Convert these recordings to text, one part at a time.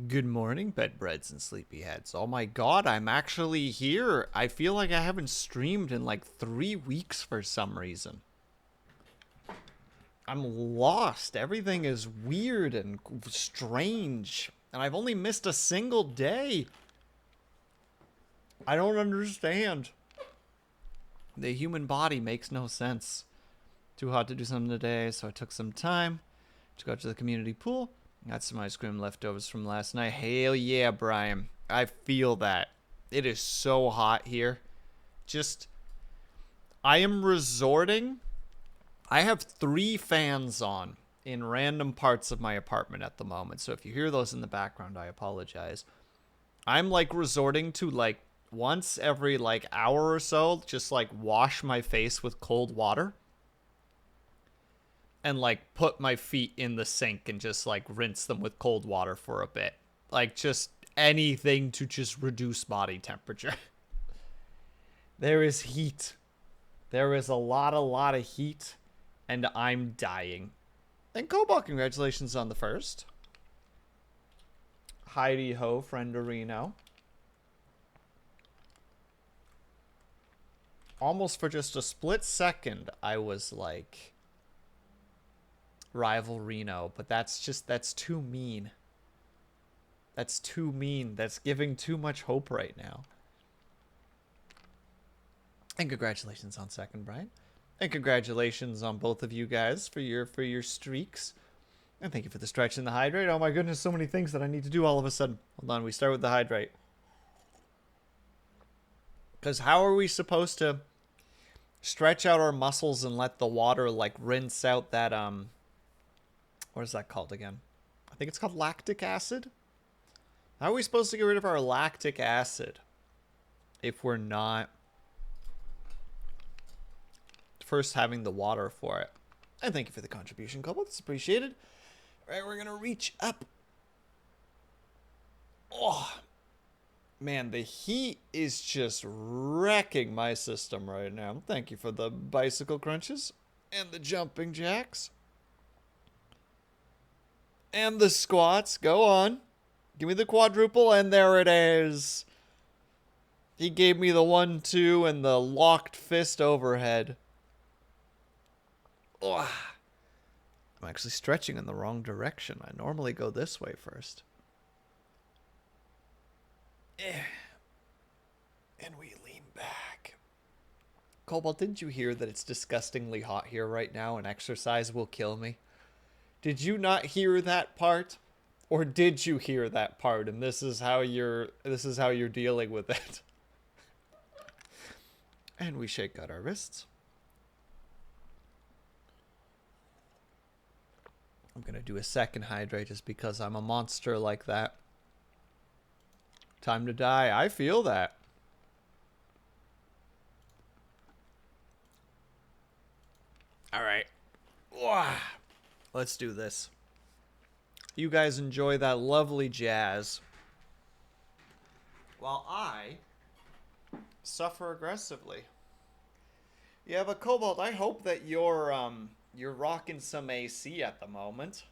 Good morning, bedbreads and sleepyheads. Oh my god, I'm actually here. I feel like I haven't streamed in like 3 weeks for some reason. I'm lost. Everything is weird and strange. And I've only missed a single day. I don't understand. The human body makes no sense. Too hot to do something today, so I took some time to go to the community pool. Got some ice cream leftovers from last night. Hell yeah, Brian. I feel that. It is so hot here. Just, I am resorting. I have 3 fans on in random parts of my apartment at the moment. So if you hear those in the background, I apologize. I'm like resorting to like once every like hour or so, just like wash my face with cold water and like put my feet in the sink and just like rinse them with cold water for a bit. Like just anything to just reduce body temperature. There is heat. There is a lot of heat, and I'm dying. And Cobalt, congratulations on the first. Heidi ho, frienderino. Almost for just a split second, I was like, rival Reno, but that's too mean. That's too mean. That's giving too much hope right now. And congratulations on second, Brian. And congratulations on both of you guys for your streaks. And thank you for the stretch and the hydrate. Oh my goodness, so many things that I need to do all of a sudden. Hold on, we start with the hydrate. Because how are we supposed to stretch out our muscles and let the water like rinse out that what is that called again? I think it's called lactic acid. How are we supposed to get rid of our lactic acid if we're not first having the water for it? And thank you for the contribution, Cobalt. It's appreciated. All right, we're gonna reach up. Oh man, the heat is just wrecking my system right now. Thank you for the bicycle crunches and the jumping jacks and the squats. Go on. Give me the quadruple, and there it is. He gave me the 1-2 and the locked fist overhead. Ugh. I'm actually stretching in the wrong direction. I normally go this way first. And we lean back. Cobalt, didn't you hear that it's disgustingly hot here right now and exercise will kill me? Did you not hear that part? Or did you hear that part and this is how you're dealing with it? And we shake out our wrists. I'm gonna do a second hydrate just because I'm a monster like that. Time to die. I feel that. All right. Let's do this. You guys enjoy that lovely jazz while I suffer aggressively. Yeah, but Cobalt, I hope that you're rocking some AC at the moment.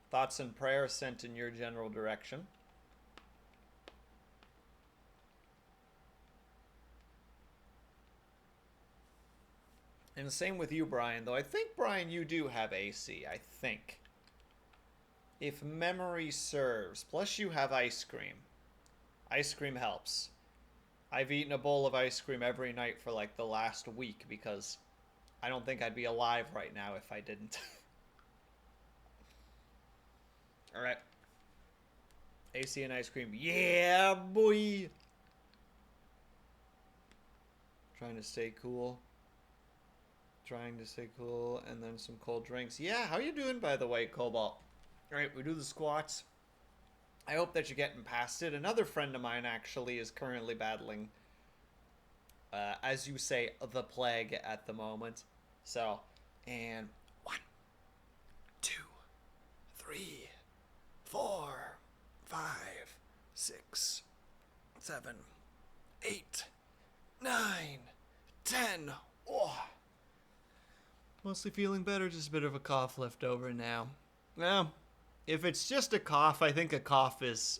Thoughts and prayers sent in your general direction. And the same with you, Brian, though I think, Brian, you do have AC, I think. If memory serves. Plus you have ice cream. Ice cream helps. I've eaten a bowl of ice cream every night for like the last week because I don't think I'd be alive right now if I didn't. Alright. AC and ice cream. Yeah, boy! Trying to stay cool. Trying to stay cool. And then some cold drinks. Yeah, how you doing, by the way, Cobalt? Alright, we do the squats. I hope that you're getting past it. Another friend of mine actually is currently battling, as you say, the plague at the moment. So, and 1, 2, 3, 4, 5, 6, 7, 8, 9, 10. Oh, mostly feeling better. Just a bit of a cough left over now. Yeah. If it's just a cough, I think a cough is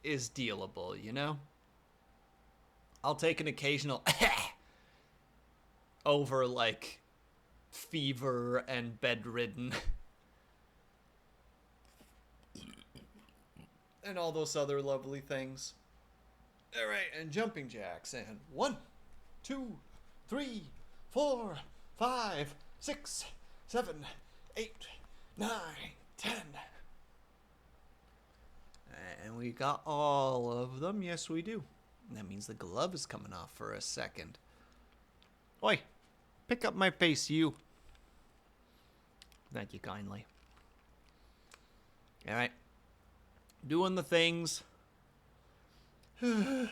dealable, you know? I'll take an occasional over, like, fever and bedridden. And all those other lovely things. All right, and jumping jacks. And 1, 2, 3, 4, 5, 6, 7, 8, 9, 10. And we got all of them. Yes, we do. And that means the glove is coming off for a second. Oi, pick up my face, you. Thank you kindly. All right. Doing the things. BRB.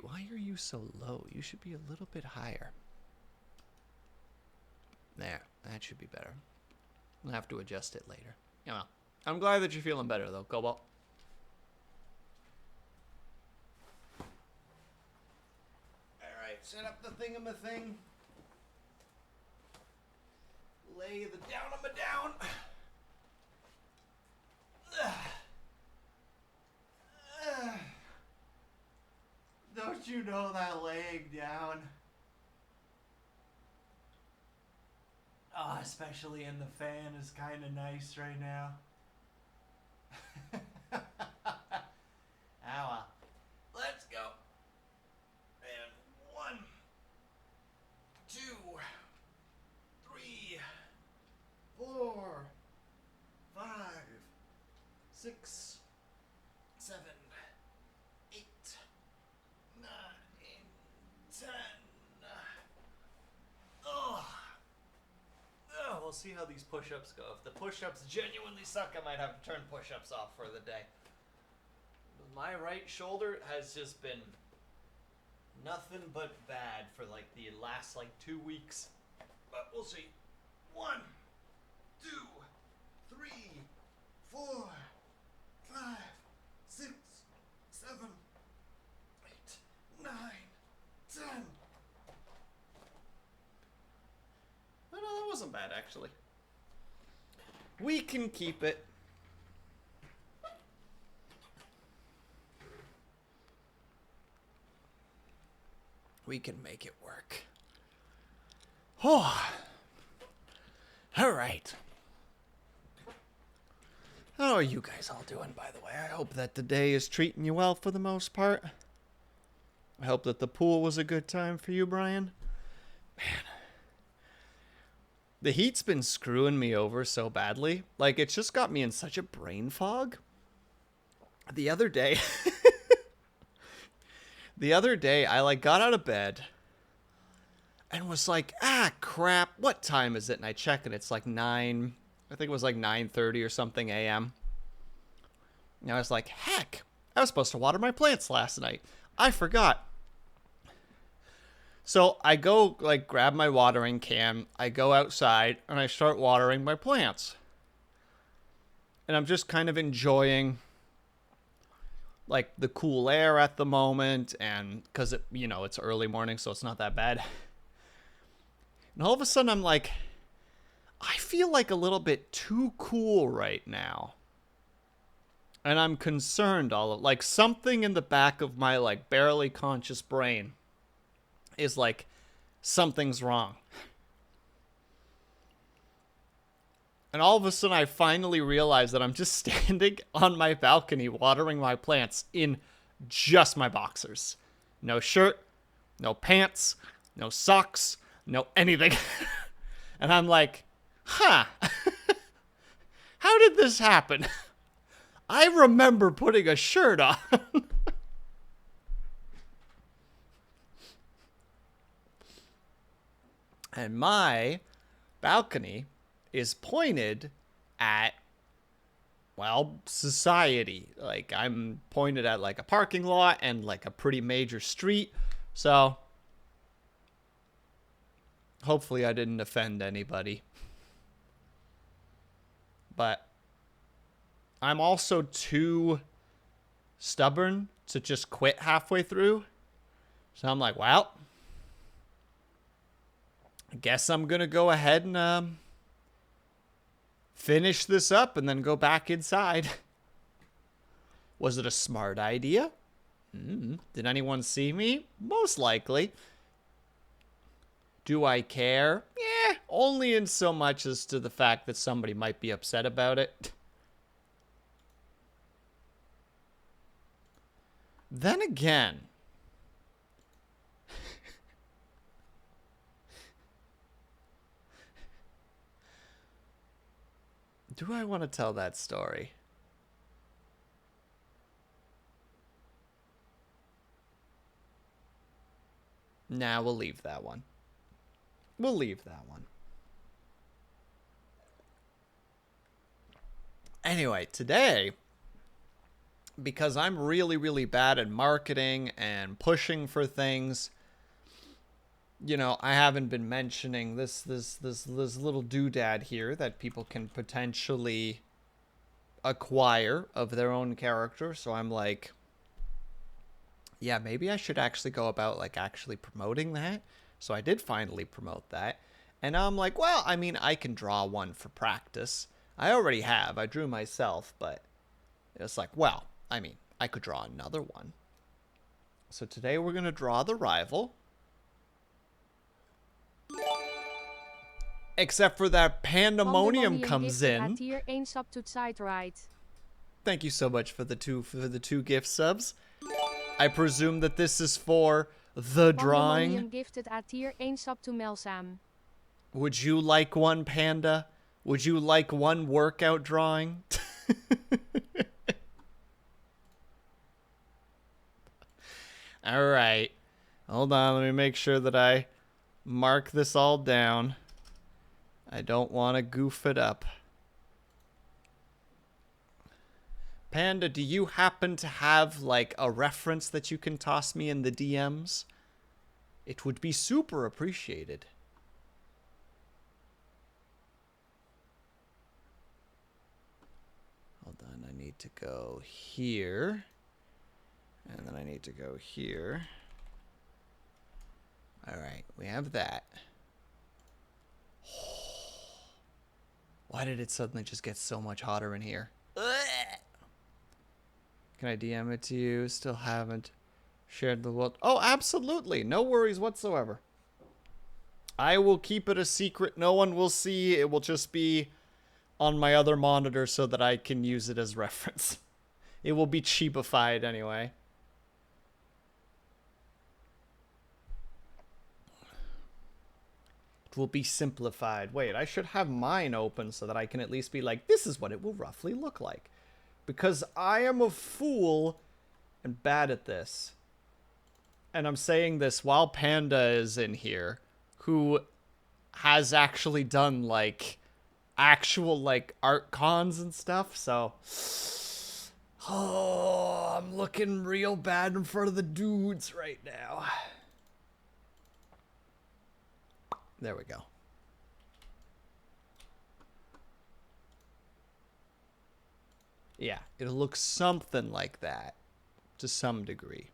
Why are you so low? You should be a little bit higher. There. That should be better. I'll have to adjust it later. Yeah, well, I'm glad that you're feeling better, though, Cobalt. Alright, set up the thingamathing. Lay the down. Don't you know that laying down? Oh, especially in the fan is kind of nice right now. Ow. Let's go. And 1, 2, 3, 4, 5, 6, 7, 8, 9, 10. Oh. We'll see how these push-ups go. If the push-ups genuinely suck, I might have to turn push-ups off for the day. My right shoulder has just been nothing but bad for like the last 2 weeks. But we'll see. 1, 2, 3, 4, 5, 6, 7, 8, 9, 10. Oh, no, that wasn't bad, actually. We can keep it. We can make it work. Oh. All right. How are you guys all doing, by the way? I hope that the day is treating you well for the most part. I hope that the pool was a good time for you, Brian. Man. The heat's been screwing me over so badly. Like, it's just got me in such a brain fog. The other day, I, got out of bed and was like, crap, what time is it? And I check, and it's 9, I think it was 9:30 or something a.m. And I was like, heck, I was supposed to water my plants last night. I forgot. So I go, grab my watering can, I go outside, and I start watering my plants. And I'm just kind of enjoying, the cool air at the moment, and because, it's early morning, so it's not that bad. And all of a sudden, I'm like, I feel a little bit too cool right now. And I'm concerned something in the back of my, barely conscious brain is something's wrong. And all of a sudden I finally realize that I'm just standing on my balcony watering my plants in just my boxers. No shirt, no pants, no socks, no anything. And I'm like, how did this happen? I remember putting a shirt on. And my balcony is pointed at, society. I'm pointed at, a parking lot and, a pretty major street. So, hopefully I didn't offend anybody. But I'm also too stubborn to just quit halfway through. So I'm like, well, I guess I'm going to go ahead and finish this up and then go back inside. Was it a smart idea? Did anyone see me? Most likely. Do I care? Yeah, only in so much as to the fact that somebody might be upset about it. Then again, do I want to tell that story? Nah, we'll leave that one. We'll leave that one. Anyway, today, because I'm really, really bad at marketing and pushing for things, you know, I haven't been mentioning this little doodad here that people can potentially acquire of their own character. So I'm like, yeah, maybe I should actually go about like actually promoting that. So I did finally promote that. And now I'm like, well, I mean, I can draw one for practice. I already have. I drew myself, but it's like, well, I mean, I could draw another one. So today we're going to draw the rival. Except for that pandemonium comes in. Thank you so much for the two gift subs. I presume that this is for the drawing. Would you like one, Panda? Would you like one workout drawing? All right. Hold on, let me make sure that I mark this all down. I don't want to goof it up. Panda, do you happen to have, like, a reference that you can toss me in the DMs? It would be super appreciated. Hold on, I need to go here. And then I need to go here. Alright, we have that. Why did it suddenly just get so much hotter in here? Can I DM it to you? Still haven't shared the world. Oh, absolutely. No worries whatsoever. I will keep it a secret. No one will see. It will just be on my other monitor so that I can use it as reference. It will be cheapified anyway. It will be simplified. Wait, I should have mine open so that I can at least be like, this is what it will roughly look like. Because I am a fool and bad at this. And I'm saying this while Panda is in here, who has actually done, like, actual, like, art cons and stuff, so... Oh, I'm looking real bad in front of the dudes right now. There we go. Yeah, it'll look something like that to some degree.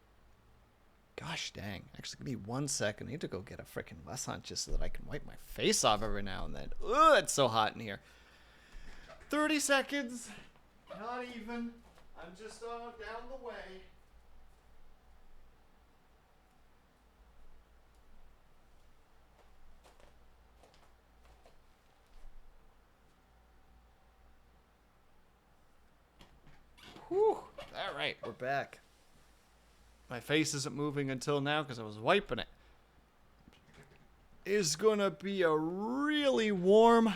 Gosh dang. Actually, give me 1 second. I need to go get a freaking Wesson just so that I can wipe my face off every now and then. Ugh, it's so hot in here. 30 seconds. Not even. I'm just down the way. Whew. All right, we're back. My face isn't moving until now because I was wiping it. It's gonna be a really warm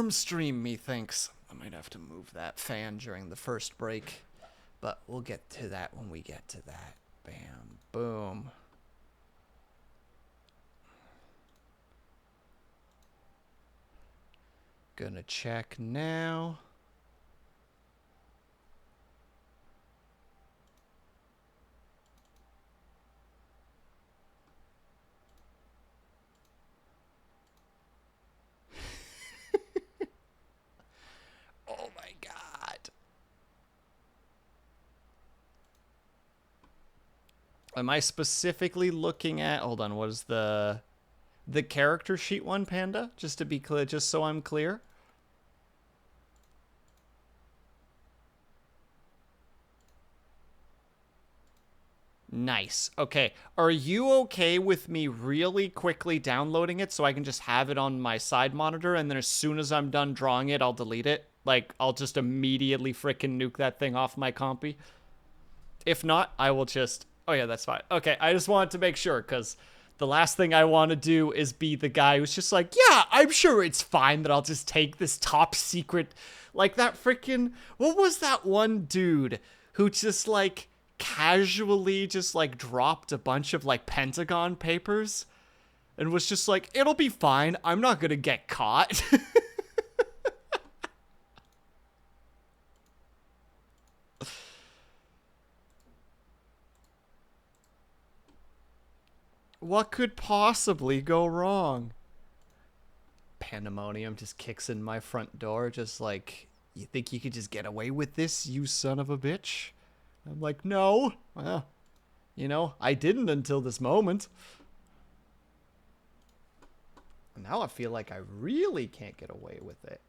stream, methinks. I might have to move that fan during the first break, but we'll get to that when we get to that. Bam, boom. Gonna check now. Oh my god. Am I specifically looking at... Hold on, what is the... The character sheet one, Panda? Just to be clear, just so I'm clear. Nice. Okay. Are you okay with me really quickly downloading it so I can just have it on my side monitor, and then as soon as I'm done drawing it, I'll delete it? Like, I'll just immediately frickin' nuke that thing off my compy? If not, I will just... Oh, yeah, that's fine. Okay, I just wanted to make sure, because the last thing I want to do is be the guy who's just like, yeah, I'm sure it's fine that I'll just take this top secret... Like, that frickin'... What was that one dude who just, like... casually just like dropped a bunch of like Pentagon papers and was just like, it'll be fine, I'm not gonna get caught. What could possibly go wrong? Pandemonium just kicks in my front door, just like, you think you could just get away with this, you son of a bitch? I'm like, no. Well, you know, I didn't until this moment. Now I feel like I really can't get away with it.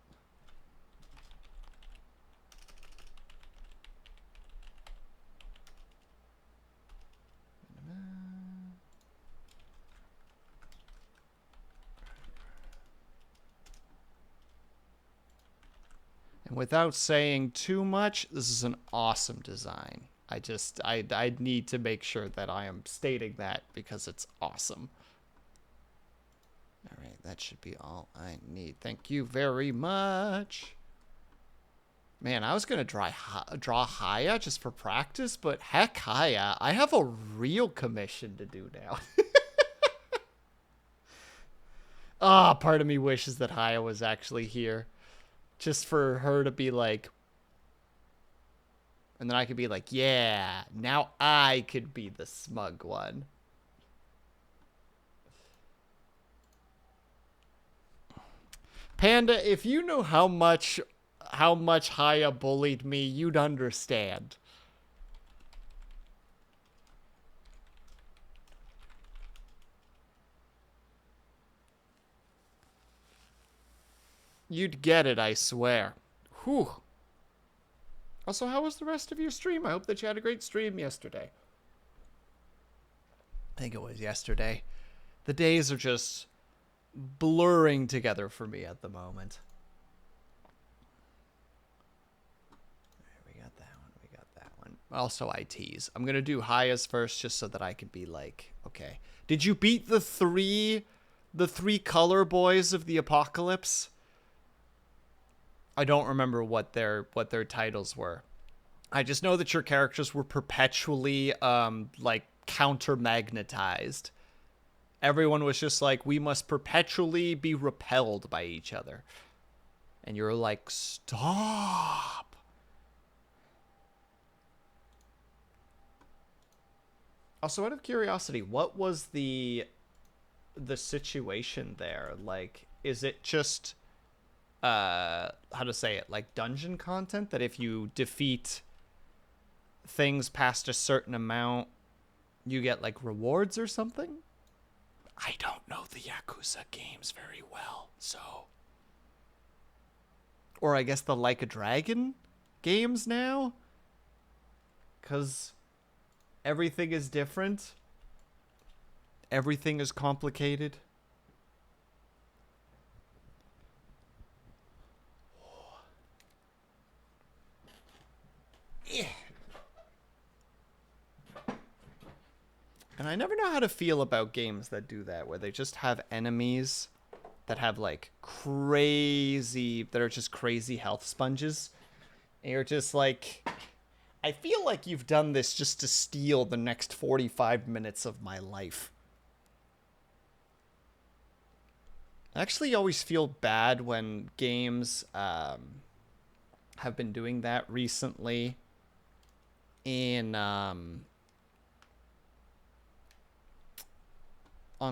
And without saying too much, this is an awesome design. I need to make sure that I am stating that because it's awesome. All right, that should be all I need. Thank you very much. Man, I was going to draw Haya just for practice, but heck, Haya, I have a real commission to do now. Ah, part of me wishes that Haya was actually here. Just for her to be like... And then I could be like, yeah, now I could be the smug one. Panda, if you knew how much Haya bullied me, you'd understand. You'd get it, I swear. Whew. Also, how was the rest of your stream? I hope that you had a great stream yesterday. I think it was yesterday. The days are just blurring together for me at the moment. Right, we got that one. We got that one. Also, ITs. I'm going to do Haya's first just so that I can be like, okay. Did you beat the three color boys of the apocalypse? I don't remember what their titles were. I just know that your characters were perpetually like counter-magnetized. Everyone was just like, we must perpetually be repelled by each other. And you're like, stop. Also, out of curiosity, what was the situation there? Like, is it just how to say it, like dungeon content that if you defeat things past a certain amount you get like rewards or something? I don't know the Yakuza games very well, so... Or I guess the Like a Dragon games now? Because everything is different. Everything is complicated. Yeah. And I never know how to feel about games that do that, where they just have enemies that have like that are just crazy health sponges. And you're just like, I feel like you've done this just to steal the next 45 minutes of my life. I actually always feel bad when games have been doing that recently in on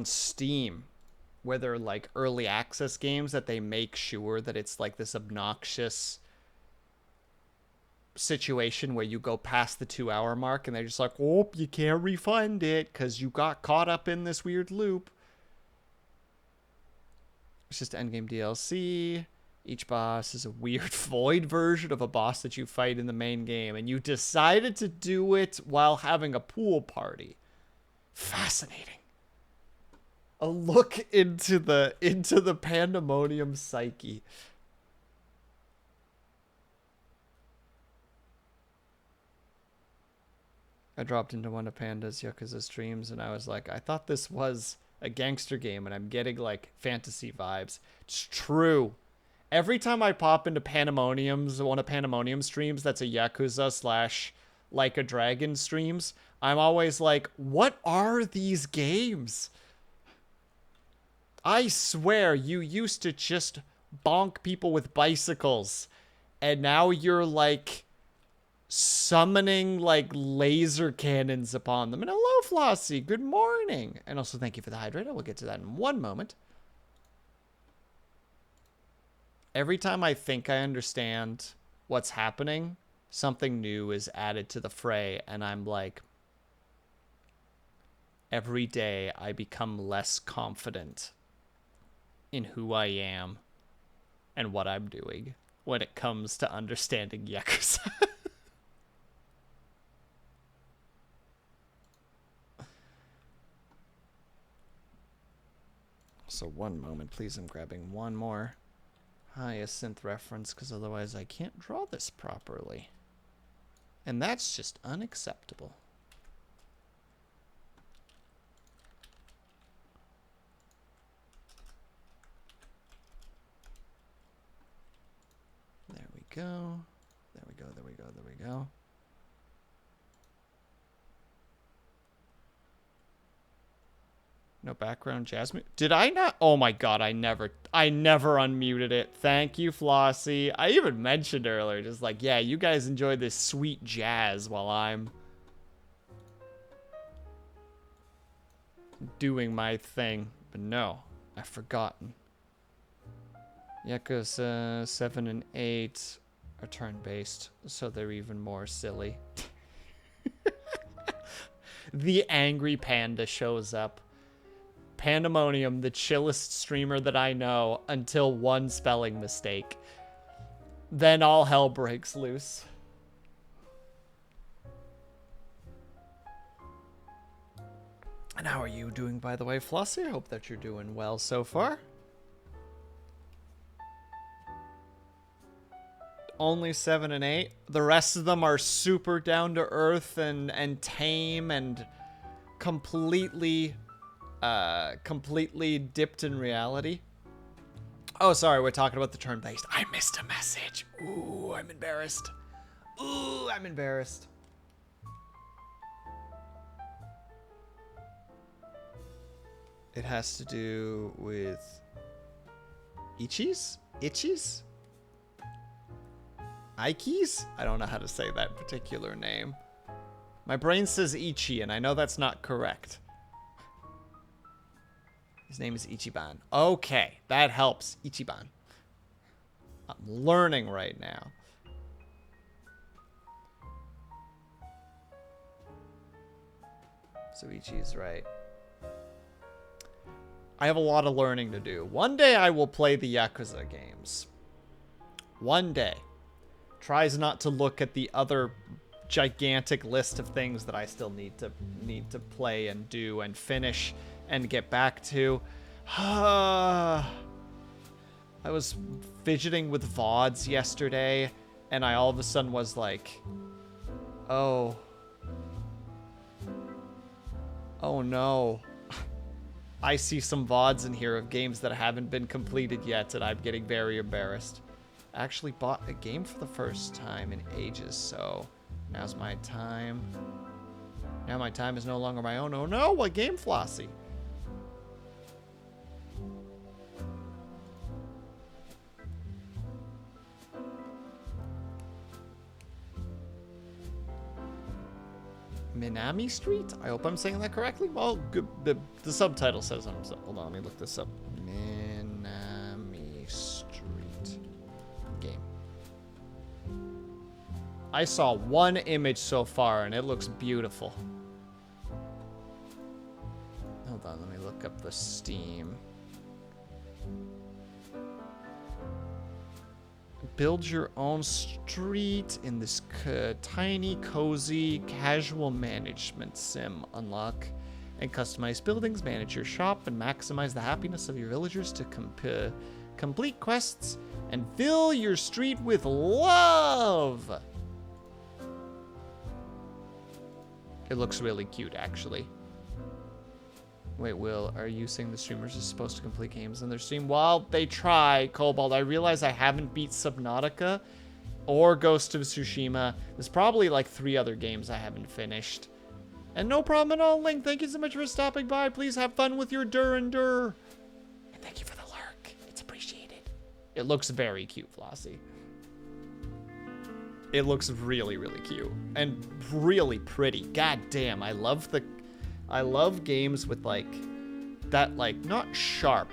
Steam, where they're like early access games that they make sure that it's like this obnoxious situation where you go past the 2-hour mark and they're just like, oh, you can't refund it because you got caught up in this weird loop. It's just endgame DLC. Each boss is a weird void version of a boss that you fight in the main game, and you decided to do it while having a pool party. Fascinating. A look into the pandemonium psyche. I dropped into one of Panda's Yakuza streams and I was like, I thought this was a gangster game and I'm getting like fantasy vibes. It's true. Every time I pop into one of Pandemonium streams that's a Yakuza / like a dragon streams, I'm always like, what are these games? I swear you used to just bonk people with bicycles and now you're like summoning like laser cannons upon them. And hello, Flossie. Good morning. And also thank you for the hydrate. We'll get to that in one moment. Every time I think I understand what's happening, something new is added to the fray. And I'm like, every day I become less confident in who I am and what I'm doing when it comes to understanding Yakuza. So one moment, please. I'm grabbing one more Hyacinth reference because otherwise I can't draw this properly. And that's just unacceptable. There we go. There we go, there we go, there we go. No background jazz music. Did I not? Oh my god, I never unmuted it. Thank you, Flossie. I even mentioned earlier, just like, yeah, you guys enjoy this sweet jazz while I'm doing my thing. But no, I've forgotten. Yakuza 7 and 8 are turn-based, so they're even more silly. The angry panda shows up. Pandemonium, the chillest streamer that I know, until one spelling mistake. Then all hell breaks loose. And how are you doing, by the way, Flossie? I hope that you're doing well so far. Only 7 and 8. The rest of them are super down to earth and tame and completely dipped in reality. Oh, sorry, we're talking about the turn-based. I missed a message. Ooh, I'm embarrassed. Ooh, I'm embarrassed. It has to do with Ichis? Itchies? Ikes? I don't know how to say that particular name. My brain says Ichi, and I know that's not correct. His name is Ichiban. Okay, that helps. Ichiban. I'm learning right now. So Ichi's right. I have a lot of learning to do. One day I will play the Yakuza games. One day. Tries not to look at the other gigantic list of things that I still need to play and do and finish and get back to. I was fidgeting with VODs yesterday, and I all of a sudden was like, oh no. I see some VODs in here of games that haven't been completed yet, and I'm getting very embarrassed. I actually bought a game for the first time in ages, so now's my time. Now my time is no longer my own. Oh no, what game, Flossie? Minami Street? I hope I'm saying that correctly. Well, good. The subtitle says I'm so. Hold on, let me look this up. Minami Street game. I saw one image so far, and it looks beautiful. Hold on, let me look up the Steam. Build your own street in this tiny, cozy, casual management sim. Unlock and customize buildings, manage your shop, and maximize the happiness of your villagers to complete quests and fill your street with love. It looks really cute, actually. Wait, Will, are you saying the streamers are supposed to complete games on their stream? Well, they try, Cobalt. I realize I haven't beat Subnautica or Ghost of Tsushima. There's probably like 3 other games I haven't finished. And no problem at all, Link. Thank you so much for stopping by. Please have fun with your and thank you for the lurk. It's appreciated. It looks very cute, Flossie. It looks really, really cute. And really pretty. God damn, I love games with like that, like not sharp,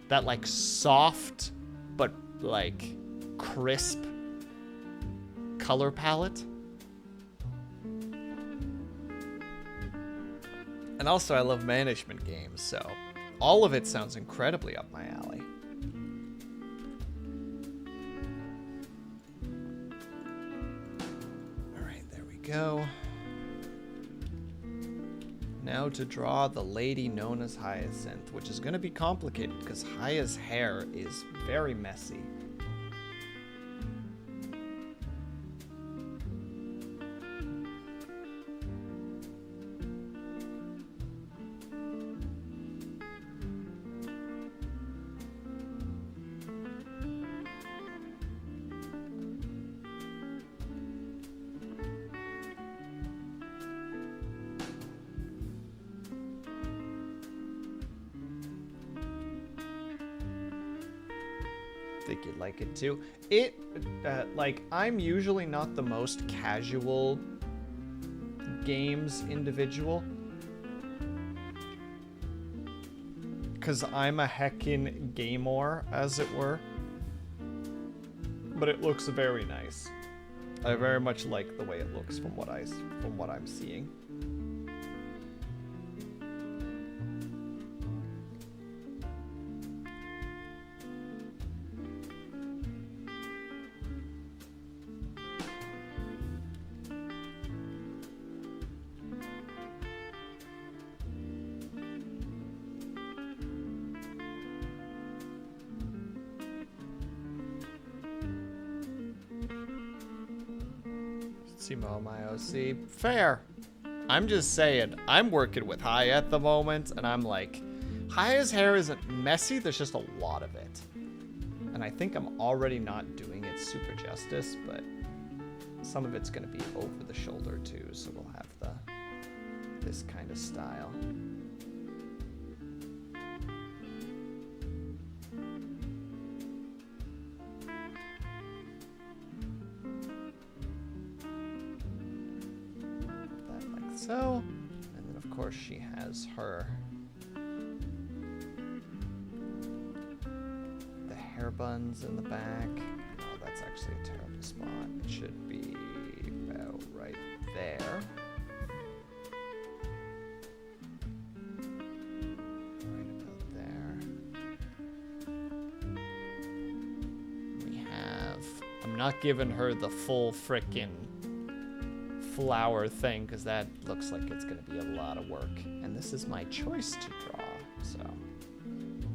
that like soft but like crisp color palette. And also I love management games, so all of it sounds incredibly up my alley. All right, there we go. Now to draw the lady known as Hyacinth, which is going to be complicated because Haya's hair is very messy. Think you'd like it too. Like, I'm usually not the most casual games individual, because I'm a heckin' gamer, as it were. But it looks very nice. I very much like the way it looks from what I'm seeing. Simo, my OC. Fair. I'm just saying, I'm working with Haya at the moment, and I'm like, Haya's hair isn't messy, there's just a lot of it. And I think I'm already not doing it super justice, but some of it's going to be over the shoulder too, so we'll have this kind of style. So, and then of course she has the hair buns in the back. Oh, that's actually a terrible spot. It should be about right there. Right about there. We have, I'm not giving her the full frickin' flower thing because that looks like it's going to be a lot of work, and this is my choice to draw, so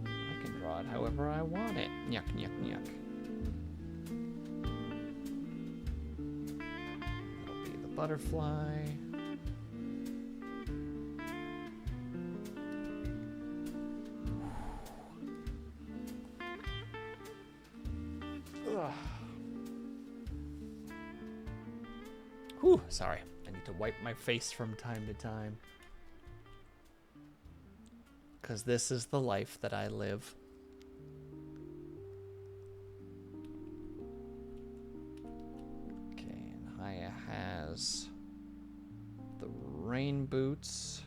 I can draw it however I want it. Yuck, yuck, yuck. That'll be the butterfly. Ugh. Whew, sorry. I need to wipe my face from time to time. Because this is the life that I live. Okay, and Haya has the rain boots.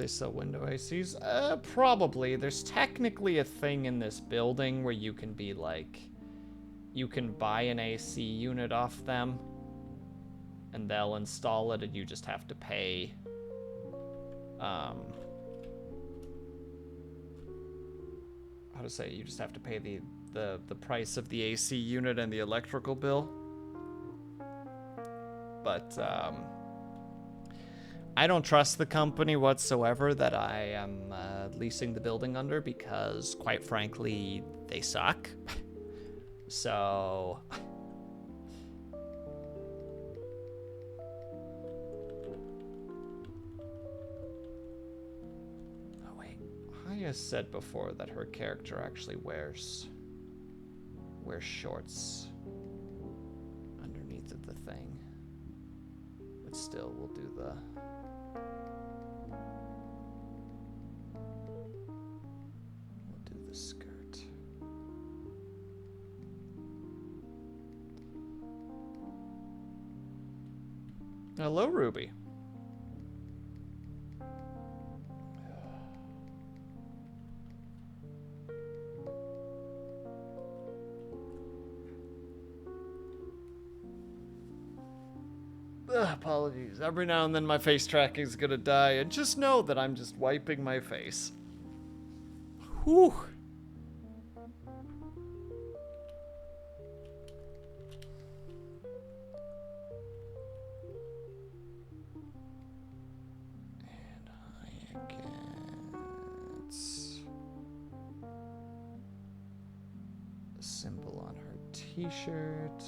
they sell window ACs? Probably. There's technically a thing in this building where you can be like, you can buy an AC unit off them, and they'll install it, and you just have to pay, how to say, you just have to pay the price of the AC unit and the electrical bill. But, I don't trust the company whatsoever that I am leasing the building under because, quite frankly, they suck. So... Oh, wait. Haya said before that her character actually wears shorts underneath of the thing. But still, we'll do the... skirt. Hello, Ruby. Apologies. Every now and then my face tracking is gonna die, and just know that I'm just wiping my face. Whew. Symbol on her t-shirt.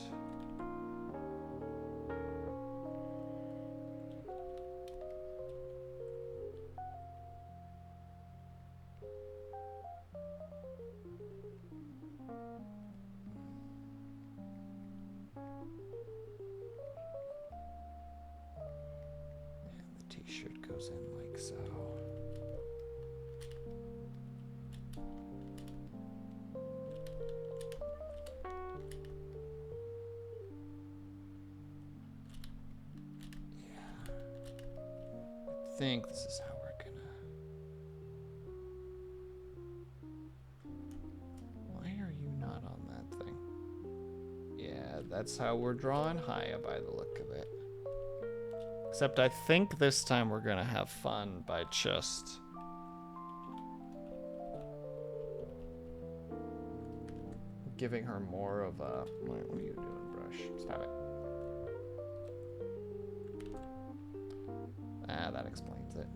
And the t-shirt goes in like so. I think this is how we're gonna... Why are you not on that thing? Yeah, that's how we're drawing Haya by the look of it. Except I think this time we're gonna have fun by just... giving her more of a... What are you doing, brush? Stop it. Ah, that explains it.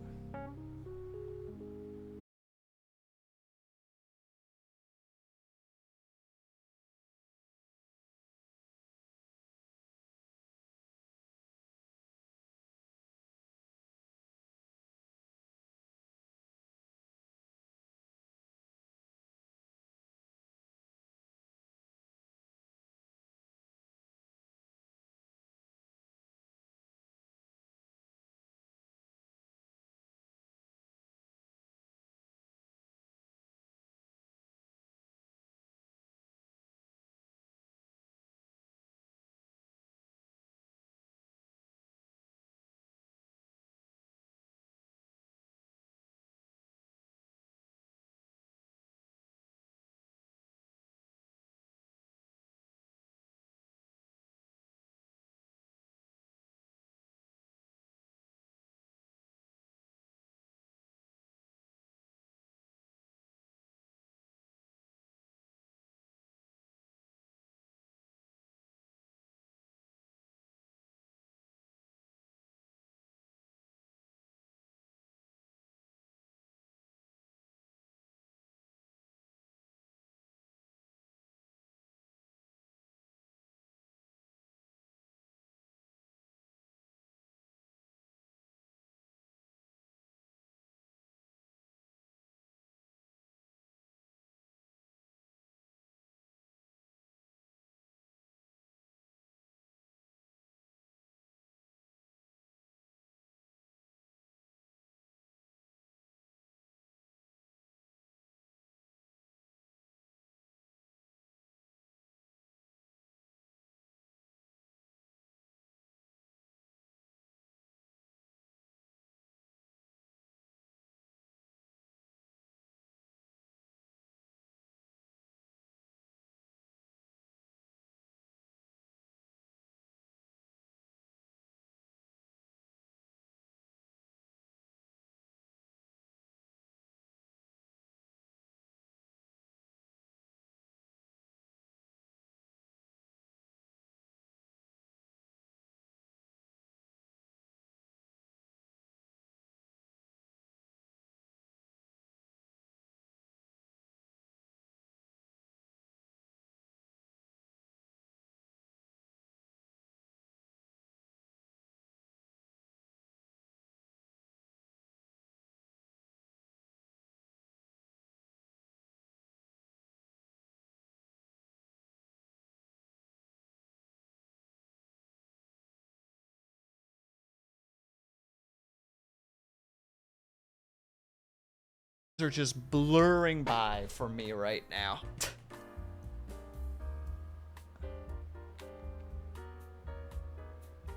They're just blurring by for me right now.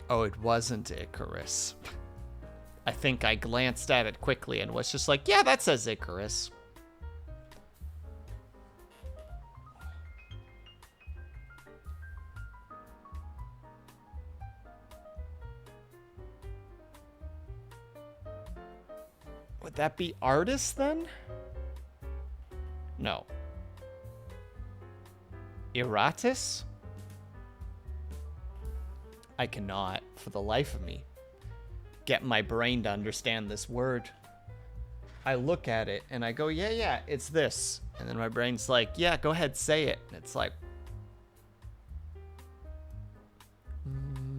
Oh, it wasn't Icarus. I think I glanced at it quickly and was just like, yeah, that says Icarus. Would that be artist then? No. Iratus? I cannot, for the life of me, get my brain to understand this word. I look at it and I go, yeah, it's this. And then my brain's like, yeah, go ahead, say it. And it's like,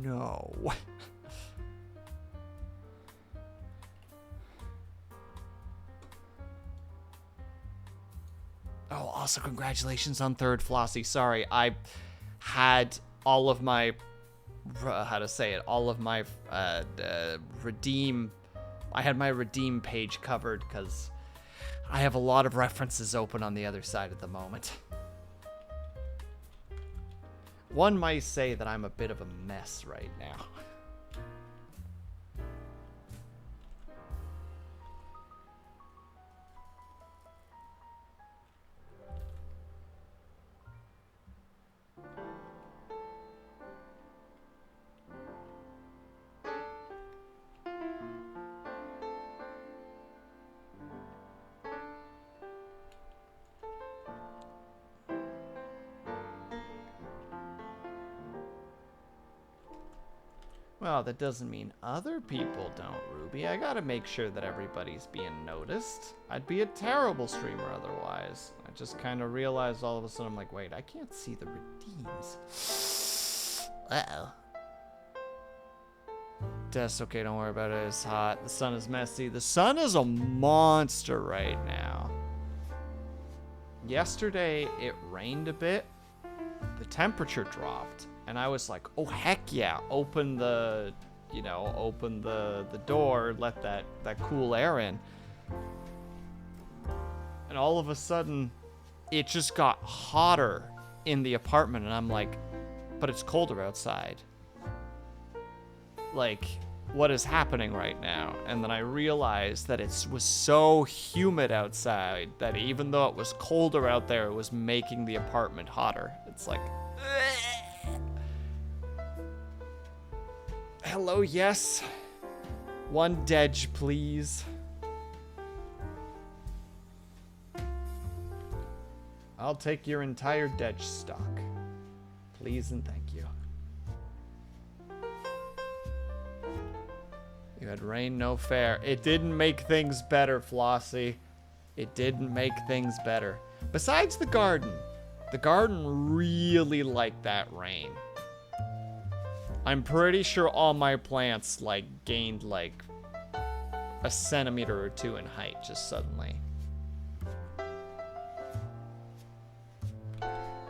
no. Oh, also congratulations on 3rd, Flossie. Sorry, I had all of my, all of my redeem. I had my redeem page covered because I have a lot of references open on the other side at the moment. One might say that I'm a bit of a mess right now. Well, that doesn't mean other people don't, Ruby. I gotta make sure that everybody's being noticed. I'd be a terrible streamer otherwise. I just kind of realized all of a sudden, I'm like, wait, I can't see the redeems. Uh-oh. That's okay, don't worry about it. It's hot. The sun is messy. The sun is a monster right now. Yesterday, it rained a bit. The temperature dropped. And I was like, oh, heck yeah, open the door, let that cool air in. And all of a sudden, it just got hotter in the apartment. And I'm like, but it's colder outside. Like, what is happening right now? And then I realized that it was so humid outside that even though it was colder out there, it was making the apartment hotter. It's like, hello, yes. 1 Dej, please. I'll take your entire Dej stock. Please and thank you. You had rain, no fair. It didn't make things better, Flossie. It didn't make things better. Besides the garden really liked that rain. I'm pretty sure all my plants, like, gained, like, a centimeter or 2 in height just suddenly.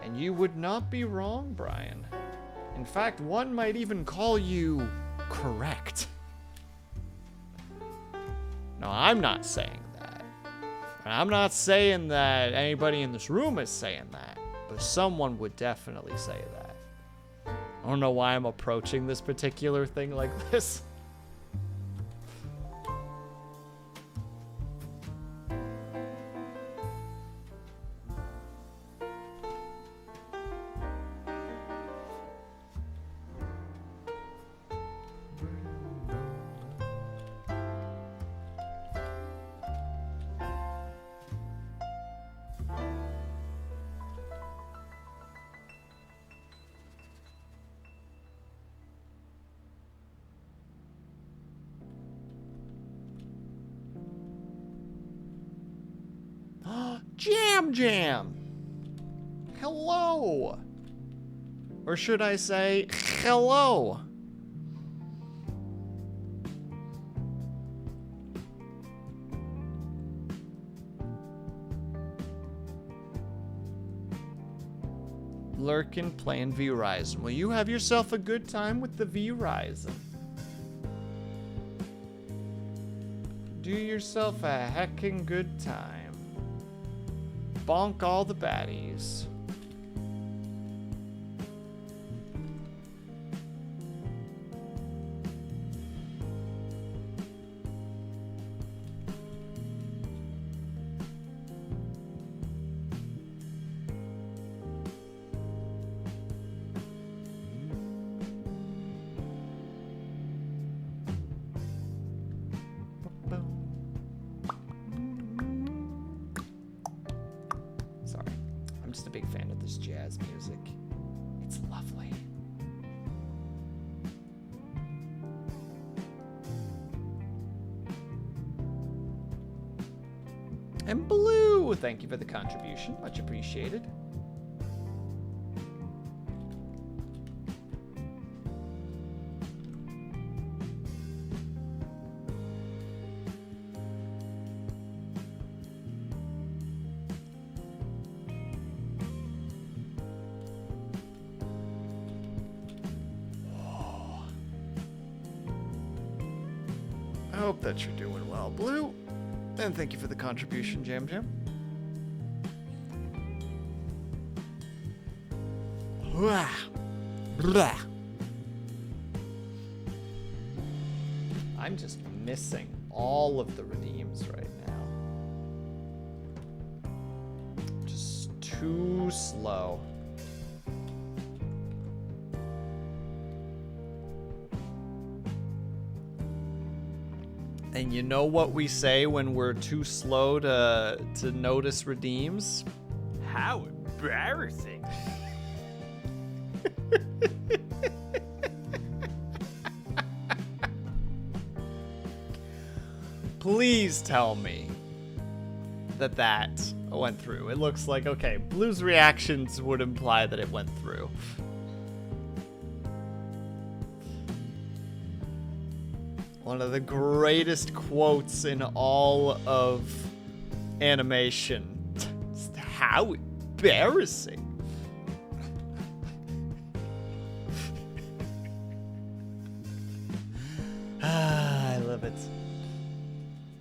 And you would not be wrong, Brian. In fact, one might even call you correct. No, I'm not saying that. And I'm not saying that anybody in this room is saying that. But someone would definitely say that. I don't know why I'm approaching this particular thing like this. Jam! Hello! Or should I say, hello? Lurkin playing V-Ryzen. Well, you have yourself a good time with the V-Ryzen. Do yourself a heckin' good time. bonk all the baddies. Sorry, I'm just a big fan of this jazz music. It's lovely. And Blue, thank you for the contribution. Much appreciated. I hope that you're doing well, Blue. And thank you for the contribution, Jam Jam. Blah. Blah. I'm just missing all of the redeems right now. Just too slow. And you know what we say when we're too slow to notice redeems? How embarrassing. Please tell me that went through. It looks like, okay, Blue's reactions would imply that it went through. One of the greatest quotes in all of animation. How embarrassing. I love it.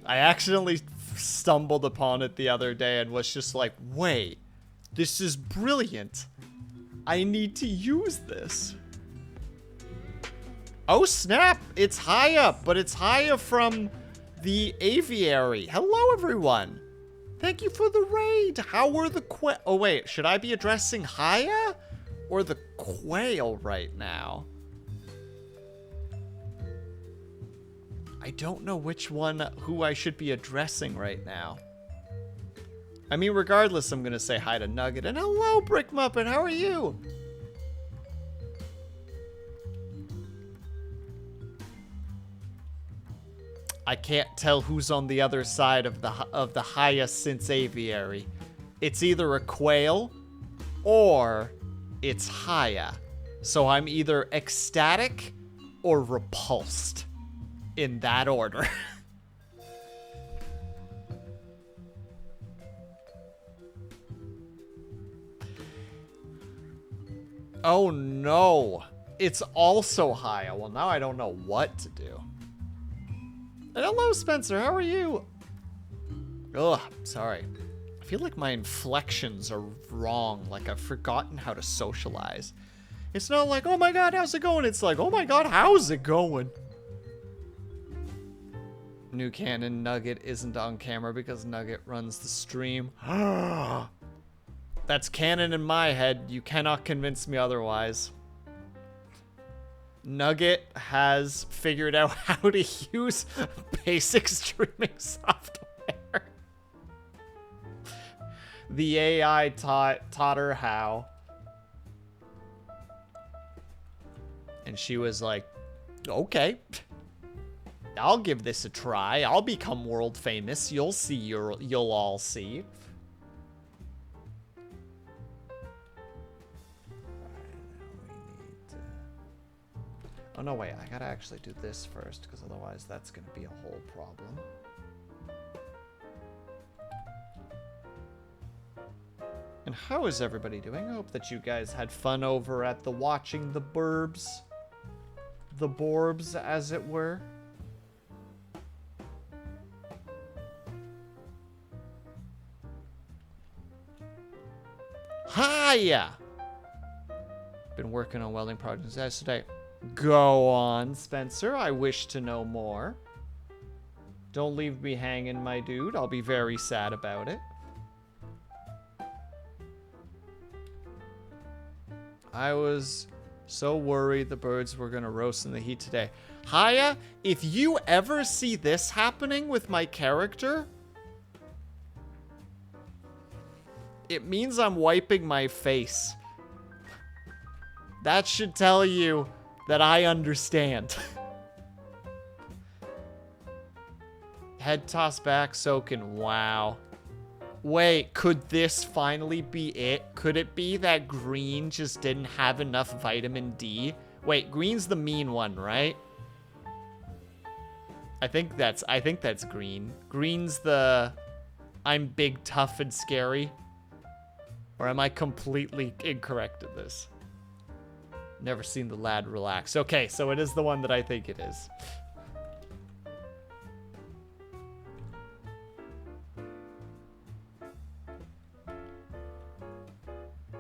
I accidentally stumbled upon it the other day and was just like, wait, this is brilliant. I need to use this. Oh snap, it's Haya, but it's Haya from the aviary. Hello everyone. Thank you for the raid. How were the oh wait, should I be addressing Haya or the quail right now? I don't know who I should be addressing right now. I mean, regardless, I'm gonna say hi to Nugget and hello Brick Muppet, how are you? I can't tell who's on the other side of the hyacinth aviary. It's either a quail or it's Haya. So I'm either ecstatic or repulsed in that order. Oh no. It's also Haya. Well, now I don't know what to do. Hello, Spencer. How are you? Ugh, sorry. I feel like my inflections are wrong. Like I've forgotten how to socialize. It's not like, oh my god, how's it going? It's like, oh my god, how's it going? New canon, Nugget isn't on camera because Nugget runs the stream. That's canon in my head. You cannot convince me otherwise. Nugget has figured out how to use basic streaming software. The AI taught her how. And she was like, okay, I'll give this a try. I'll become world famous. You'll see, you'll all see. Oh, no, wait. I gotta actually do this first, because otherwise that's gonna be a whole problem. And how is everybody doing? I hope that you guys had fun over at the watching the burbs. The borbs, as it were. Hiya! Been working on welding projects yesterday. Go on, Spencer. I wish to know more. Don't leave me hanging, my dude. I'll be very sad about it. I was so worried the birds were gonna roast in the heat today. Hiya, if you ever see this happening with my character, it means I'm wiping my face. That should tell you that I understand. Head toss back, soaking. Wow. Wait, could this finally be it? Could it be that green just didn't have enough vitamin D? Wait, green's the mean one, right? I think that's green. Green's the I'm big, tough, and scary. Or am I completely incorrect at this? Never seen the lad relax. Okay, so it is the one that I think it is.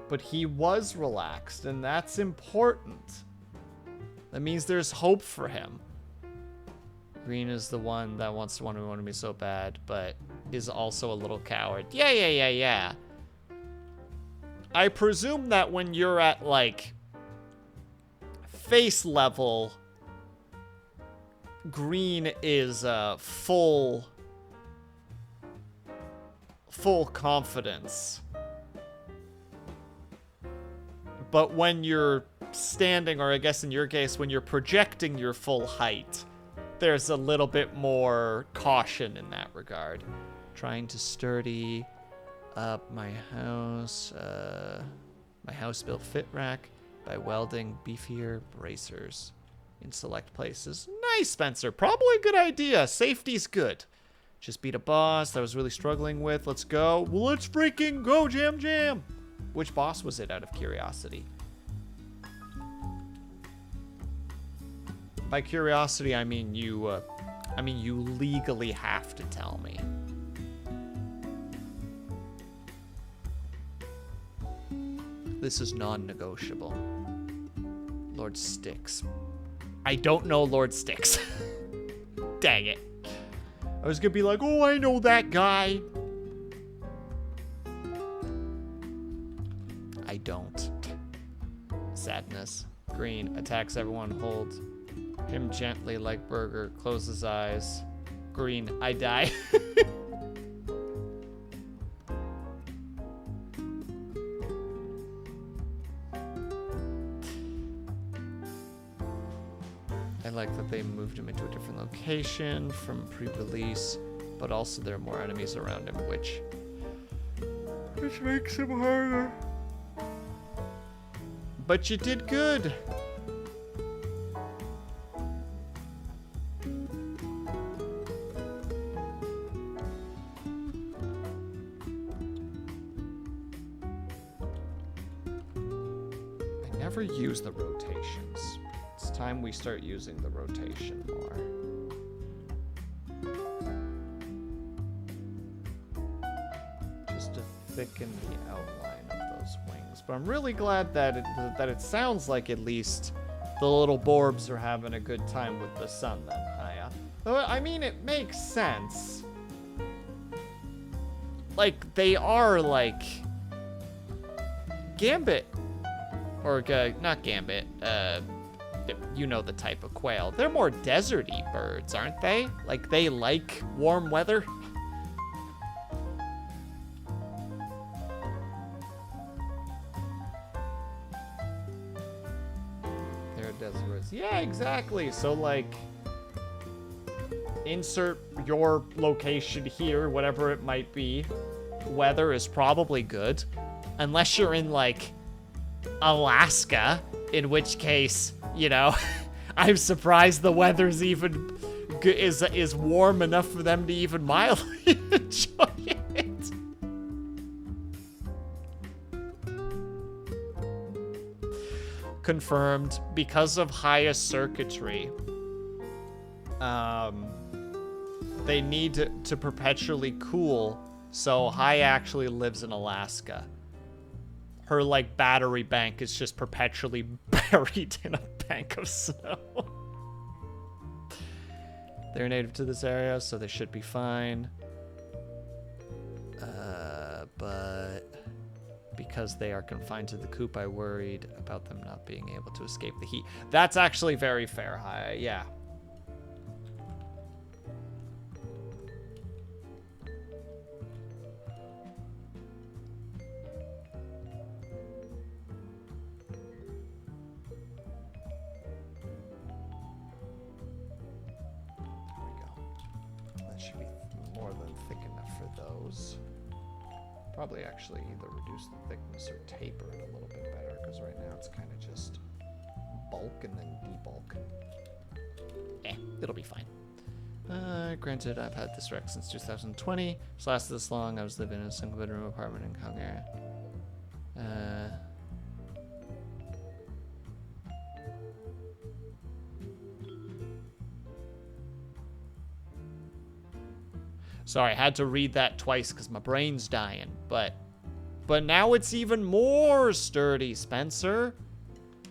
But he was relaxed, and that's important. That means there's hope for him. Green is the one that wants to want to be so bad, but is also a little coward. Yeah. I presume that when you're at, like, face level, green is full confidence. But when you're standing, or I guess in your case, when you're projecting your full height, there's a little bit more caution in that regard. Trying to sturdy up my house built fit rack by welding beefier bracers in select places. Nice, Spencer. Probably a good idea. Safety's good. Just beat a boss that I was really struggling with. Let's go. Well, let's freaking go, jam. Which boss was it, out of curiosity? By curiosity, I mean you legally have to tell me. This is non-negotiable. Lord Styx. I don't know Lord Styx. Dang it. I was gonna be like, oh, I know that guy. I don't. Sadness. Green. Attacks everyone. Hold him gently like Burger. Close his eyes. Green. I die. I like that they moved him into a different location from pre-release, but also there are more enemies around him, which makes him harder. But you did good. I never use the rotations. It's time we start using the rotation more. Just to thicken the outline of those wings. But I'm really glad that it sounds like at least the little Borbs are having a good time with the sun then, Haya. I mean, it makes sense. Like, they are, like, Gambit. Or, not Gambit, you know the type of quail. They're more desert-y birds, aren't they? Like, they like warm weather. They're desert birds. Yeah, exactly. So, like, insert your location here, whatever it might be. Weather is probably good. Unless you're in, like, Alaska, in which case, you know, I'm surprised the weather's even is warm enough for them to even mildly enjoy it. Confirmed. Because of highest circuitry, they need to perpetually cool, so Haya actually lives in Alaska. her like battery bank is just perpetually buried in a bank of snow. They're native to this area, so they should be fine. But because they are confined to the coop, I worried about them not being able to escape the heat. That's actually very fair. Yeah. Probably actually either reduce the thickness or taper it a little bit better, because right now it's kind of just bulk and then debulk. It'll be fine. Granted, I've had this wreck since 2020. It's lasted this long. I was living in a single bedroom apartment in Calgary. Sorry, I had to read that twice because my brain's dying. But now it's even more sturdy, Spencer.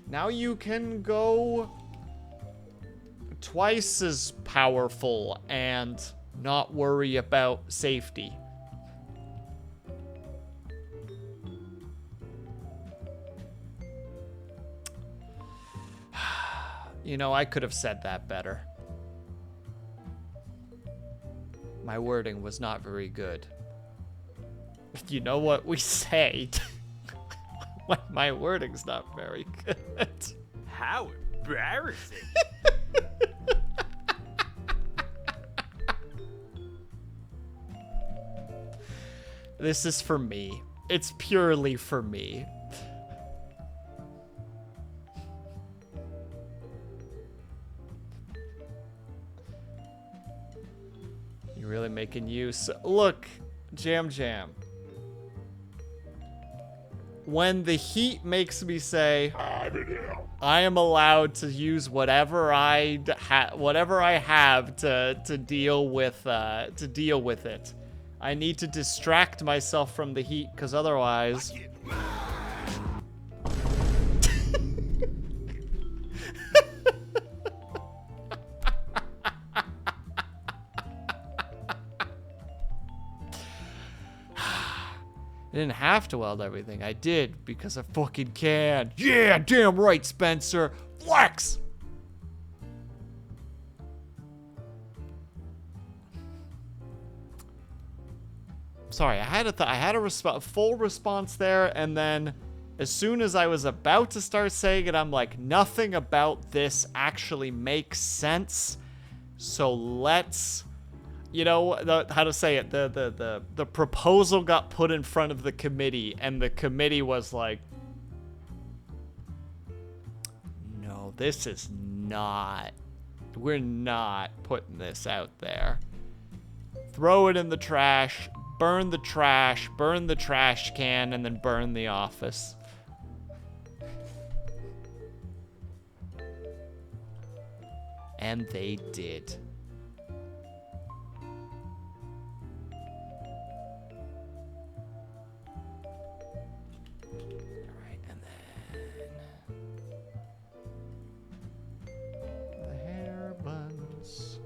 Now you can go twice as powerful and not worry about safety. You know, I could have said that better. My wording was not very good. You know what we say when my wording's not very good. How embarrassing. This is for me. It's purely for me. You're really making use. Look, Jam. When the heat makes me say, I am allowed to use whatever I have to deal with it. I need to distract myself from the heat, because otherwise. I didn't have to weld everything. I did because I fucking can. Yeah, damn right, Spencer. Flex! Sorry, I had a full response there, and then as soon as I was about to start saying it, I'm like, nothing about this actually makes sense. So let's, you know, how to say it? The proposal got put in front of the committee, and the committee was like, no, this is not. We're not putting this out there. Throw it in the trash. Burn the trash can, and then burn the office. And they did. Alright, and then the hair buns.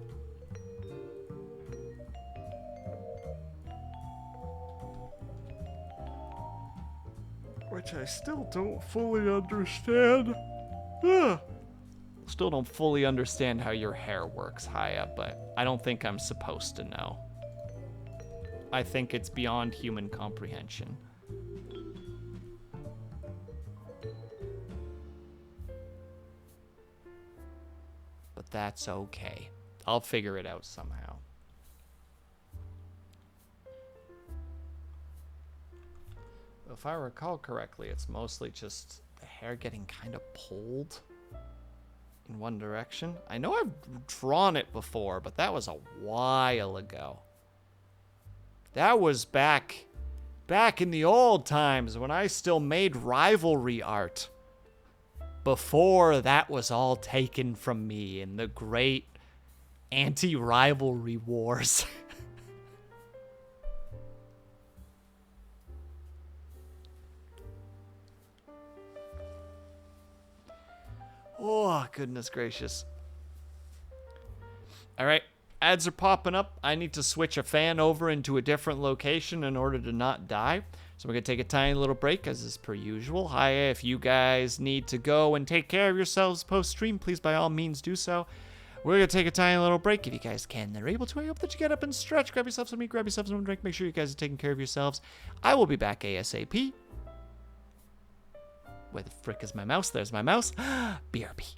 Which I still don't fully understand. Ugh. Still don't fully understand how your hair works, Haya, but I don't think I'm supposed to know. I think it's beyond human comprehension. But that's okay. I'll figure it out somehow. If I recall correctly, it's mostly just the hair getting kind of pulled in one direction. I know I've drawn it before, but that was a while ago. That was back in the old times when I still made rivalry art. Before that was all taken from me in the great anti-rivalry wars. Oh, goodness gracious. All right, ads are popping up. I need to switch a fan over into a different location in order to not die. So we're going to take a tiny little break, as is per usual. Hi, if you guys need to go and take care of yourselves post-stream, please by all means do so. We're going to take a tiny little break if you guys can. They're able to. I hope that you get up and stretch. Grab yourself some meat, grab yourself some drink. Make sure you guys are taking care of yourselves. I will be back ASAP. Where the frick is my mouse? There's my mouse. BRB.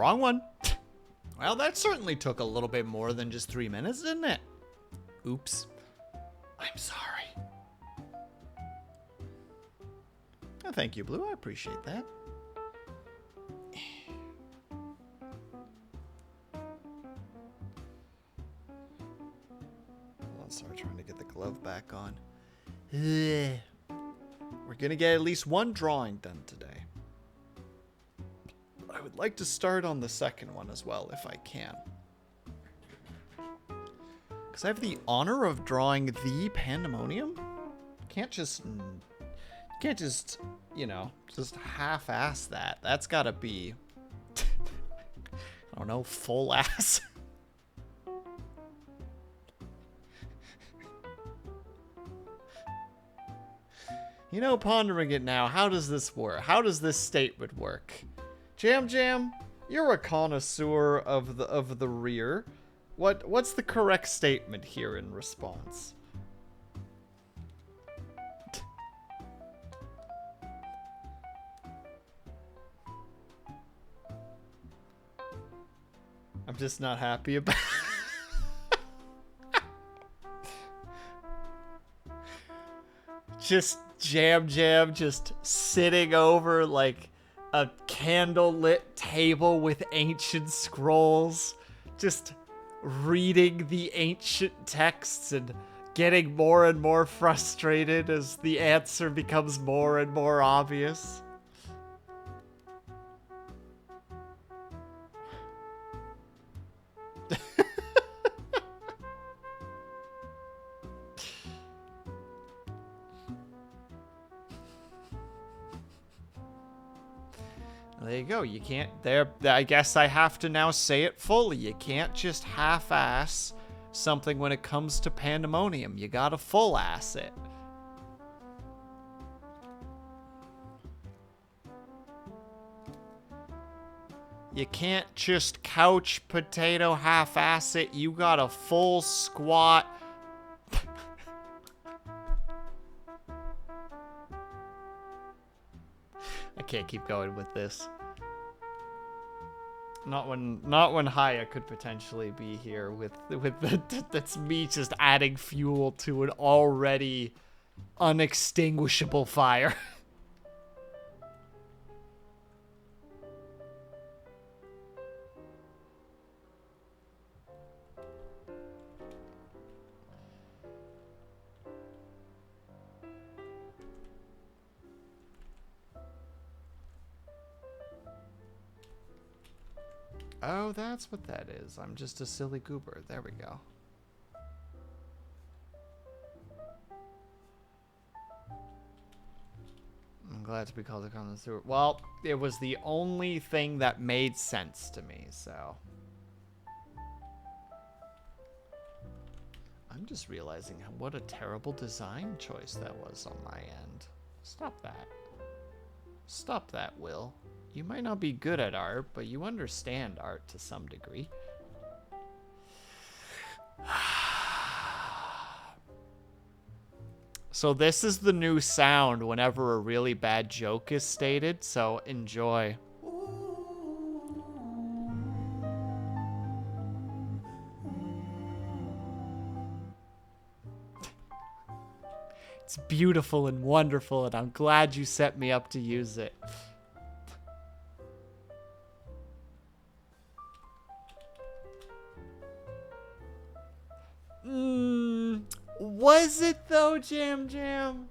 wrong one. Well, that certainly took a little bit more than just 3 minutes, didn't it? Oops. I'm sorry. Oh, thank you, Blue. I appreciate that. Hold on, sorry, trying to get the glove back on. We're gonna get at least one drawing done today. I would like to start on the second one as well, if I can. Because I have the honor of drawing the Pandemonium. Can't just, you know, just half-ass that. That's gotta be, I don't know, full ass. You know, pondering it now, how does this work? How does this statement work? Jam Jam, you're a connoisseur of the rear. What's the correct statement here in response? I'm just not happy about just Jam Jam just sitting over like a candlelit table with ancient scrolls, just reading the ancient texts and getting more and more frustrated as the answer becomes more and more obvious. There you go. You can't, I guess I have to now say it fully. You can't just half-ass something when it comes to Pandemonium. You gotta full-ass it. You can't just couch potato half-ass it. You gotta full squat. I can't keep going with this. Not when Haya could potentially be here with that's me just adding fuel to an already unextinguishable fire. Oh, that's what that is. I'm just a silly goober. There we go. I'm glad to be called a connoisseur. Well, it was the only thing that made sense to me, so. I'm just realizing what a terrible design choice that was on my end. Stop that. Stop that, Will. You might not be good at art, but you understand art to some degree. So this is the new sound whenever a really bad joke is stated, so enjoy. It's beautiful and wonderful, and I'm glad you set me up to use it. Was it though, Jam Jam?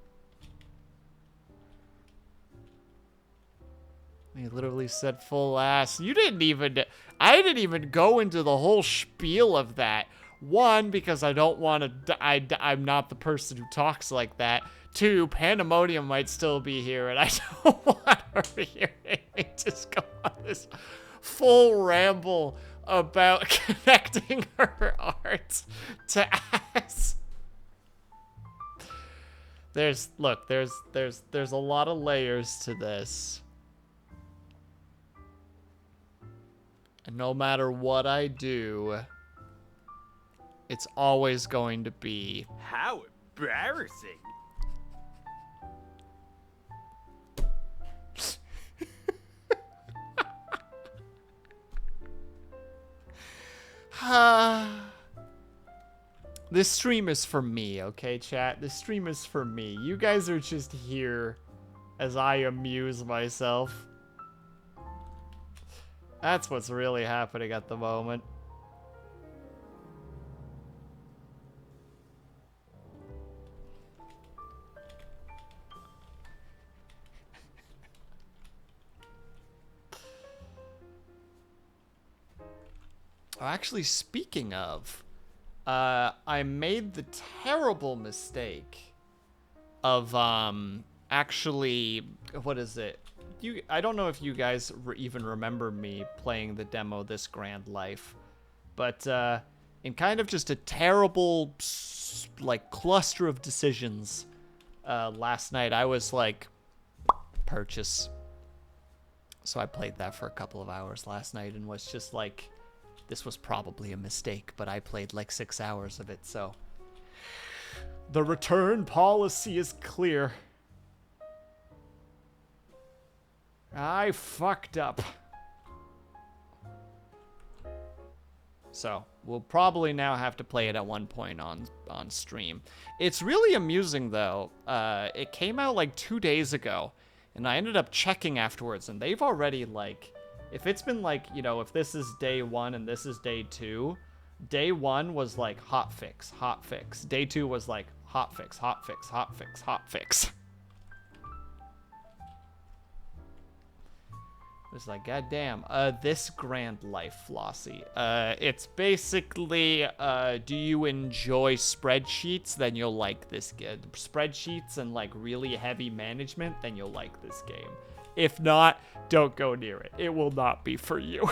He literally said full ass. You didn't even, I didn't even go into the whole spiel of that. One, because I don't want to, I'm not the person who talks like that. Two, Pandemonium might still be here, and I don't want her hearing me just go on this full ramble about connecting her art to ass. There's a lot of layers to this. And no matter what I do, it's always going to be... How embarrassing. This stream is for me, okay, chat? This stream is for me. You guys are just here as I amuse myself. That's what's really happening at the moment. Actually, speaking of, I made the terrible mistake of, actually, what is it? I don't know if you guys even remember me playing the demo This Grand Life, but, in kind of just a terrible, like, cluster of decisions, last night, I was like, purchase. So I played that for a couple of hours last night and was just like, this was probably a mistake, but I played like 6 hours of it, so. The return policy is clear. I fucked up. So, we'll probably now have to play it at one point on stream. It's really amusing, though. It came out like 2 days ago, and I ended up checking afterwards, and they've already, like... If it's been like, you know, if this is day 1 and this is day 2, day 1 was like hotfix, hotfix. Day 2 was like hotfix, hotfix, hotfix, hotfix. It's like, goddamn. This Grand Life, Flossie. It's basically, do you enjoy spreadsheets? Then you'll like this game. Spreadsheets and like really heavy management, then you'll like this game. If not, don't go near it. It will not be for you.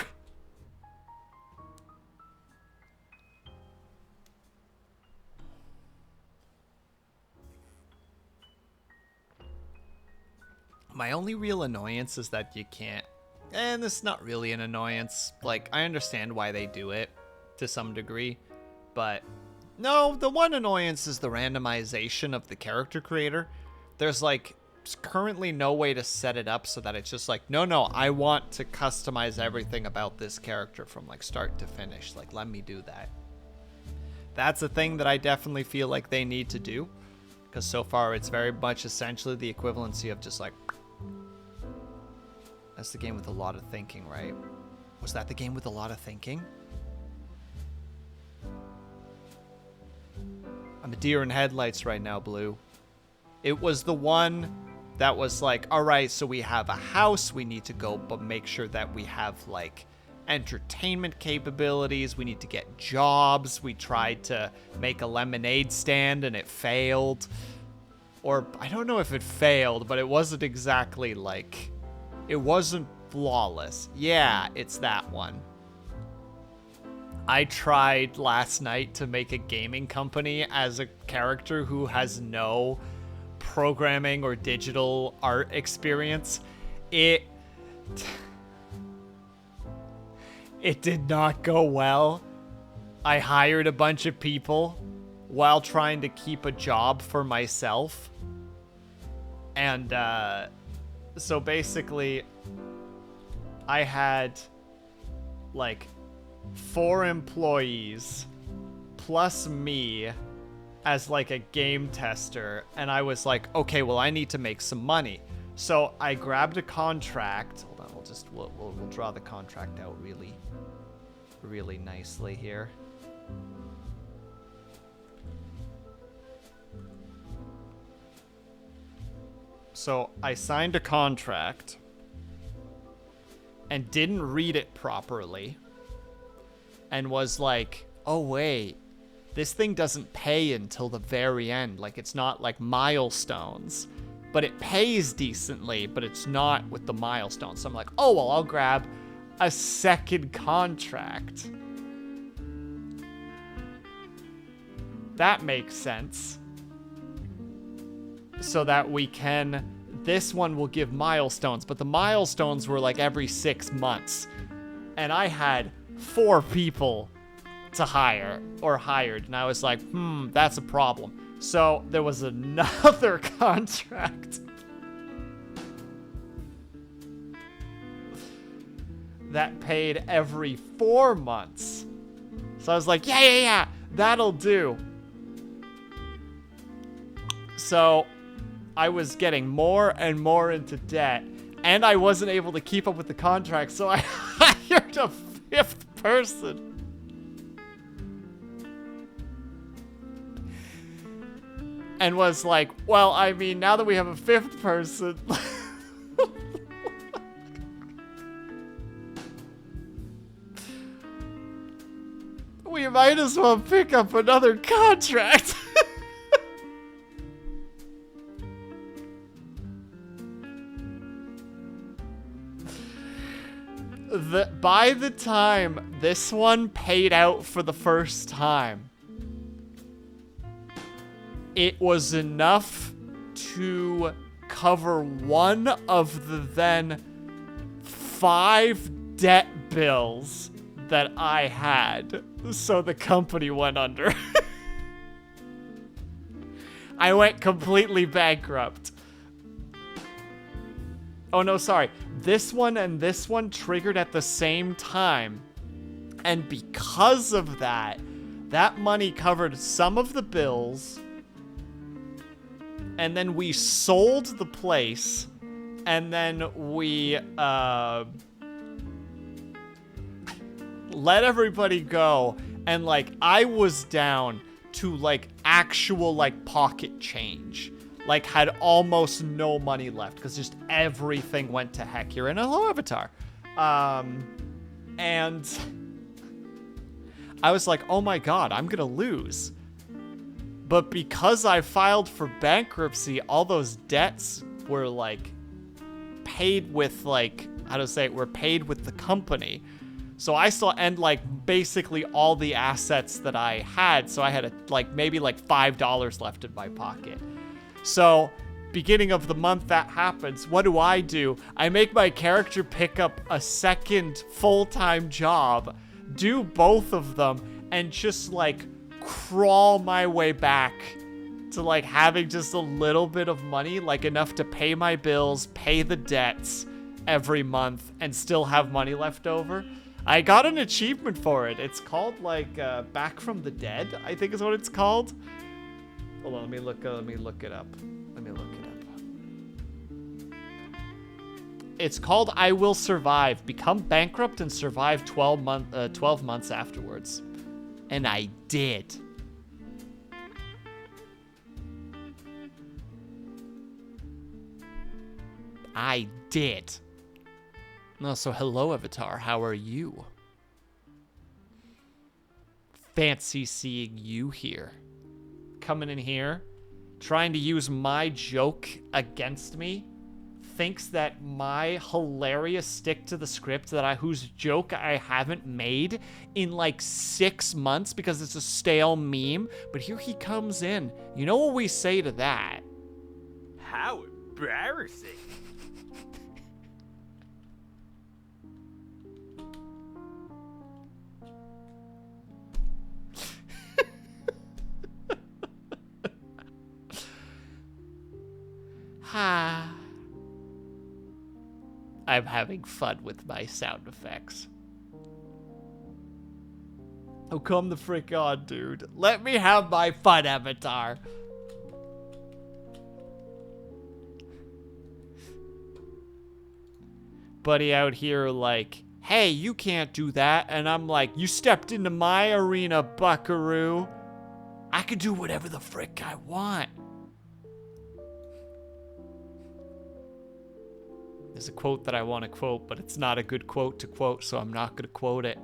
My only real annoyance is that you can't... And this is not really an annoyance. Like, I understand why they do it to some degree. But, no, the one annoyance is the randomization of the character creator. There's, like... currently no way to set it up so that it's just like, no, I want to customize everything about this character from like start to finish. Like, let me do that. That's a thing that I definitely feel like they need to do, because so far it's very much essentially the equivalency of just like, that's the game with a lot of thinking, right? Was that the game with a lot of thinking? I'm a deer in headlights right now, Blue. It was the one that was like, all right, so we have a house, we need to go but make sure that we have like entertainment capabilities, we need to get jobs, we tried to make a lemonade stand and it failed. Or I don't know if it failed, but it wasn't exactly like, it wasn't flawless. Yeah, it's that one. I tried last night to make a gaming company as a character who has no programming or digital art experience. It did not go well. I hired a bunch of people while trying to keep a job for myself. And so basically I had like 4 employees plus me as like a game tester, and I was like, okay, well, I need to make some money. So I grabbed a contract. Hold on, we'll draw the contract out really nicely here. So I signed a contract and didn't read it properly and was like, oh wait, this thing doesn't pay until the very end. Like, it's not like milestones, but it pays decently, but it's not with the milestones. So I'm like, oh, well, I'll grab a second contract. That makes sense. So that we can, this one will give milestones, but the milestones were like every 6 months. And I had 4 people to hire or hired, and I was like, that's a problem. So there was another contract that paid every 4 months. So I was like, yeah, that'll do. So I was getting more and more into debt, and I wasn't able to keep up with the contract, so I hired a 5th person. And was like, well, I mean, now that we have a 5th person, we might as well pick up another contract. By the time this one paid out for the first time, it was enough to cover one of the then 5 debt bills that I had. So the company went under. I went completely bankrupt. Oh no, sorry. This one and this one triggered at the same time. And because of that, that money covered some of the bills. And then we sold the place. And then we let everybody go. And like I was down to like actual like pocket change. Like, had almost no money left because just everything went to heck. Here in hello, Avatar. And I was like, oh my god, I'm gonna lose. But because I filed for bankruptcy, all those debts were, like, paid with, like, how to say it, were paid with the company. So I still, and, like, basically all the assets that I had. So I had, maybe $5 left in my pocket. So, beginning of the month that happens, what do? I make my character pick up a second full-time job, do both of them, and just, like, crawl my way back to, like, having just a little bit of money, like, enough to pay my bills, pay the debts every month, and still have money left over. I got an achievement for it. It's called, like, Back from the Dead, I think is what it's called. Hold on, let me look it up. It's called I Will Survive. Become bankrupt and survive 12 months afterwards. And I did. I did. Oh, so hello, Avatar. How are you? Fancy seeing you here. Coming in here, trying to use my joke against me, thinks that my hilarious stick to the script whose joke I haven't made in like 6 months because it's a stale meme, but here he comes in. You know what we say to that? How embarrassing. I'm having fun with my sound effects. Oh, come the frick on, dude. Let me have my fun, Avatar. Buddy out here like, hey, you can't do that. And I'm like, you stepped into my arena, buckaroo. I can do whatever the frick I want. There's a quote that I want to quote, but it's not a good quote to quote, so I'm not going to quote it.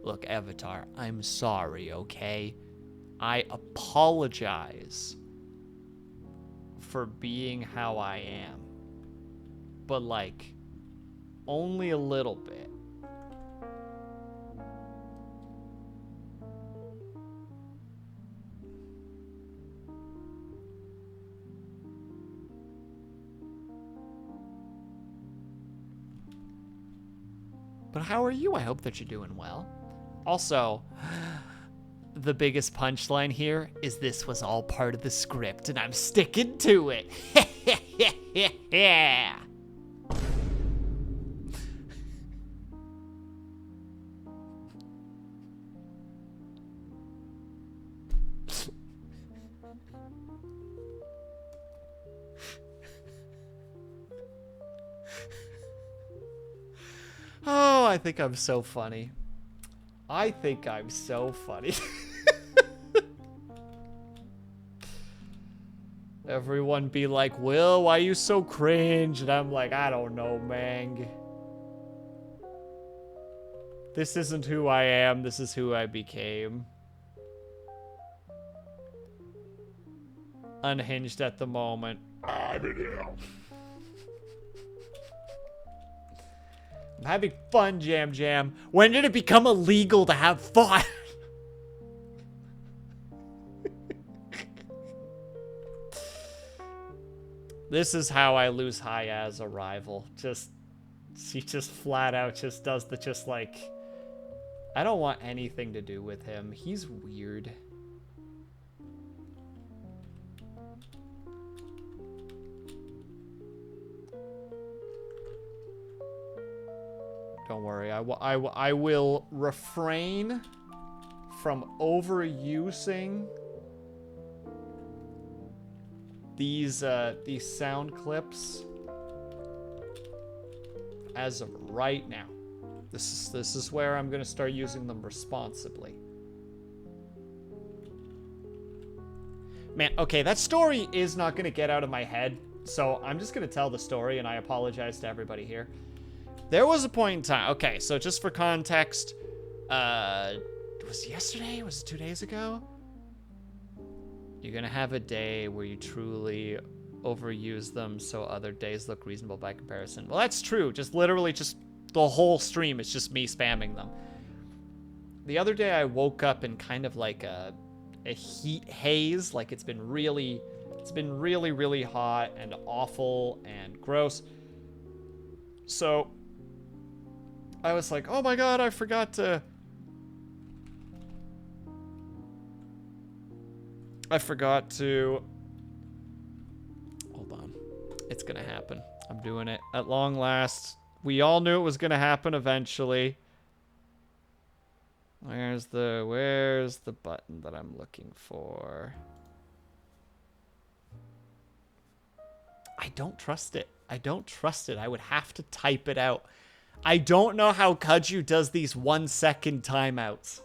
Look, Avatar, I'm sorry, okay? I apologize for being how I am. But, like, only a little bit. But how are you? I hope that you're doing well. Also, the biggest punchline here is this was all part of the script, and I'm sticking to it. Yeah. Oh, I think I'm so funny. I think I'm so funny. Everyone be like, Will, why are you so cringe? And I'm like, I don't know, Mang. This isn't who I am. This is who I became. Unhinged at the moment. I'm in hell. I'm having fun, Jam Jam. When did it become illegal to have fun? This is how I lose High as a rival. She just flat out just does the like, I don't want anything to do with him. He's weird. Don't worry, I will refrain from overusing these sound clips as of right now. This is where I'm gonna start using them responsibly. Man, okay, that story is not gonna get out of my head, so I'm just gonna tell the story, and I apologize to everybody here. There was a point in time. Okay, so just for context, was it yesterday? Was it 2 days ago? You're gonna have a day where you truly overuse them so other days look reasonable by comparison. Well, that's true. Just literally just the whole stream is just me spamming them. The other day I woke up in kind of like a heat haze. Like it's been really, really hot and awful and gross. So I was like, oh my God, I forgot to... Hold on. It's gonna happen. I'm doing it at long last. We all knew it was gonna happen eventually. Where's the button that I'm looking for? I don't trust it. I don't trust it. I would have to type it out. I don't know how Kaju does these 1 second timeouts.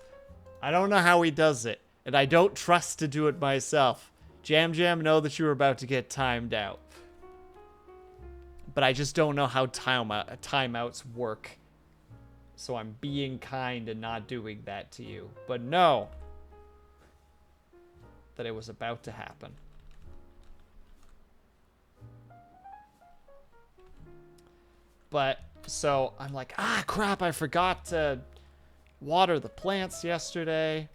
I don't know how he does it. And I don't trust to do it myself. Jam Jam, know that you were about to get timed out. But I just don't know how timeouts work. So I'm being kind and not doing that to you. But know that it was about to happen. But, so, I'm like, ah, crap, I forgot to water the plants yesterday.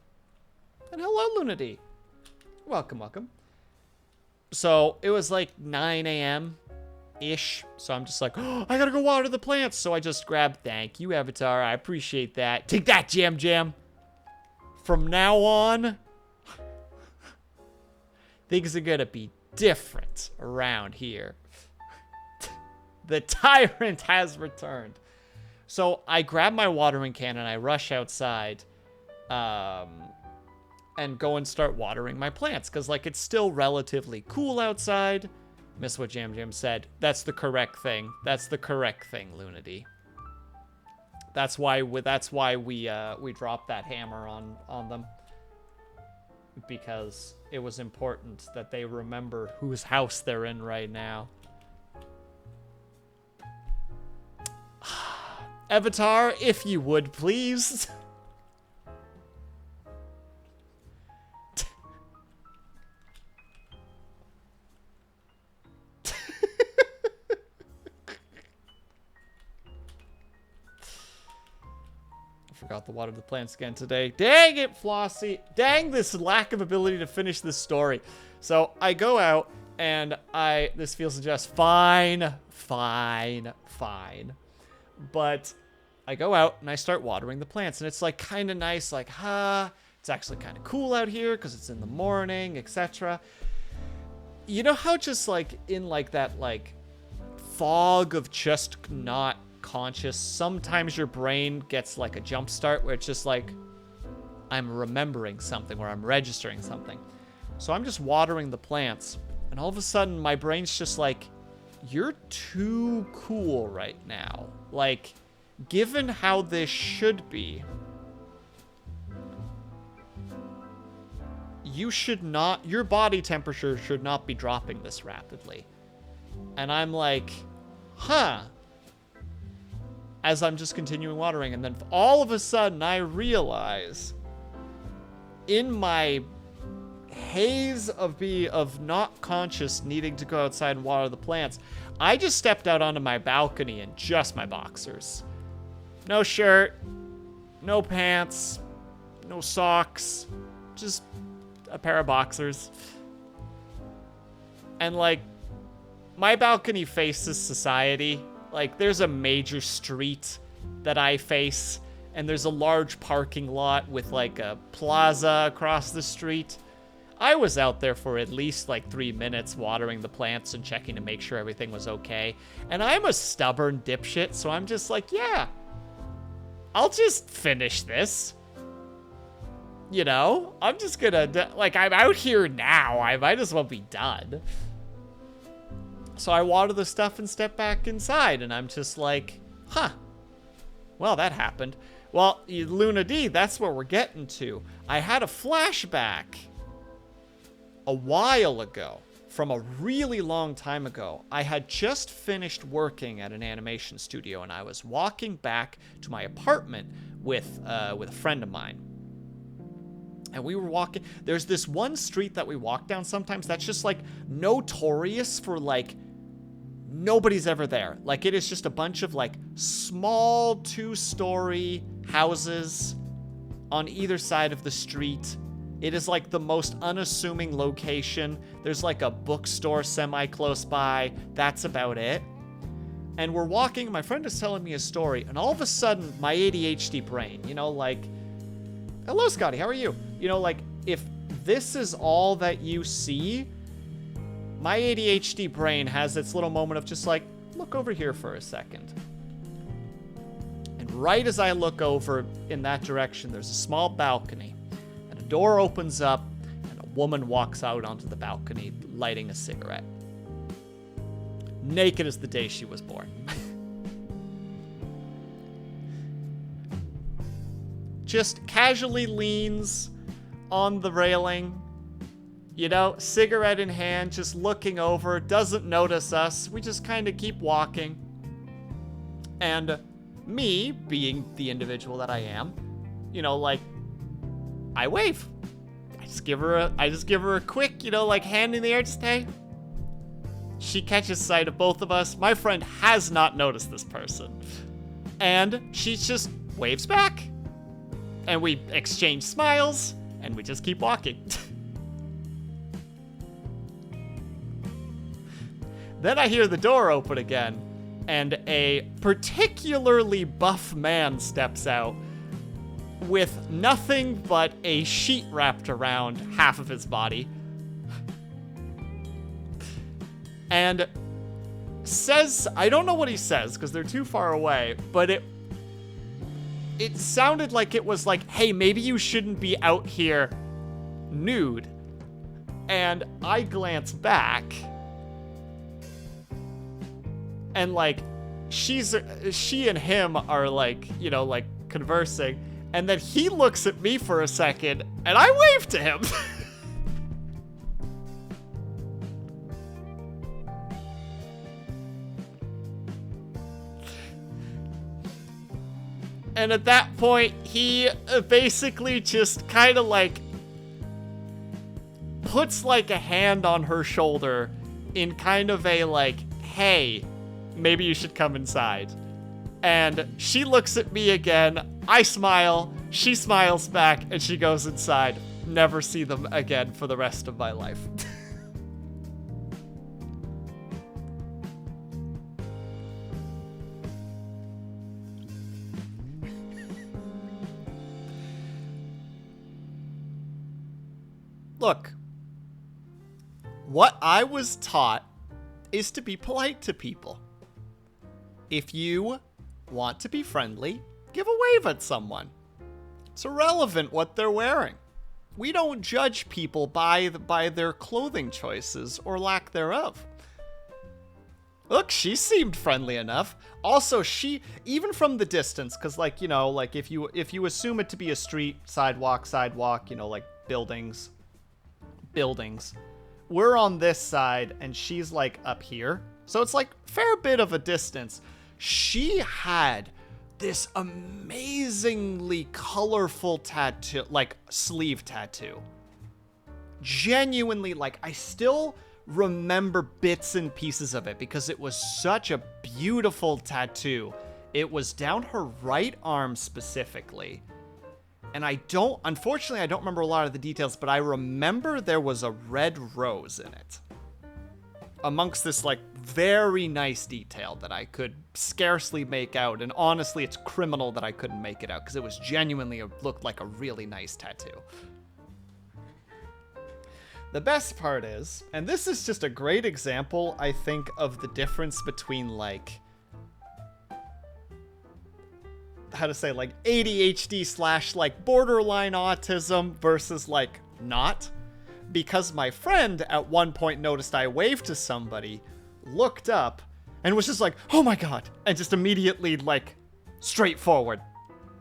And hello, Lunity. Welcome, welcome. So, it was like 9 a.m.-ish. So, I'm just like, oh, I gotta go water the plants. So, I just grabbed, thank you, Avatar. I appreciate that. Take that, Jam Jam. From now on, things are gonna be different around here. The tyrant has returned. So, I grab my watering can and I rush outside. And go and start watering my plants. Because, like, it's still relatively cool outside. Miss what Jam Jam said. That's the correct thing. That's the correct thing, Lunity. That's why we dropped that hammer on them. Because it was important that they remember whose house they're in right now. Avatar, if you would, please. Forgot to water the plants again today. Dang it, Flossie. Dang this lack of ability to finish this story. So I go out and this feels just fine. But I go out and I start watering the plants and it's like kind of nice, like, it's actually kind of cool out here because it's in the morning, etc. You know how just like in like that like fog of just not conscious, sometimes your brain gets like a jump start where it's just like I'm remembering something or I'm registering something. So I'm just watering the plants. And all of a sudden, my brain's just like, you're too cool right now. Like, given how this should be, you should not, your body temperature should not be dropping this rapidly. And I'm like, huh. As I'm just continuing watering, and then all of a sudden I realize, in my haze of not conscious needing to go outside and water the plants, I just stepped out onto my balcony in just my boxers. No shirt, no pants, no socks, just a pair of boxers. And like, my balcony faces society. Like, there's a major street that I face, and there's a large parking lot with like a plaza across the street. I was out there for at least like 3 minutes watering the plants and checking to make sure everything was okay. And I'm a stubborn dipshit, so I'm just like, yeah, I'll just finish this. You know? I'm just gonna, like, I'm out here now. I might as well be done. So I water the stuff and step back inside, and I'm just like, huh. Well, that happened. Well, Luna D, that's what we're getting to. I had a flashback a while ago, from a really long time ago. I had just finished working at an animation studio, and I was walking back to my apartment with a friend of mine. And we were walking, there's this one street that we walk down sometimes that's just like notorious for like, nobody's ever there. Like, it is just a bunch of like small 2-story houses on either side of the street. It is like the most unassuming location. There's like a bookstore semi-close by. That's about it. And we're walking, my friend is telling me a story, and all of a sudden, my ADHD brain, you know, like, hello, Scotty, how are you? You know, like, if this is all that you see, my ADHD brain has its little moment of just like, look over here for a second. And right as I look over in that direction, there's a small balcony. And a door opens up, and a woman walks out onto the balcony, lighting a cigarette. Naked as the day she was born. Just casually leans on the railing, you know, cigarette in hand, just looking over, doesn't notice us. We just kind of keep walking. And me, being the individual that I am, you know, like, I wave. I just give her a quick, you know, like, hand in the air, just, hey. She catches sight of both of us. My friend has not noticed this person. And she just waves back. And we exchange smiles, and we just keep walking. Then I hear the door open again, and a particularly buff man steps out with nothing but a sheet wrapped around half of his body. And says, I don't know what he says because they're too far away, but it sounded like it was like, hey, maybe you shouldn't be out here nude. And I glance back, and like, she and him are like, you know, like conversing, and then he looks at me for a second, and I wave to him. And at that point, he basically just kind of like puts like a hand on her shoulder in kind of a like, hey, maybe you should come inside. And she looks at me again. I smile. She smiles back, and she goes inside. Never see them again for the rest of my life. Look, what I was taught is to be polite to people. If you want to be friendly, give a wave at someone. It's irrelevant what they're wearing. We don't judge people by their clothing choices or lack thereof. Look, she seemed friendly enough. Also, she, even from the distance, because, like, you know, like, if you assume it to be a street, sidewalk, you know, like, buildings, we're on this side, and she's, like, up here. So it's, like, fair bit of a distance. She had this amazingly colorful tattoo, like, sleeve tattoo. Genuinely, like, I still remember bits and pieces of it because it was such a beautiful tattoo. It was down her right arm specifically. And unfortunately, I don't remember a lot of the details, but I remember there was a red rose in it. Amongst this, like, very nice detail that I could scarcely make out. And honestly, it's criminal that I couldn't make it out because it was genuinely looked like a really nice tattoo. The best part is, and this is just a great example, I think, of the difference between, like, how to say, like, ADHD / like, borderline autism versus, like, not. Because my friend at one point noticed I waved to somebody, looked up, and was just like, oh my god, and just immediately, like, straightforward.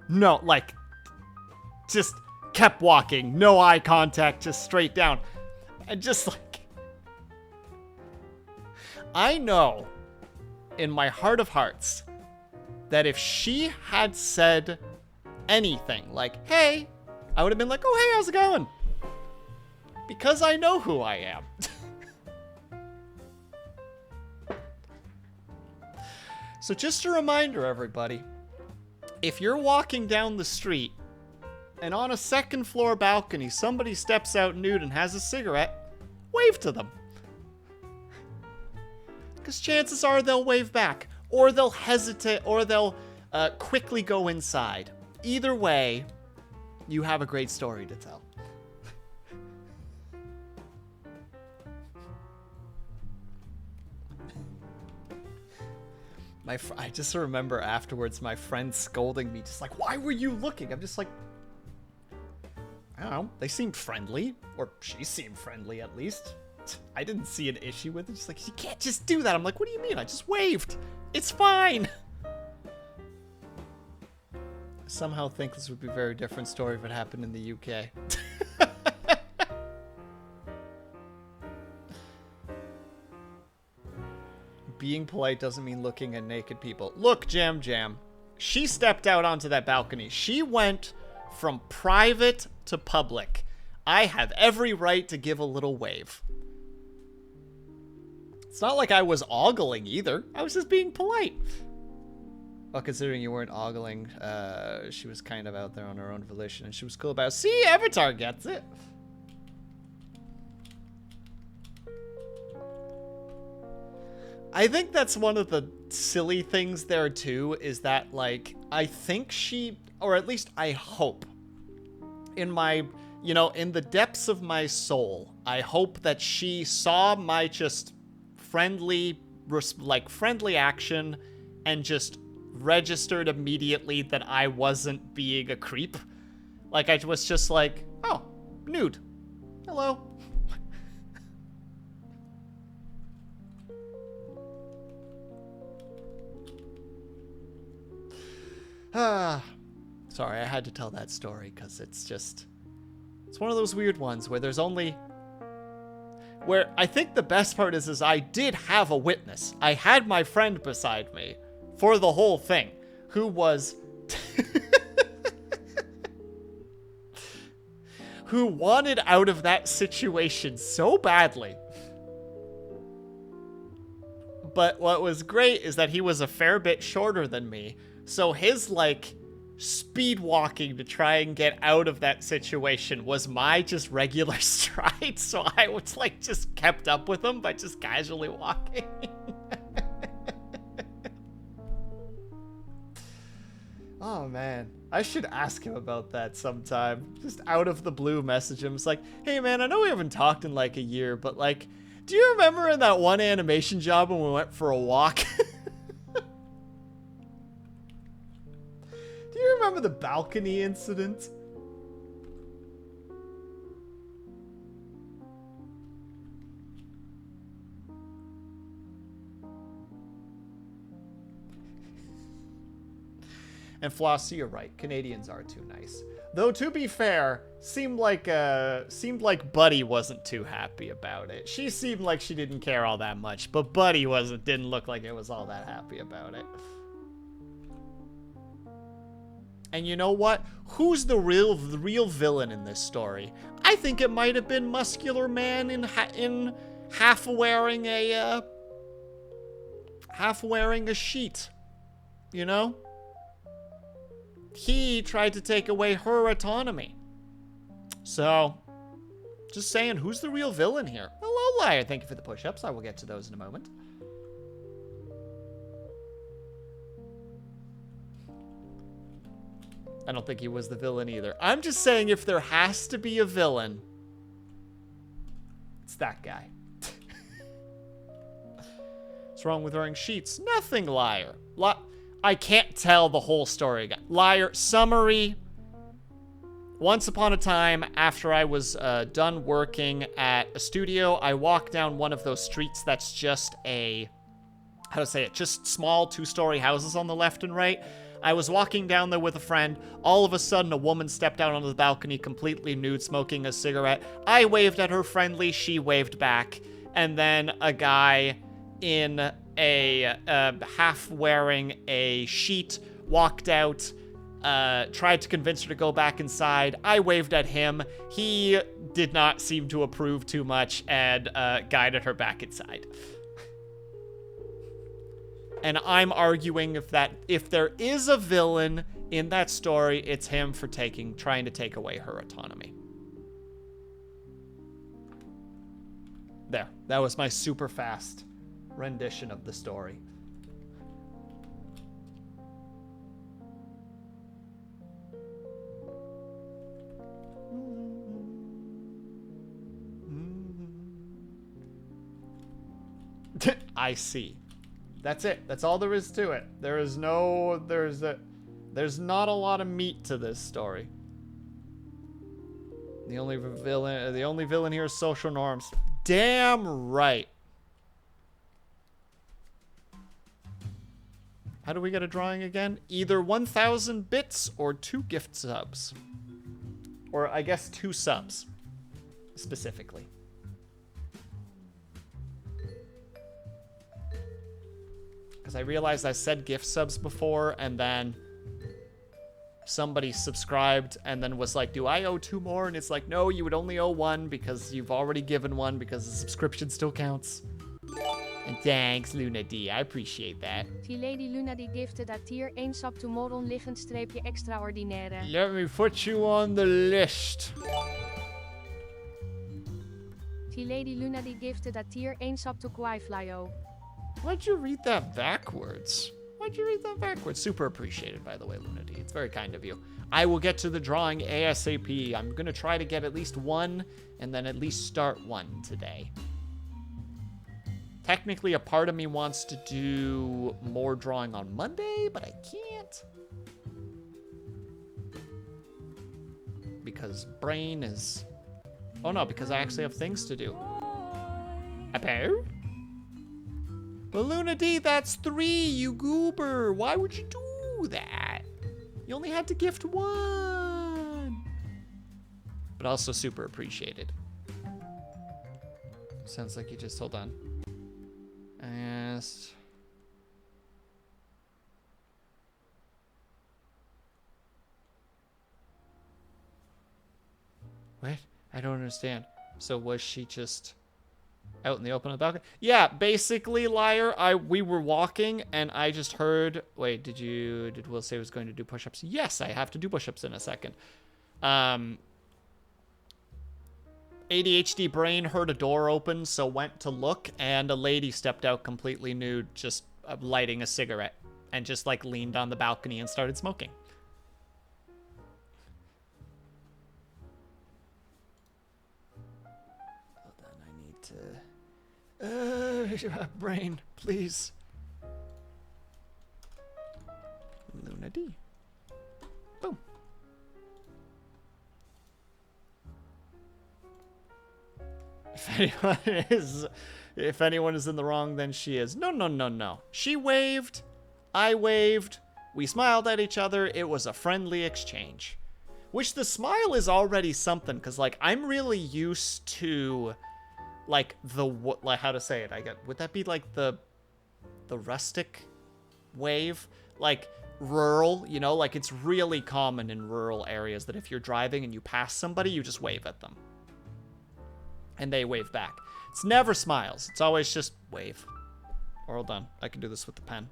No, like, just kept walking, no eye contact, just straight down. And just like, I know in my heart of hearts that if she had said anything like, hey, I would have been like, oh, hey, how's it going? Because I know who I am. So just a reminder, everybody, if you're walking down the street and on a second floor balcony, somebody steps out nude and has a cigarette, wave to them. Because chances are they'll wave back, or they'll hesitate, or they'll quickly go inside. Either way, you have a great story to tell. I just remember afterwards my friend scolding me, just like, why were you looking? I'm just like, I don't know, they seemed friendly, or she seemed friendly at least. I didn't see an issue with it. She's like, you can't just do that. I'm like, what do you mean? I just waved. It's fine. I somehow think this would be a very different story if it happened in the UK. Being polite doesn't mean looking at naked people. Look, Jam. She stepped out onto that balcony. She went from private to public. I have every right to give a little wave. It's not like I was ogling either. I was just being polite. Well, considering you weren't ogling, she was kind of out there on her own volition, and she was cool about it. See, Avatar gets it. I think that's one of the silly things there, too, is that, like, I think she, or at least I hope, in my, you know, in the depths of my soul, I hope that she saw my just friendly action and just registered immediately that I wasn't being a creep. Like, I was just like, oh, nude. Hello. Sorry, I had to tell that story because it's one of those weird ones where where I think the best part is I did have a witness. I had my friend beside me for the whole thing, who was who wanted out of that situation so badly. But what was great is that he was a fair bit shorter than me. So his, like, speed walking to try and get out of that situation was my just regular stride. So I was, like, just kept up with him by just casually walking. Oh, man. I should ask him about that sometime. Just out of the blue message him. It's like, hey, man, I know we haven't talked in, like, a year, but, like, do you remember in that one animation job when we went for a walk? Do you remember the balcony incident? And Flossie, you're right. Canadians are too nice. Though, to be fair, seemed like Buddy wasn't too happy about it. She seemed like she didn't care all that much, but Buddy didn't look like it was all that happy about it. And you know what? Who's the real villain in this story? I think it might have been Muscular Man in half wearing a sheet. You know? He tried to take away her autonomy. So, just saying, who's the real villain here? Hello, Liar. Thank you for the push-ups. I will get to those in a moment. I don't think he was the villain either. I'm just saying, if there has to be a villain, it's that guy. What's wrong with wearing sheets? Nothing, Liar. I can't tell the whole story again. Liar, summary. Once upon a time, after I was done working at a studio, I walked down one of those streets that's just just small 2-story houses on the left and right. I was walking down there with a friend. All of a sudden, a woman stepped out onto the balcony, completely nude, smoking a cigarette. I waved at her friendly. She waved back. And then a guy in a half wearing a sheet walked out, tried to convince her to go back inside. I waved at him. He did not seem to approve too much and guided her back inside. And I'm arguing if there is a villain in that story, it's him for trying to take away her autonomy. There. That was my super fast rendition of the story. I see. That's it. That's all there is to it. There's not a lot of meat to this story. The only villain here is social norms. Damn right. How do we get a drawing again? Either 1,000 bits or 2 gift subs. Or I guess 2 subs, specifically. Because I realized I said gift subs before, and then somebody subscribed and then was like, do I owe 2 more? And it's like, no, you would only owe 1 because you've already given 1 because the subscription still counts. And thanks, Luna D. I appreciate that. Lady Luna D gifted a tier 1 sub to moron liggend streepje extraordinaire. Let me put you on the list. Lady Luna D gifted a tier 1 sub to Kwai Flyo. Why'd you read that backwards? Super appreciated, by the way, Luna D. It's very kind of you. I will get to the drawing ASAP. I'm going to try to get at least 1 and then at least start 1 today. Technically, a part of me wants to do more drawing on Monday, but I can't. Because brain is... Oh no, because I actually have things to do. Apparently? But Luna D, that's 3, you goober. Why would you do that? You only had to gift 1. But also super appreciated. Sounds like you just, hold on. What? I don't understand. So was she just out in the open on the balcony? Yeah, basically, Liar, we were walking and I just heard, wait, did Will say he was going to do push-ups? Yes, I have to do push-ups in a second. ADHD brain heard a door open, so went to look, and a lady stepped out completely nude, just lighting a cigarette, and just like leaned on the balcony and started smoking. Hold on, I need to... brain, please. Luna D. Boom. If anyone is in the wrong, then she is. No. She waved. I waved. We smiled at each other. It was a friendly exchange. Which the smile is already something, because, like, I'm really used to, like, like, how to say it? Would that be, like, the rustic wave? Like, rural, you know? Like, it's really common in rural areas that if you're driving and you pass somebody, you just wave at them. And they wave back. It's never smiles. It's always just wave. Or hold on. I can do this with the pen.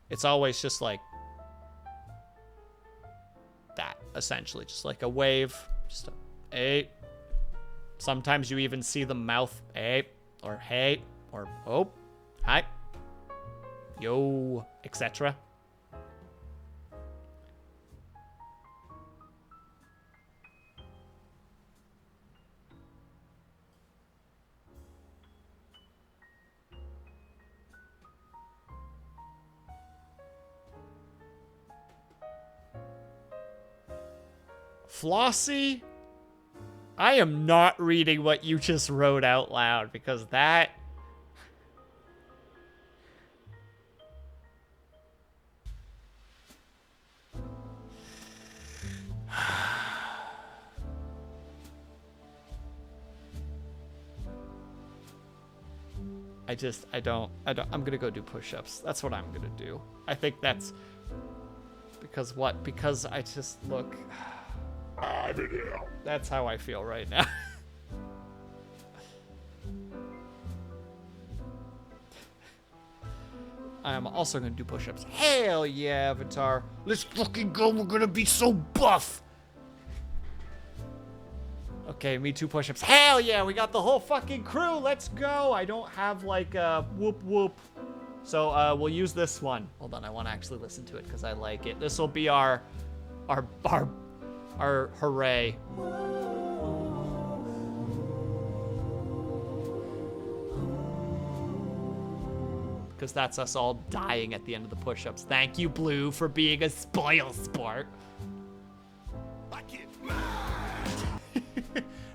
It's always just, like, that, essentially. Just like a wave. Just a, hey. Sometimes you even see the mouth, hey, or hey, or oh, hi, yo, etc. Flossie, I am not reading what you just wrote out loud because that... I'm gonna go do push-ups. That's what I'm gonna do. I think that's... Because what? Because I just look... That's how I feel right now. I am also gonna do push-ups. Hell yeah, Avatar. Let's fucking go. We're gonna be so buff. Okay, me too push-ups. Hell yeah, we got the whole fucking crew. Let's go. I don't have like a whoop whoop. So we'll use this one. Hold on, I want to actually listen to it because I like it. This will be our hooray. Because that's us all dying at the end of the push-ups. Thank you, Blue, for being a spoil sport.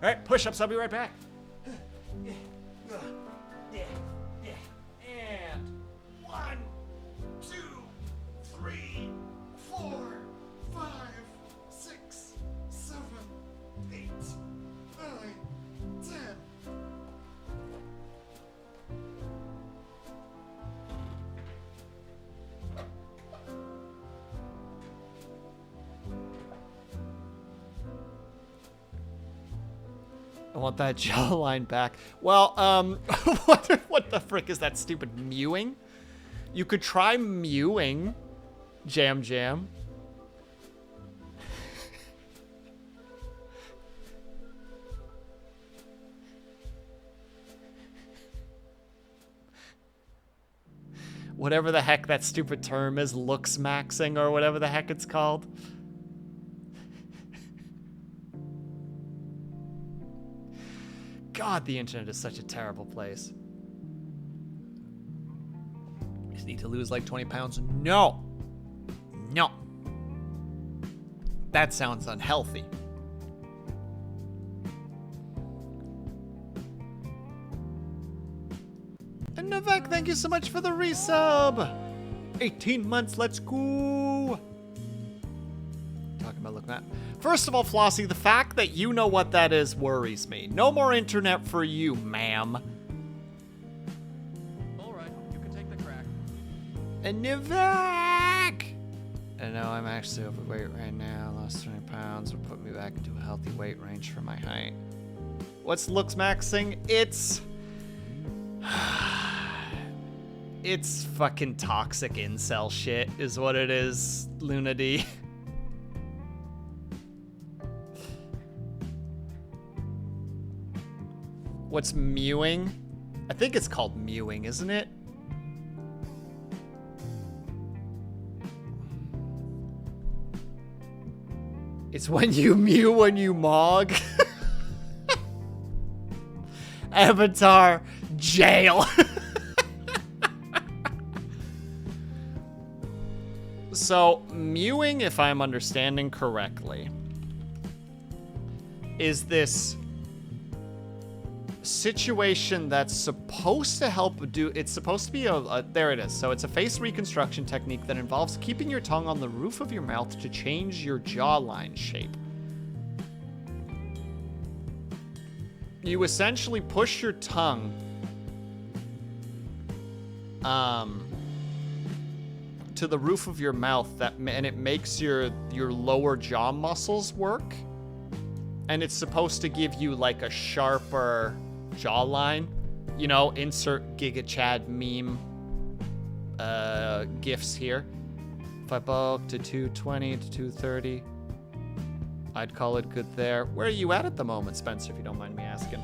All right, push-ups. I'll be right back. And 1, 2, 3, 4, 5, 6, 7, 8, 9, 10. I want that jawline back. Well, what the frick is that stupid mewing? You could try mewing, Jam Jam. Whatever the heck that stupid term is, looks maxing or whatever the heck it's called. God, the internet is such a terrible place. You just need to lose like 20 pounds. No. No. That sounds unhealthy. And Novak, thank you so much for the resub. 18 months, let's go. Talking about looking at. First of all, Flossie, the fact that you know what that is worries me. No more internet for you, ma'am. All right, you can take the crack. And Novak! I know I'm actually overweight right now. Lost 20 pounds will put me back into a healthy weight range for my height. What's looks maxing? It's fucking toxic incel shit is what it is, Lunady. What's mewing? I think it's called mewing, isn't it? It's when you mew when you mog. Avatar, jail. So, mewing, if I'm understanding correctly, is this situation that's supposed to help do... It's supposed to be there it is. So it's a face reconstruction technique that involves keeping your tongue on the roof of your mouth to change your jawline shape. You essentially push your tongue to the roof of your mouth, and it makes your lower jaw muscles work. And it's supposed to give you like a sharper jawline. You know, insert Giga Chad meme gifs here. If I bulk to 220 to 230, I'd call it good there. Where are you at the moment, Spencer, if you don't mind me asking?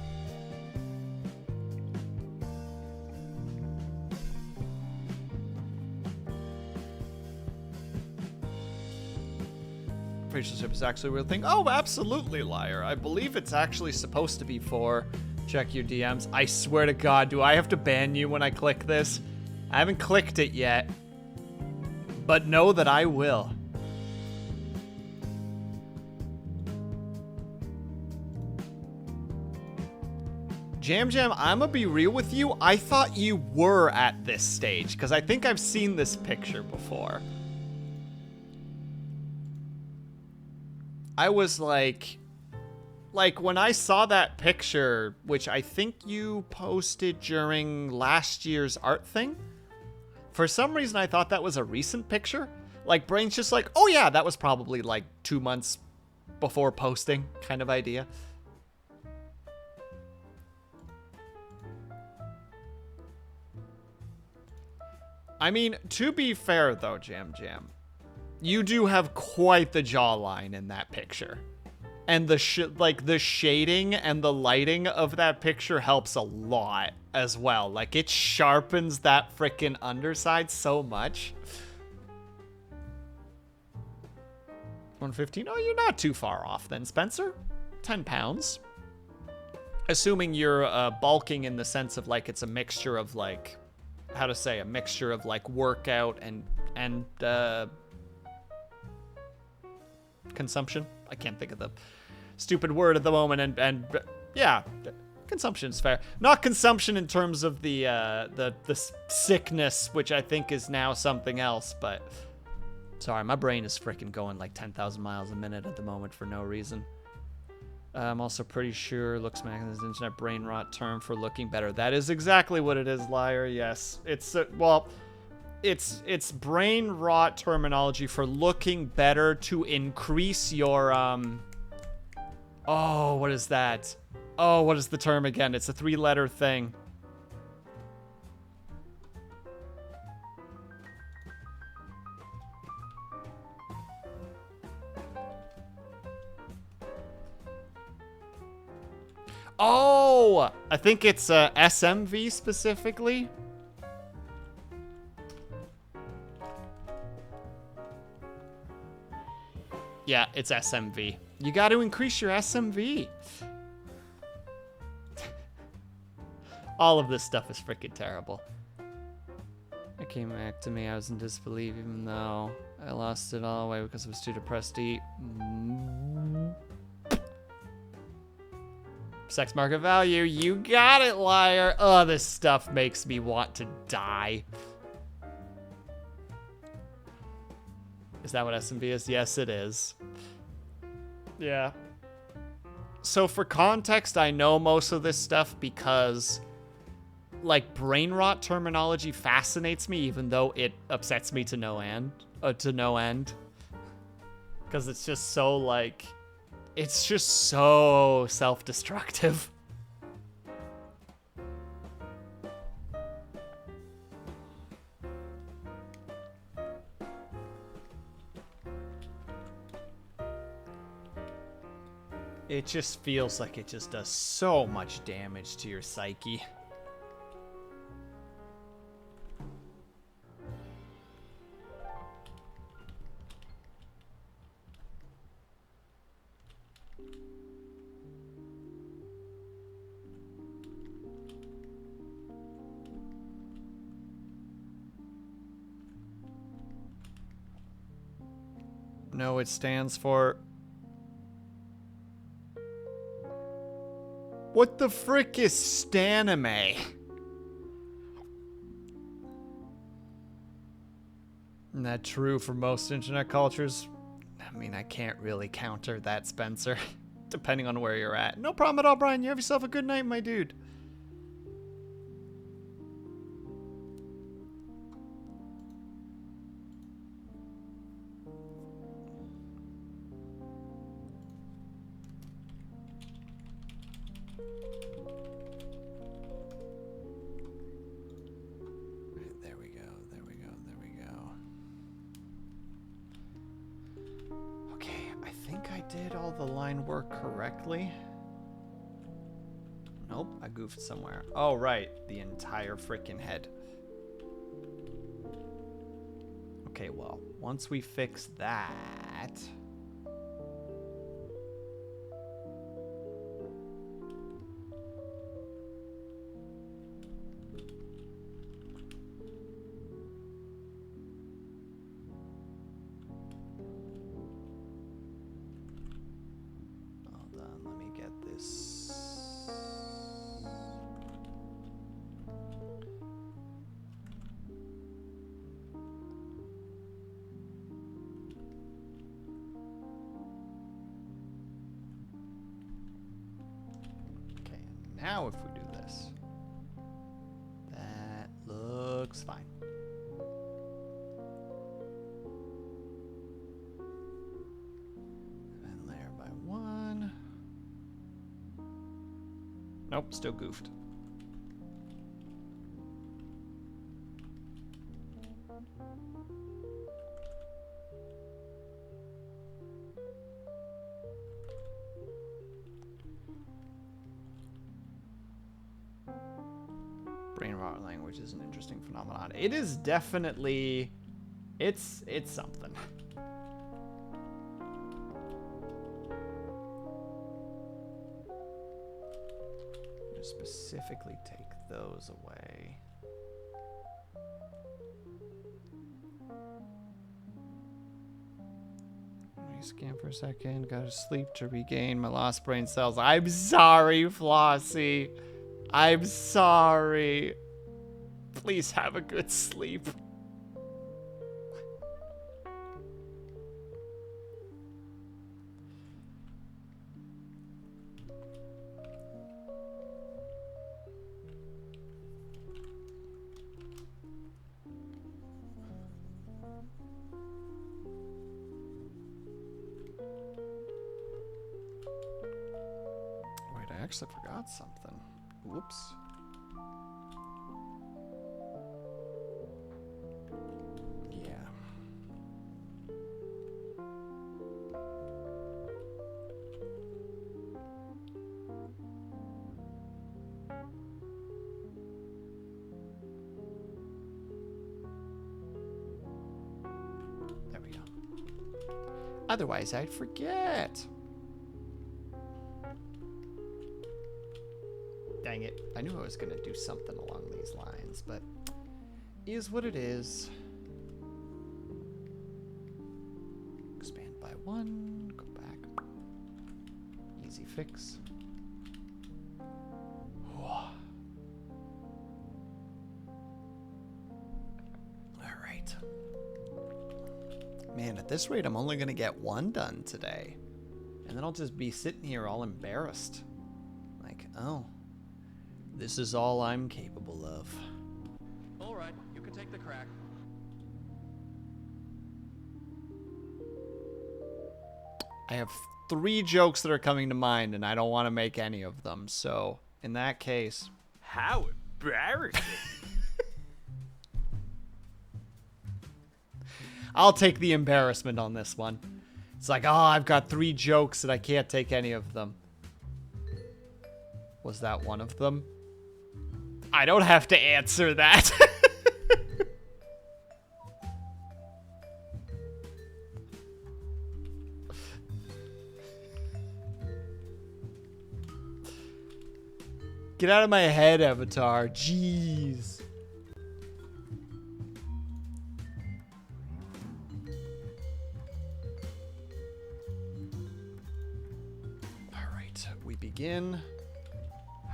Facial is actually a real thing. Oh, absolutely, liar. I believe it's actually supposed to be for check your DMs. I swear to God, do I have to ban you when I click this? I haven't clicked it yet, but know that I will. Jam Jam, I'm gonna be real with you. I thought you were at this stage, because I think I've seen this picture before. I was like when I saw that picture, which I think you posted during last year's art thing, for some reason I thought that was a recent picture. Like, brain's just like, oh yeah, that was probably like 2 months before posting kind of idea. I mean, to be fair though, Jam Jam, you do have quite the jawline in that picture. And the shading and the lighting of that picture helps a lot as well. Like, it sharpens that frickin' underside so much. 115? Oh, you're not too far off then, Spencer. 10 pounds. Assuming you're bulking in the sense of, like, it's a mixture of, like, how to say, a mixture of, like, workout and consumption. I can't think of the stupid word at the moment, and yeah, consumption is fair. Not consumption in terms of the sickness, which I think is now something else, but sorry, my brain is freaking going like 10,000 miles a minute at the moment for no reason. I'm also pretty sure looks smack is an internet brain rot term for looking better. That is exactly what it is, liar. Yes, it's well, it's brain rot terminology for looking better to increase your oh, what is that? Oh, what is the term again? It's a 3-letter thing. Oh, I think it's SMV specifically. Yeah, it's SMV. You got to increase your SMV. All of this stuff is freaking terrible. It came back to me. I was in disbelief, even though I lost it all away because I was too depressed to eat. Sex market value. You got it, liar. Oh, this stuff makes me want to die. Is that what SMV is? Yes, it is. Yeah. So for context, I know most of this stuff because, like, brain rot terminology fascinates me, even though it upsets me to no end. Because it's just so, like, it's just so self-destructive. It just feels like it just does so much damage to your psyche. No, it stands for... What the frick is stanime? Isn't that true for most internet cultures? I mean, I can't really counter that, Spencer. Depending on where you're at. No problem at all, Brian. You have yourself a good night, my dude. There we go. There we go. There we go. Okay, I think I did all the line work correctly. Nope, I goofed somewhere. Oh, right. The entire freaking head. Okay, well, once we fix that... Hold on, let me get this... Okay, now if we do this, that looks fine. And then layer by one. Nope, still goofed. Brain rot language is an interesting phenomenon. It is definitely, it's something. Just specifically take those away. Let me scan for a second. Gotta sleep to regain my lost brain cells. I'm sorry, Flossie. I'm sorry. Please have a good sleep. Wait, I actually forgot something. Whoops. Yeah. There we go. Otherwise, I'd forget. Dang it. I knew I was going to do something along these lines, but is what it is. Expand by one, go back. Easy fix. All right. Man, at this rate, I'm only going to get one done today. And then I'll just be sitting here all embarrassed. Like, oh. This is all I'm capable of. All right, you can take the crack. I have 3 jokes that are coming to mind, and I don't want to make any of them. So, in that case... How embarrassing. I'll take the embarrassment on this one. It's like, oh, I've got 3 jokes and I can't take any of them. Was that one of them? I don't have to answer that. Get out of my head, Avatar. Jeez. All right, we begin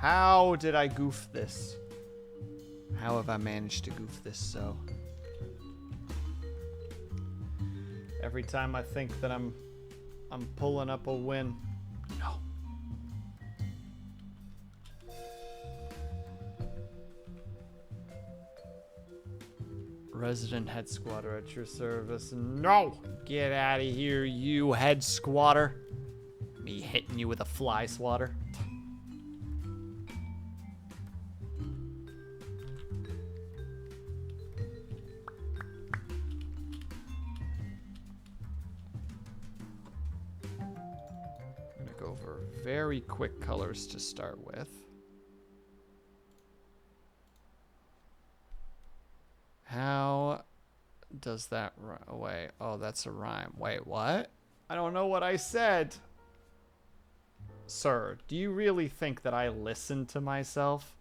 How did I goof this? How have I managed to goof this so? Every time I think that I'm pulling up a win. No. Resident head squatter at your service. No! Get out of here, you head squatter. Me hitting you with a fly swatter. I'm gonna go over very quick colors to start with. How does that wait? Oh, that's a rhyme. Wait, what? I don't know what I said. Sir, do you really think that I listen to myself?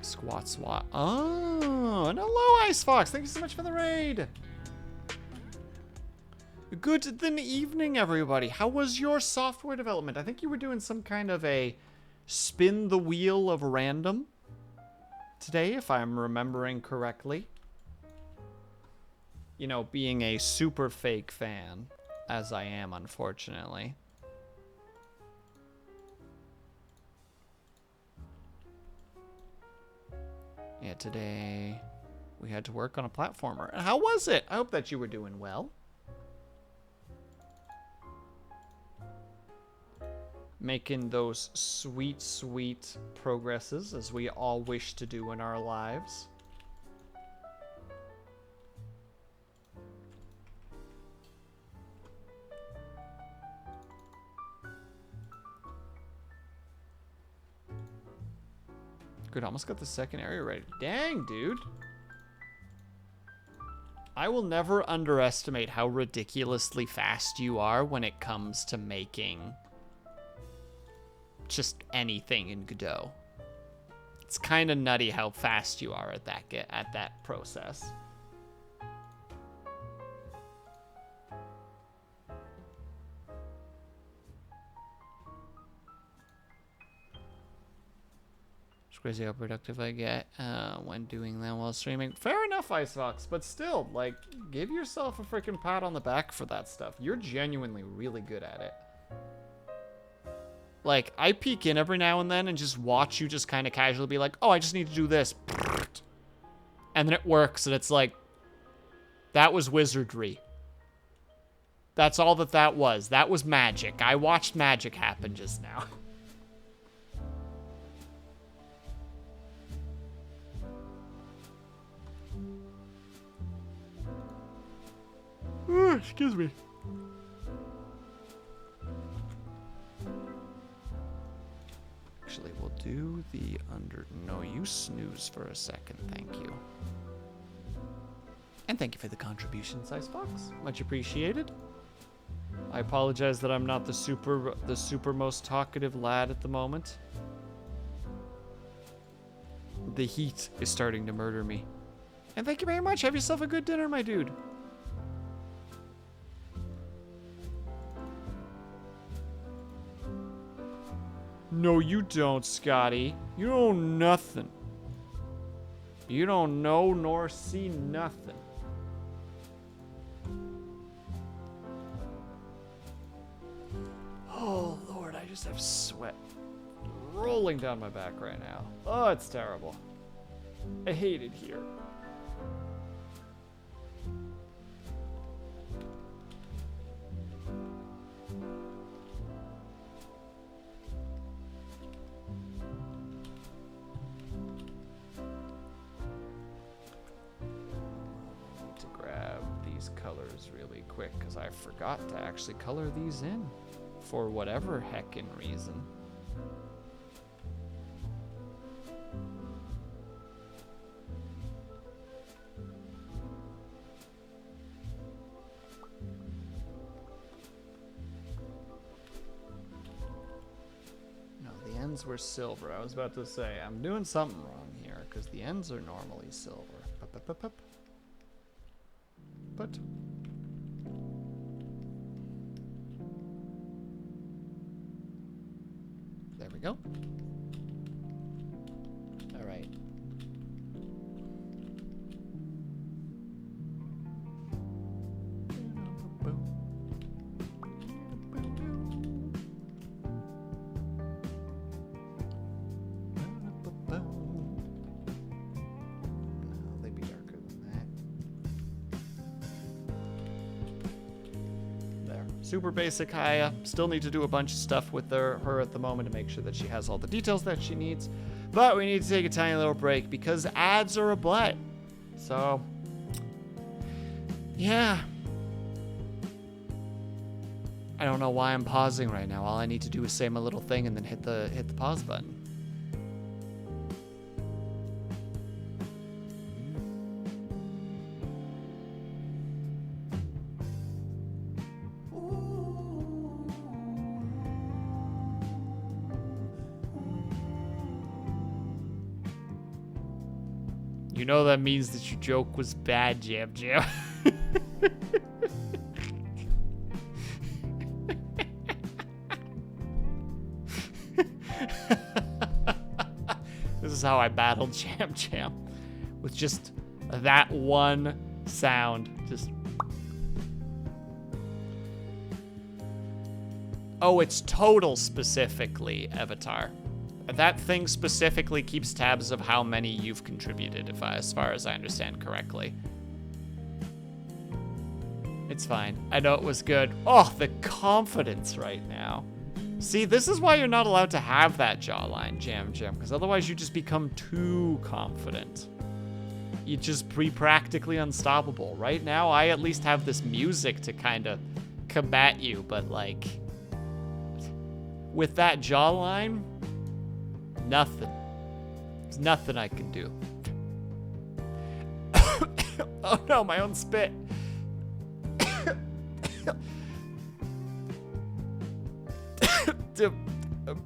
Squat swat. Oh, and hello, Ice Fox. Thank you so much for the raid. Good evening, everybody. How was your software development? I think you were doing some kind of a spin the wheel of random today, if I'm remembering correctly. You know, being a super fake fan, as I am, unfortunately. Yeah, today we had to work on a platformer. How was it? I hope that you were doing well. Making those sweet, sweet progresses as we all wish to do in our lives. Good, almost got the second area ready. Dang, dude. I will never underestimate how ridiculously fast you are when it comes to making just anything in Godot. It's kind of nutty how fast you are at that process. It's crazy how productive I get when doing that while streaming. Fair enough, Icefox, but still, like, give yourself a freaking pat on the back for that stuff. You're genuinely really good at it. Like, I peek in every now and then and just watch you just kind of casually be like, oh, I just need to do this. And then it works, and it's like, that was wizardry. That's all that was. That was magic. I watched magic happen just now. Ooh, excuse me. Actually, we'll do the under... No, you snooze for a second. Thank you. And thank you for the contributions, Icebox. Much appreciated. I apologize that I'm not the super most talkative lad at the moment. The heat is starting to murder me. And thank you very much. Have yourself a good dinner, my dude. No, you don't, Scotty. You don't know nothing. You don't know nor see nothing. Oh, Lord, I just have sweat rolling down my back right now. Oh, it's terrible. I hate it here. Colors really quick because I forgot to actually color these in for whatever heckin' reason. No, the ends were silver. I was about to say, I'm doing something wrong here because the ends are normally silver. Pup, pup, pup, pup. input. There we go. All right. They'd be darker than that. There. Super basic Haya. Still need to do a bunch of stuff with her at the moment to make sure that she has all the details that she needs. But we need to take a tiny little break because ads are a butt. So, yeah. I don't know why I'm pausing right now. All I need to do is say my little thing and then hit the pause button. You know that means that your joke was bad, Jam Jam. This is how I battled Jam Jam. With just that one sound. Just... Oh, it's total specifically, Avatar. That thing specifically keeps tabs of how many you've contributed, as far as I understand correctly. It's fine. I know it was good. Oh, the confidence right now. See, this is why you're not allowed to have that jawline, Jam Jam, because otherwise you just become too confident. You just be practically unstoppable. Right now, I at least have this music to kind of combat you, but like, with that jawline, nothing. There's nothing I can do. Oh no, my own spit.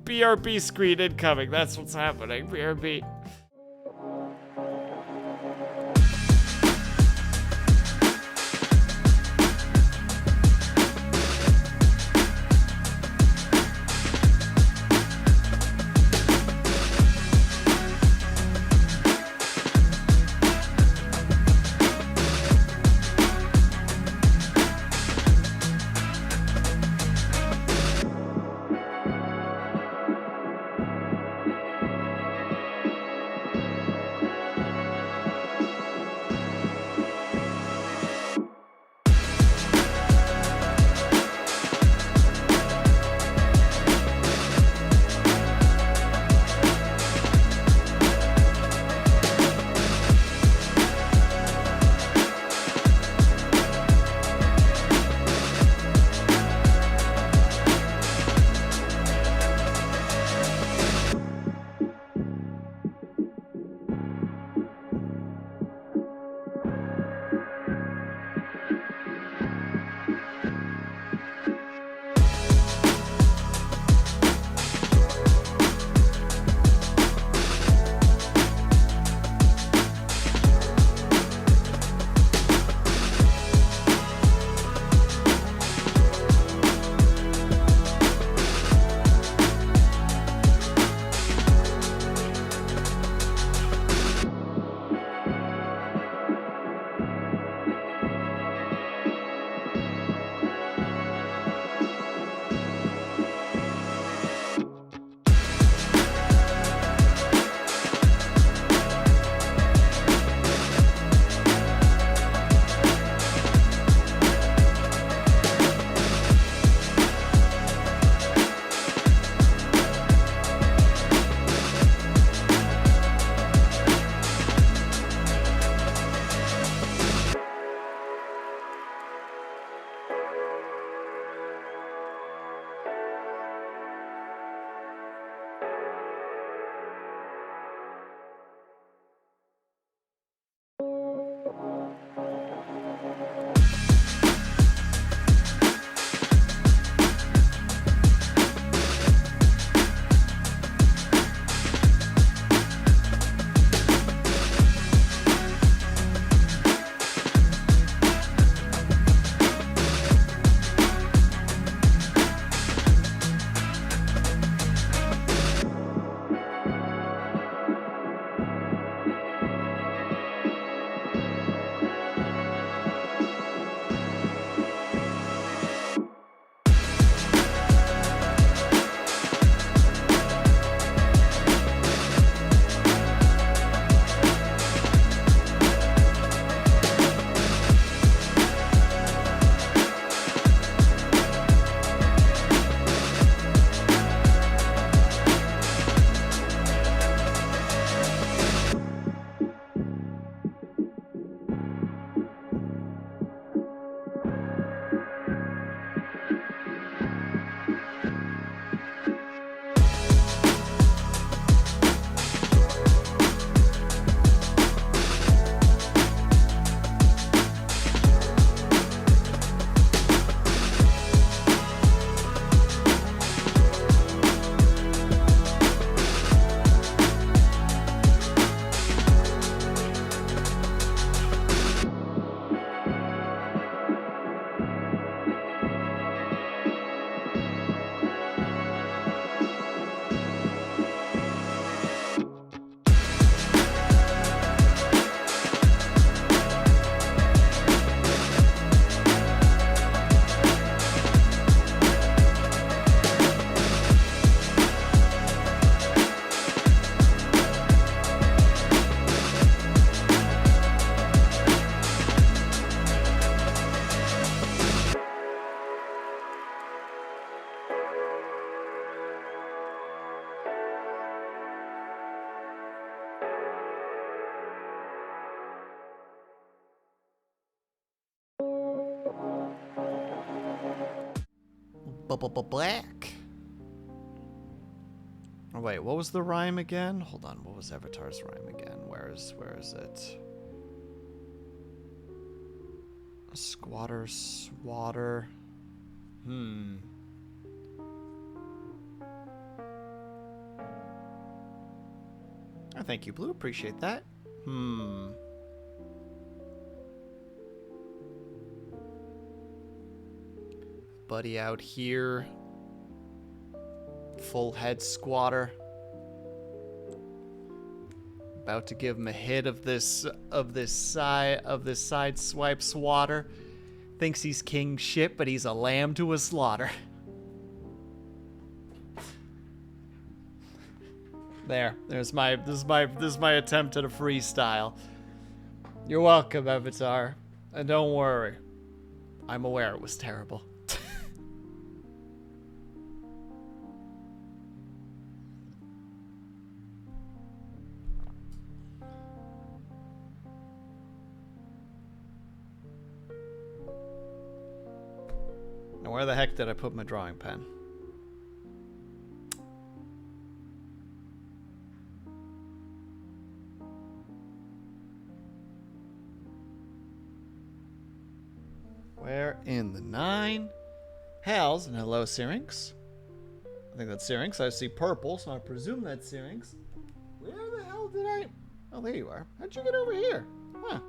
BRB screen incoming. That's what's happening. BRB. Black. Oh, wait, what was the rhyme again? Hold on, what was Avatar's rhyme again? Where is it? Squatter, swatter. Oh, thank you, Blue. Appreciate that. Buddy out here. Full head squatter. About to give him a hit of this side swipe swatter. Thinks he's king shit, but he's a lamb to a slaughter. This is my attempt at a freestyle. You're welcome, Avatar. And don't worry. I'm aware it was terrible. Now where the heck did I put my drawing pen? Where in the nine hells? And hello, Syrinx. I think that's Syrinx. I see purple, so I presume that's Syrinx. Where the hell did I... Oh, there you are. How'd you get over here? Huh.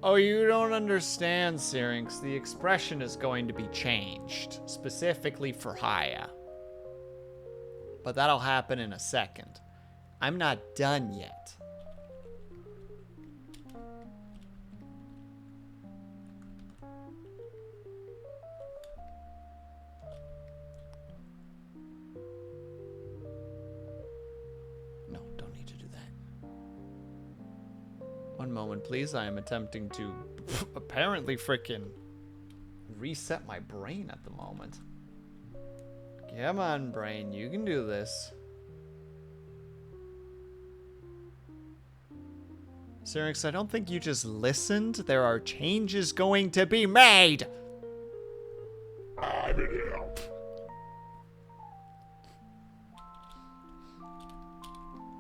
Oh, you don't understand, Syrinx. The expression is going to be changed, specifically for Haya. But that'll happen in a second. I'm not done yet. One moment, please. I am attempting to apparently frickin' reset my brain at the moment. Come on, brain. You can do this. Syrinx, I don't think you just listened. There are changes going to be made. I'm in help.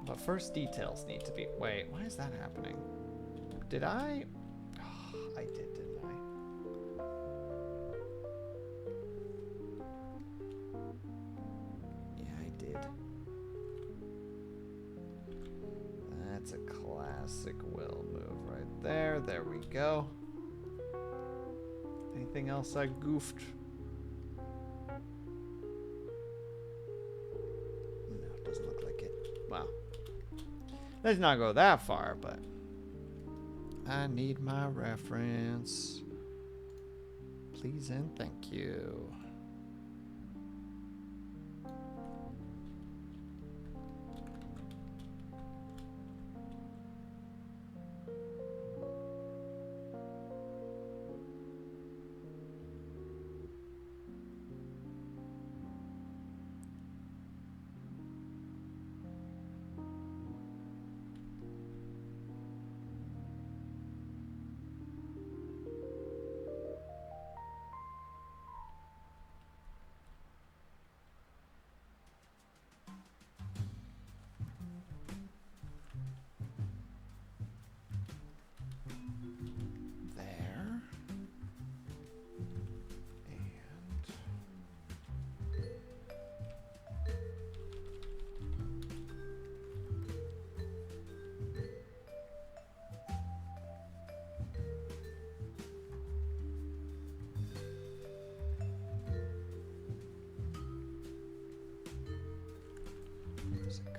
But first, details need to be... Wait, why is that happening? Did I? Oh, I did, didn't I? Yeah, I did. That's a classic Will move right there. There we go. Anything else I goofed? No, it doesn't look like it. Wow. Let's not go that far, but... I need my reference. Please and thank you.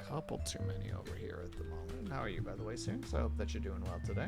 Couple too many over here at the moment. How are you, by the way, Syrinx? I hope that you're doing well today.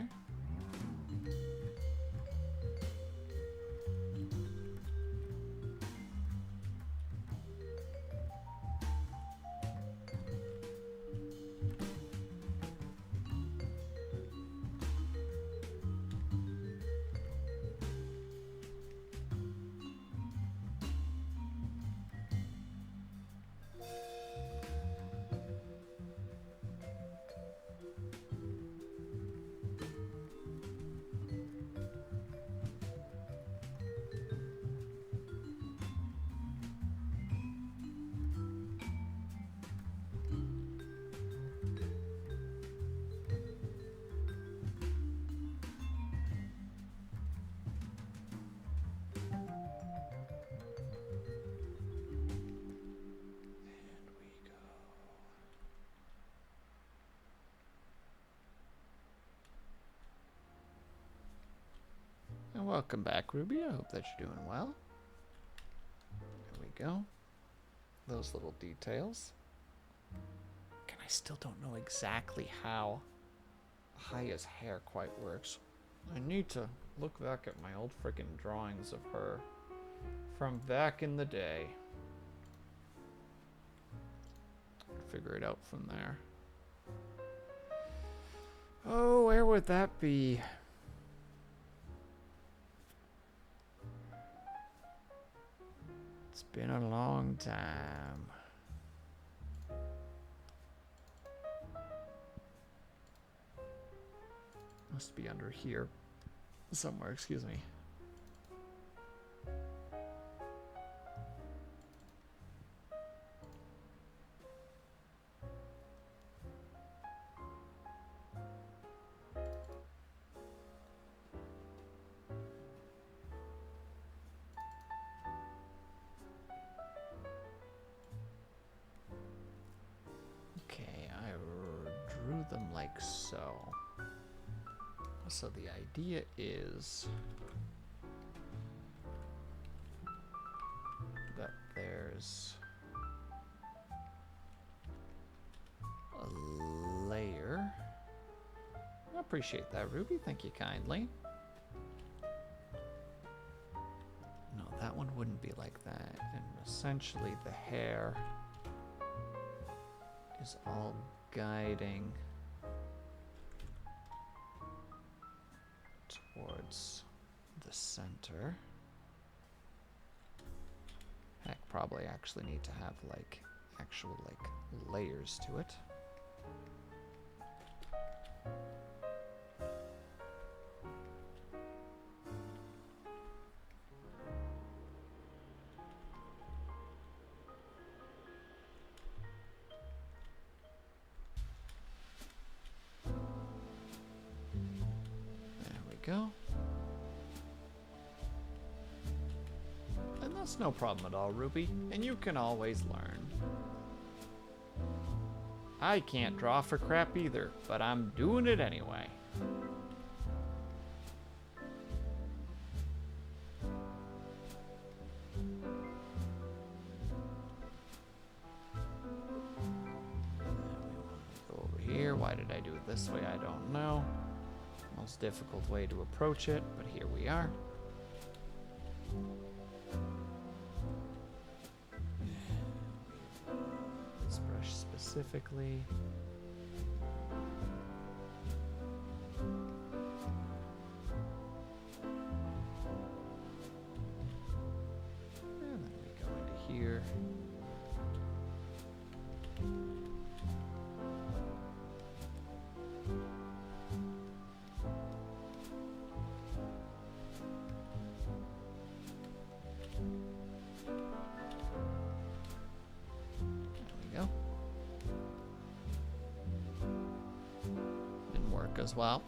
Welcome back, Ruby. I hope that you're doing well. There we go. Those little details. And I still don't know exactly how Haya's hair quite works. I need to look back at my old freaking drawings of her from back in the day. Figure it out from there. Oh, where would that be? It's been a long time. Must be under here somewhere, excuse me. Okay, I drew them like so. So the idea is that there's a layer. I appreciate that, Ruby. Thank you kindly. No, that one wouldn't be like that. And essentially the hair is all guiding towards the center. Heck, probably actually need to have like actual like layers to it. Go. And that's no problem at all, Ruby. And you can always learn. I can't draw for crap either, but I'm doing it anyway. Go over here. Why did I do it this way? I don't know. Most difficult way to approach it, but here we are. This brush specifically. And then we go into here. As well.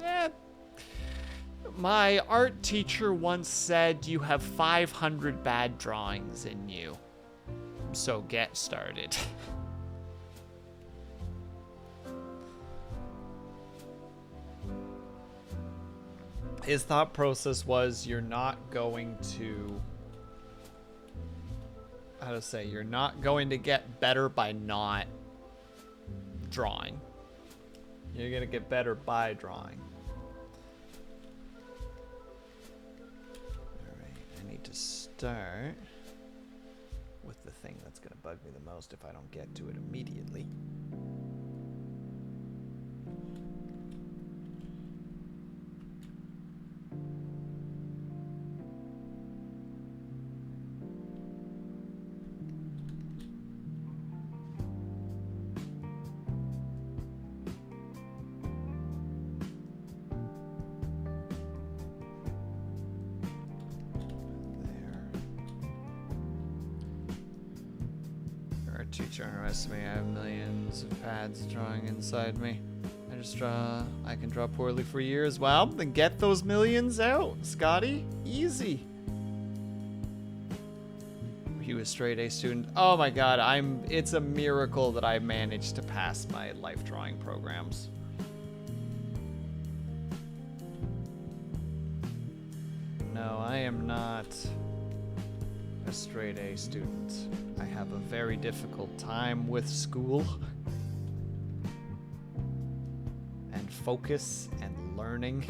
My art teacher once said you have 500 bad drawings in you. So get started. His thought process was you're not going to you're not going to get better by not drawing. You're gonna get better by drawing. Alright, I need to start with the thing that's gonna bug me the most if I don't get to it immediately. Teacher underestimated. I have millions of pads drawing inside me. I can draw poorly for years. Well, then get those millions out, Scotty. Easy. He was straight A student. Oh my god, it's a miracle that I managed to pass my life drawing programs. No, I am not a straight A student. I have a very difficult time with school and focus and learning.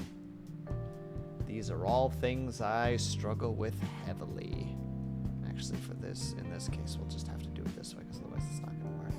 These are all things I struggle with heavily. Actually, for this, in this case, we'll just have to do it this way because otherwise it's not going to work.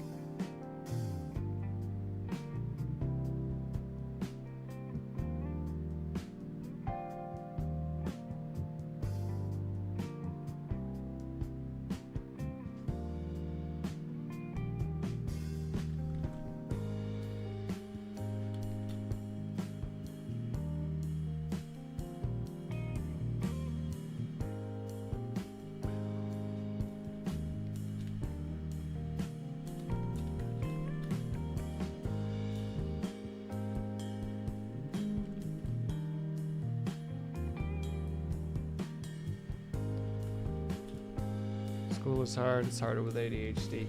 School is hard. It's harder with ADHD.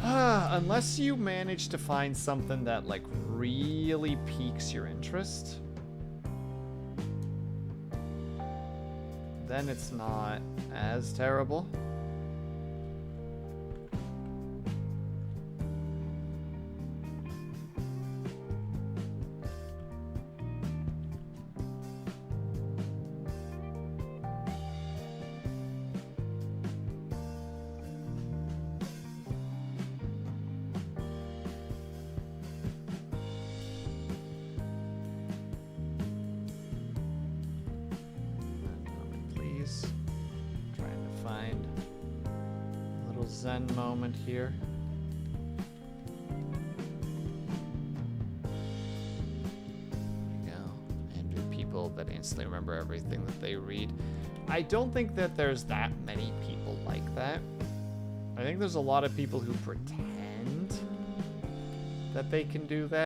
Unless you manage to find something that like really piques your interest, then it's not as terrible. Zen moment here. There you go. And with people that instantly remember everything that they read. I don't think that there's that many people like that. I think there's a lot of people who pretend that they can do that.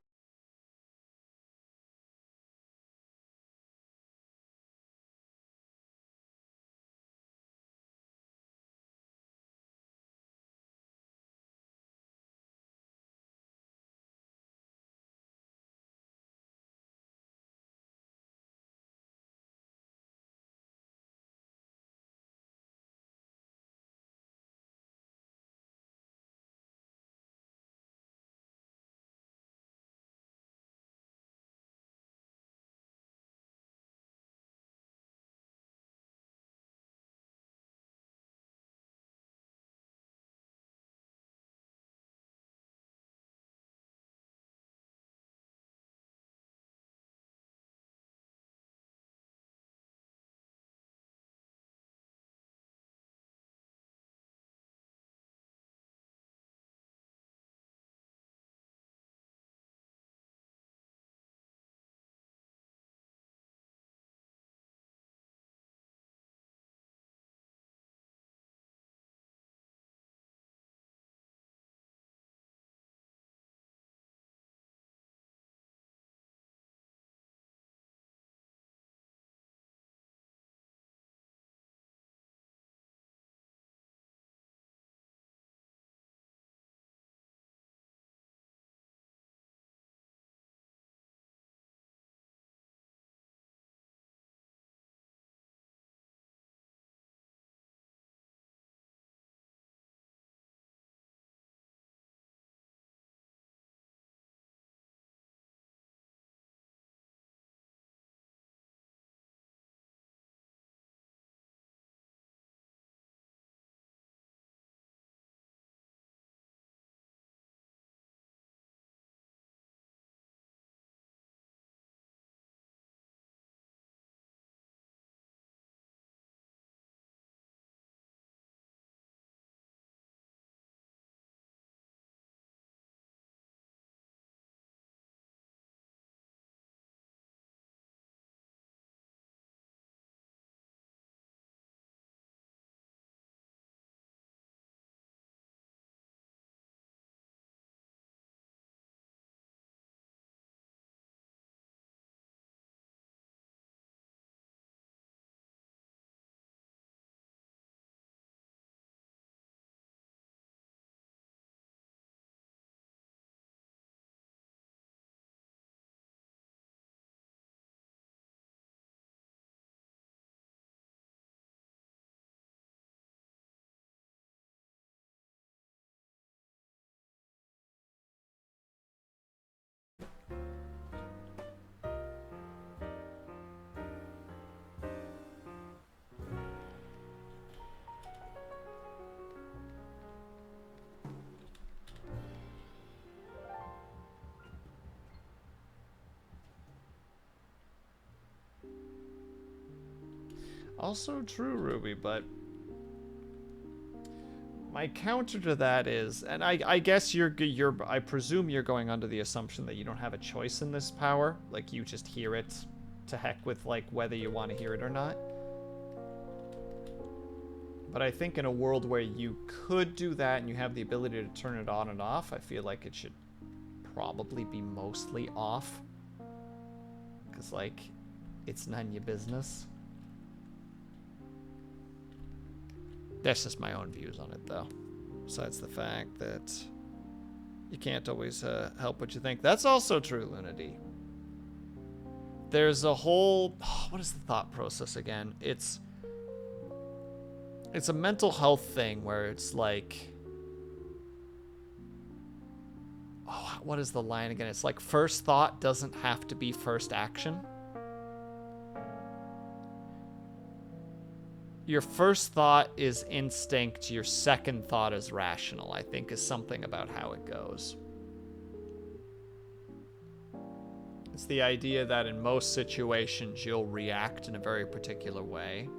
Also true, Ruby, but my counter to that is, and I guess I presume you're going under the assumption that you don't have a choice in this power, like you just hear it, to heck with like whether you want to hear it or not. But I think in a world where you could do that and you have the ability to turn it on and off, I feel like it should probably be mostly off. Because, like, it's none of your business. That's just my own views on it, though. Besides the fact that you can't always help what you think. That's also true, Lunity. There's a whole... what is the thought process again? It's a mental health thing where it's like... oh, what is the line again? It's like first thought doesn't have to be first action. Your first thought is instinct. Your second thought is rational, I think, is something about how it goes. It's the idea that in most situations you'll react in a very particular way.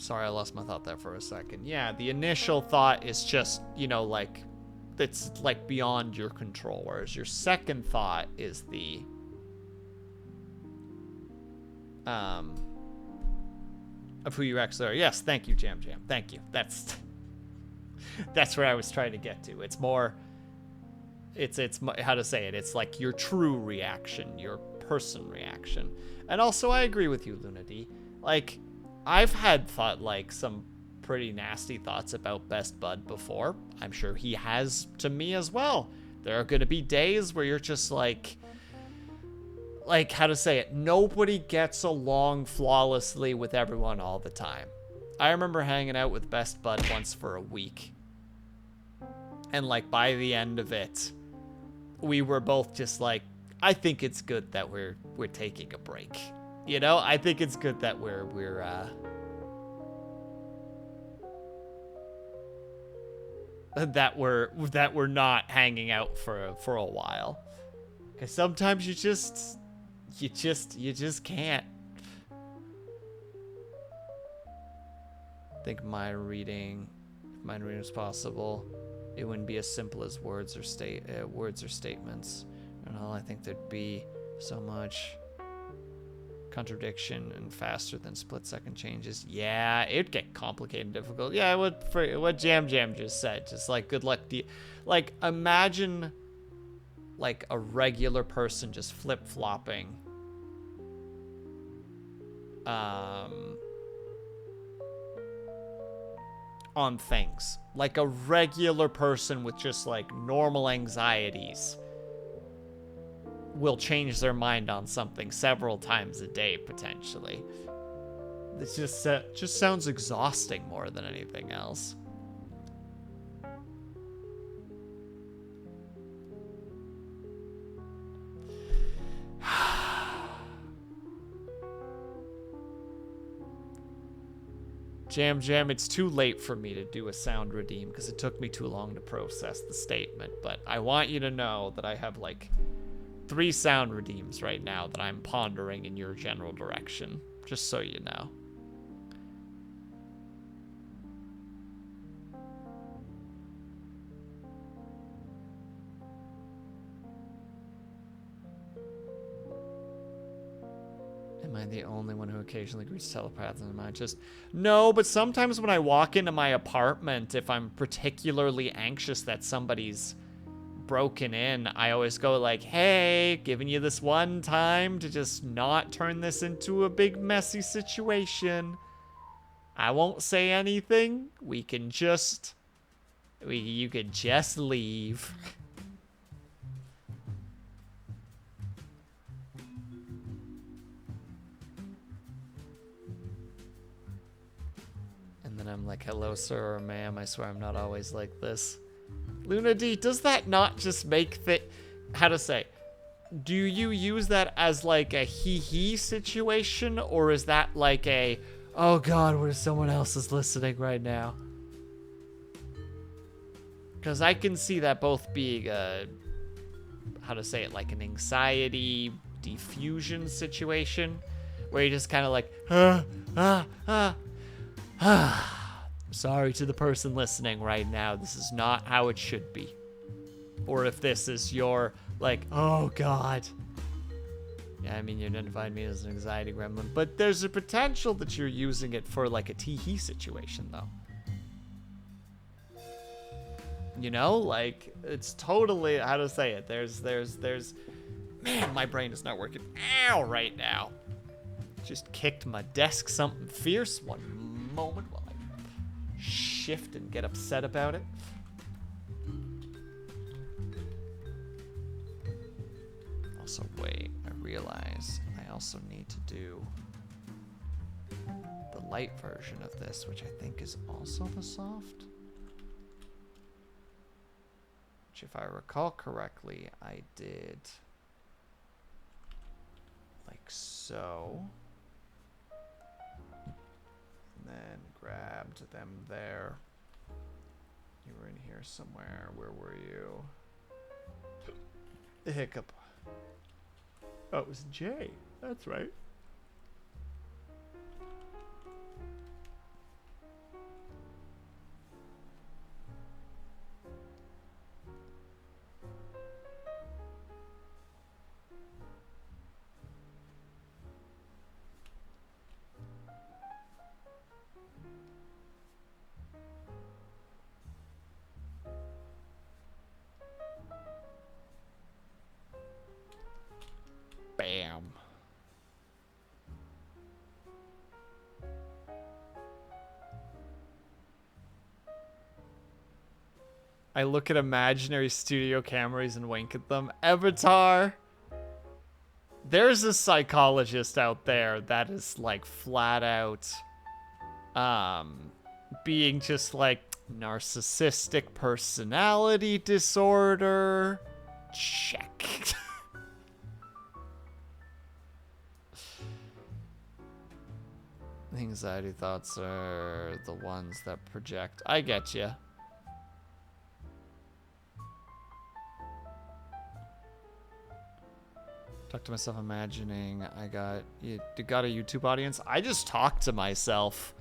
Sorry, I lost my thought there for a second. Yeah, the initial thought is just, you know, like, it's like beyond your control, whereas your second thought is the of who you actually are. Yes, thank you, Jam Jam. Thank you. That's where I was trying to get to. It's more, it's how to say it. It's like your true reaction, your person reaction. And also, I agree with you, Lunity. Like, I've had like some pretty nasty thoughts about Best Bud before. I'm sure he has to me as well. There are going to be days where you're just like, how to say it, nobody gets along flawlessly with everyone all the time. I remember hanging out with Best Bud once for a week. And like by the end of it, we were both just like, I think it's good that we're taking a break. You know, I think it's good that we're not hanging out for a while. Cause sometimes you just can't. I think mind reading is possible. It wouldn't be as simple as words or statements. And all I think there'd be so much contradiction and faster than split-second changes. Yeah, it'd get complicated and difficult. Yeah, what Jam Jam just said. Just like, good luck. Like, imagine like a regular person just flip-flopping on things. Like a regular person with just like normal anxieties will change their mind on something several times a day, potentially. This just sounds exhausting more than anything else. Jam Jam, it's too late for me to do a sound redeem because it took me too long to process the statement, but I want you to know that I have like 3 sound redeems right now that I'm pondering in your general direction, just so you know. Am I the only one who occasionally greets telepaths in my just... No, but sometimes when I walk into my apartment, if I'm particularly anxious that somebody's broken in, I always go like, hey, giving you this one time to just not turn this into a big messy situation. I won't say anything. You can just leave. And then I'm like, hello, sir or ma'am. I swear I'm not always like this. Luna D, does that not just make how to say, do you use that as like a hee-hee situation, or is that like a, oh god, what if someone else is listening right now? Because I can see that both being how to say it, like an anxiety diffusion situation where you're just kind of like, sorry to the person listening right now. This is not how it should be. Or if this is your, like, oh God. Yeah, I mean, you identified me as an anxiety gremlin, but there's a potential that you're using it for like a tee-hee situation though. You know, like, it's totally, how to say it, there's, man, my brain is not working, ow, right now. Just kicked my desk something fierce one moment while I shift and get upset about it. Also, wait, I realize I also need to do the light version of this, which I think is also the soft. Which, if I recall correctly, I did like so. And then grabbed them there. You were in here somewhere. Where were you? The hiccup. Oh, it was J. That's right. Bam. I look at imaginary studio cameras and wink at them. Avatar. There's a psychologist out there that is like flat out being just like narcissistic personality disorder. Check. Anxiety thoughts are the ones that project. I get you. Talk to myself imagining I got a YouTube audience. I just talk to myself.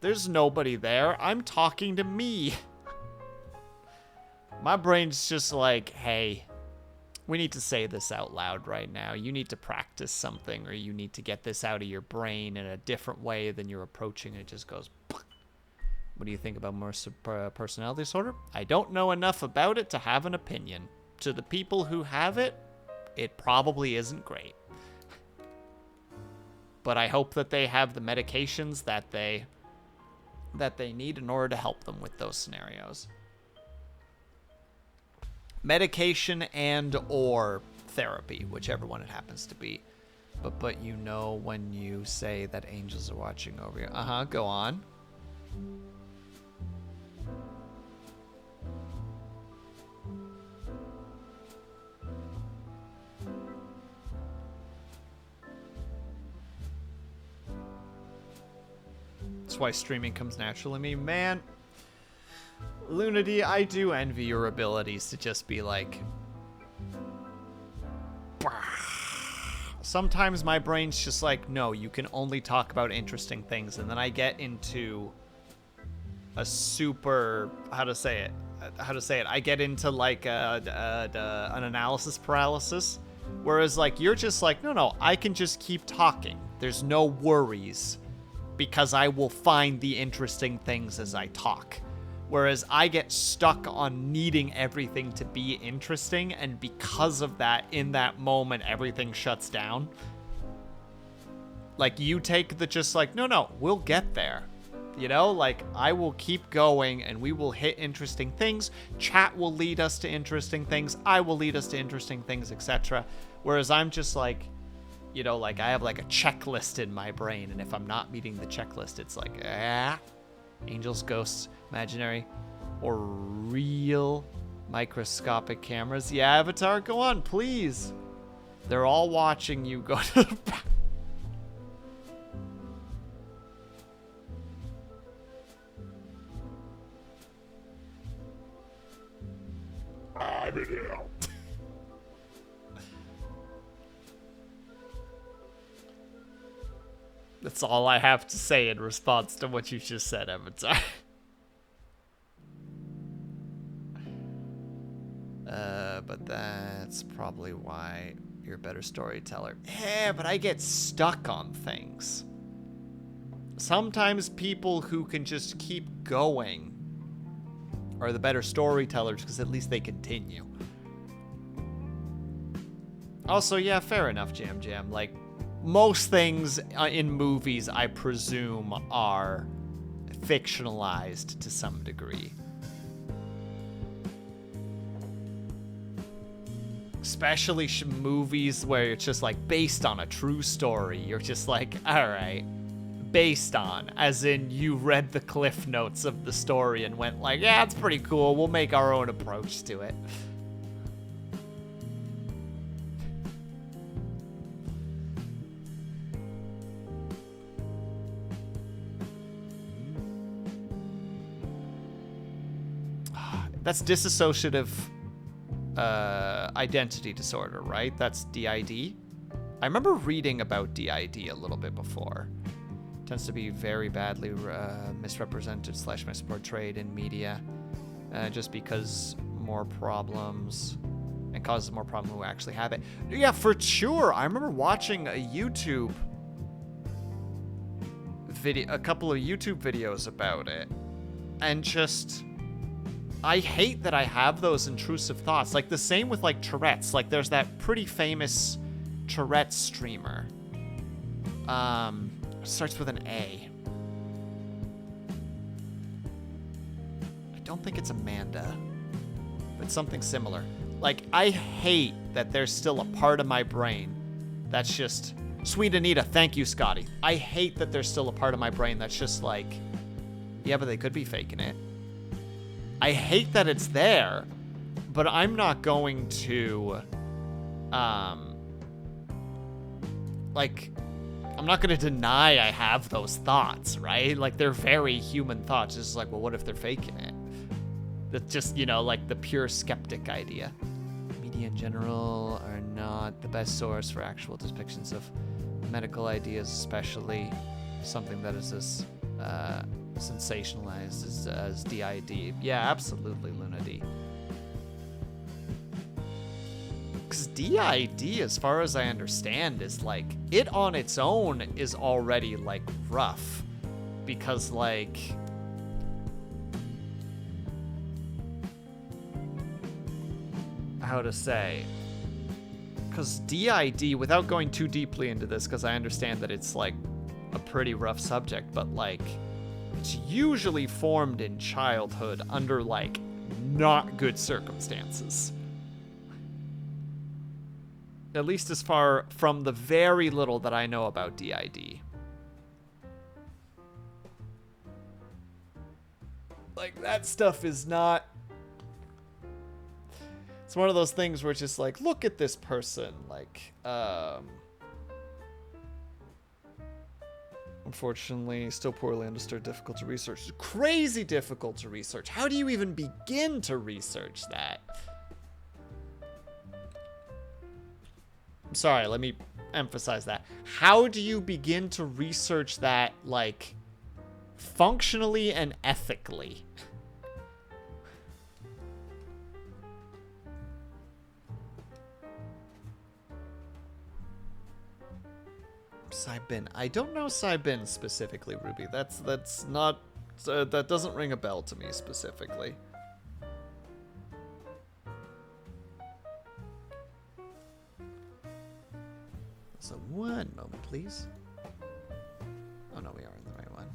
There's nobody there. I'm talking to me. My brain's just like, hey, we need to say this out loud right now. You need to practice something, or you need to get this out of your brain in a different way than you're approaching it. It just goes, what do you think about more personality disorder? I don't know enough about it to have an opinion. To the people who have it, it probably isn't great. But I hope that they have the medications that they need in order to help them with those scenarios. Medication and or therapy, whichever one it happens to be. But you know when you say that angels are watching over you. Uh-huh, go on. That's why streaming comes natural to me. Man, Lunady, I do envy your abilities to just be like... Sometimes my brain's just like, no, you can only talk about interesting things. And then I get into a super... How to say it? I get into like an analysis paralysis. Whereas like, you're just like, no, I can just keep talking. There's no worries. Because I will find the interesting things as I talk. Whereas I get stuck on needing everything to be interesting, and because of that, in that moment, everything shuts down. Like, you take the just like, no, we'll get there. You know, like, I will keep going, and we will hit interesting things. Chat will lead us to interesting things. I will lead us to interesting things, etc. Whereas I'm just like... You know, like, I have, like, a checklist in my brain, and if I'm not meeting the checklist, it's like, angels, ghosts, imaginary, or real microscopic cameras. Yeah, Avatar, go on, please. They're all watching you go to the back. That's all I have to say in response to what you just said, Avatar. But that's probably why you're a better storyteller. Yeah, but I get stuck on things. Sometimes people who can just keep going are the better storytellers because at least they continue. Also, yeah, fair enough, Jam Jam. Like, most things in movies, I presume, are fictionalized to some degree. Especially movies where it's just like based on a true story. You're just like, alright, based on, as in you read the cliff notes of the story and went like, yeah, it's pretty cool, we'll make our own approach to it. That's dissociative identity disorder, right? That's DID. I remember reading about DID a little bit before. Tends to be very badly misrepresented / misportrayed in media, just because more problems and causes more problem who actually have it. Yeah, for sure. I remember watching a YouTube video, a couple of YouTube videos about it, and just. I hate that I have those intrusive thoughts. Like, the same with, like, Tourette's. Like, there's that pretty famous Tourette's streamer. Starts with an A. I don't think it's Amanda. But something similar. Like, I hate that there's still a part of my brain that's just... Sweet Anita, thank you, Scotty. I hate that there's still a part of my brain that's just like... Yeah, but they could be faking it. I hate that it's there, but I'm not going to, like, I'm not going to deny I have those thoughts, right? Like, they're very human thoughts. It's just like, well, what if they're faking it? That's just, you know, like the pure skeptic idea. Media in general are not the best source for actual depictions of medical ideas, especially something that is as, sensationalized as DID. Yeah, absolutely, Luna D. Because DID, as far as I understand, is like, it on its own is already like rough. Because like, how to say? Because DID, without going too deeply into this, because I understand that it's like a pretty rough subject, but like, it's usually formed in childhood under, like, not good circumstances. At least as far from the very little that I know about DID. Like, that stuff is not... It's one of those things where it's just like, look at this person, like, unfortunately, still poorly understood, difficult to research. Crazy difficult to research. How do you even begin to research that? I'm sorry, let me emphasize that. How do you begin to research that, like, functionally and ethically? Saibin. I don't know Saibin specifically, Ruby. That's not... that doesn't ring a bell to me specifically. So one moment, please. Oh no, we are in the right one.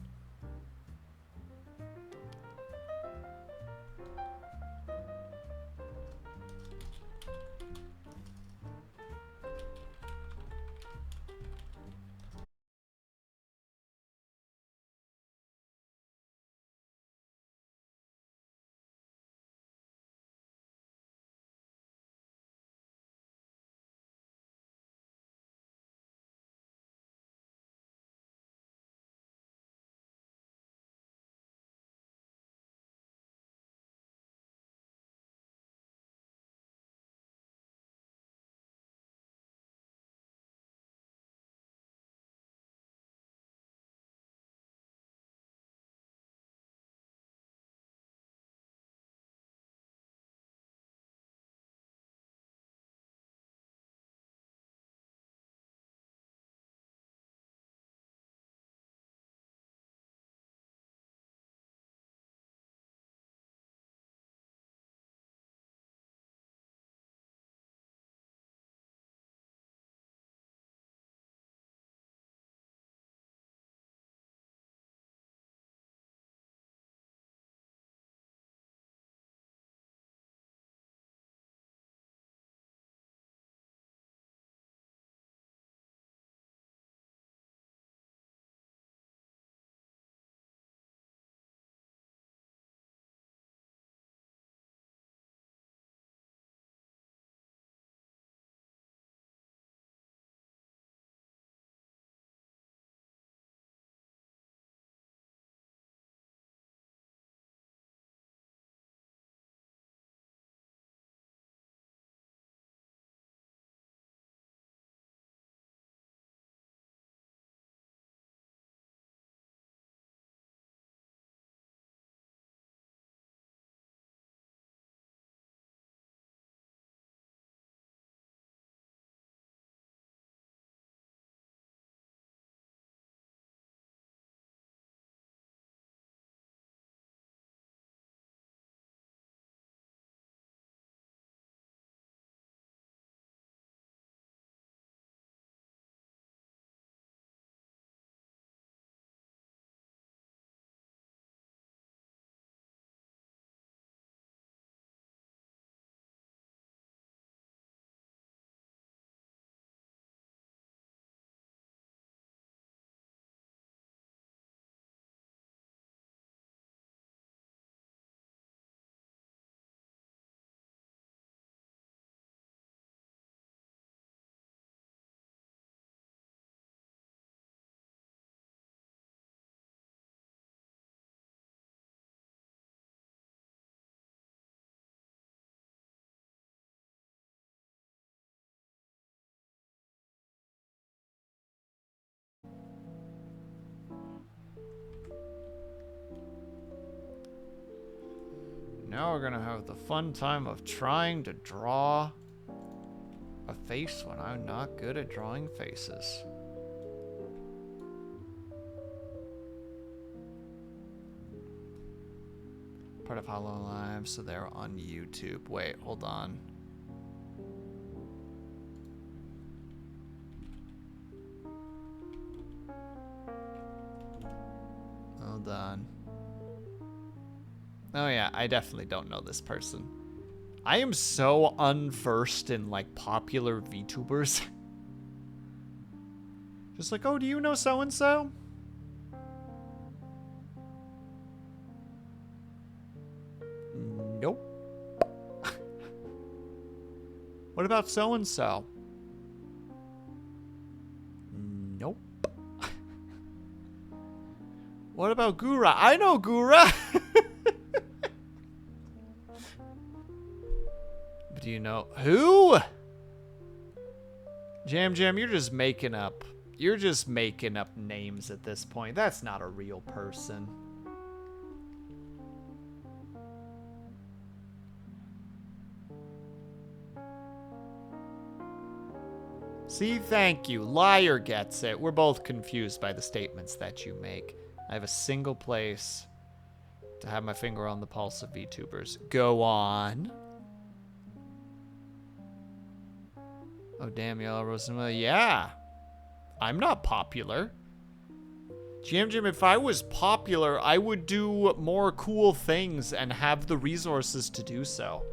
Now we're gonna have the fun time of trying to draw a face when I'm not good at drawing faces. Part of Hollow Live, so they're on YouTube. Wait, hold on. Hold on. Oh yeah, I definitely don't know this person. I am so unversed in like popular VTubers. Just like, oh, do you know so-and-so? Nope. What about so-and-so? Nope. What about Gura? I know Gura! But do you know who? Jam Jam, you're just making up. You're just making up names at this point. That's not a real person. See, thank you. Liar gets it. We're both confused by the statements that you make. I have a single place to have my finger on the pulse of VTubers. Go on. Oh, damn, Yellow Rosemary. Yeah. I'm not popular. Jam Jam, if I was popular, I would do more cool things and have the resources to do so.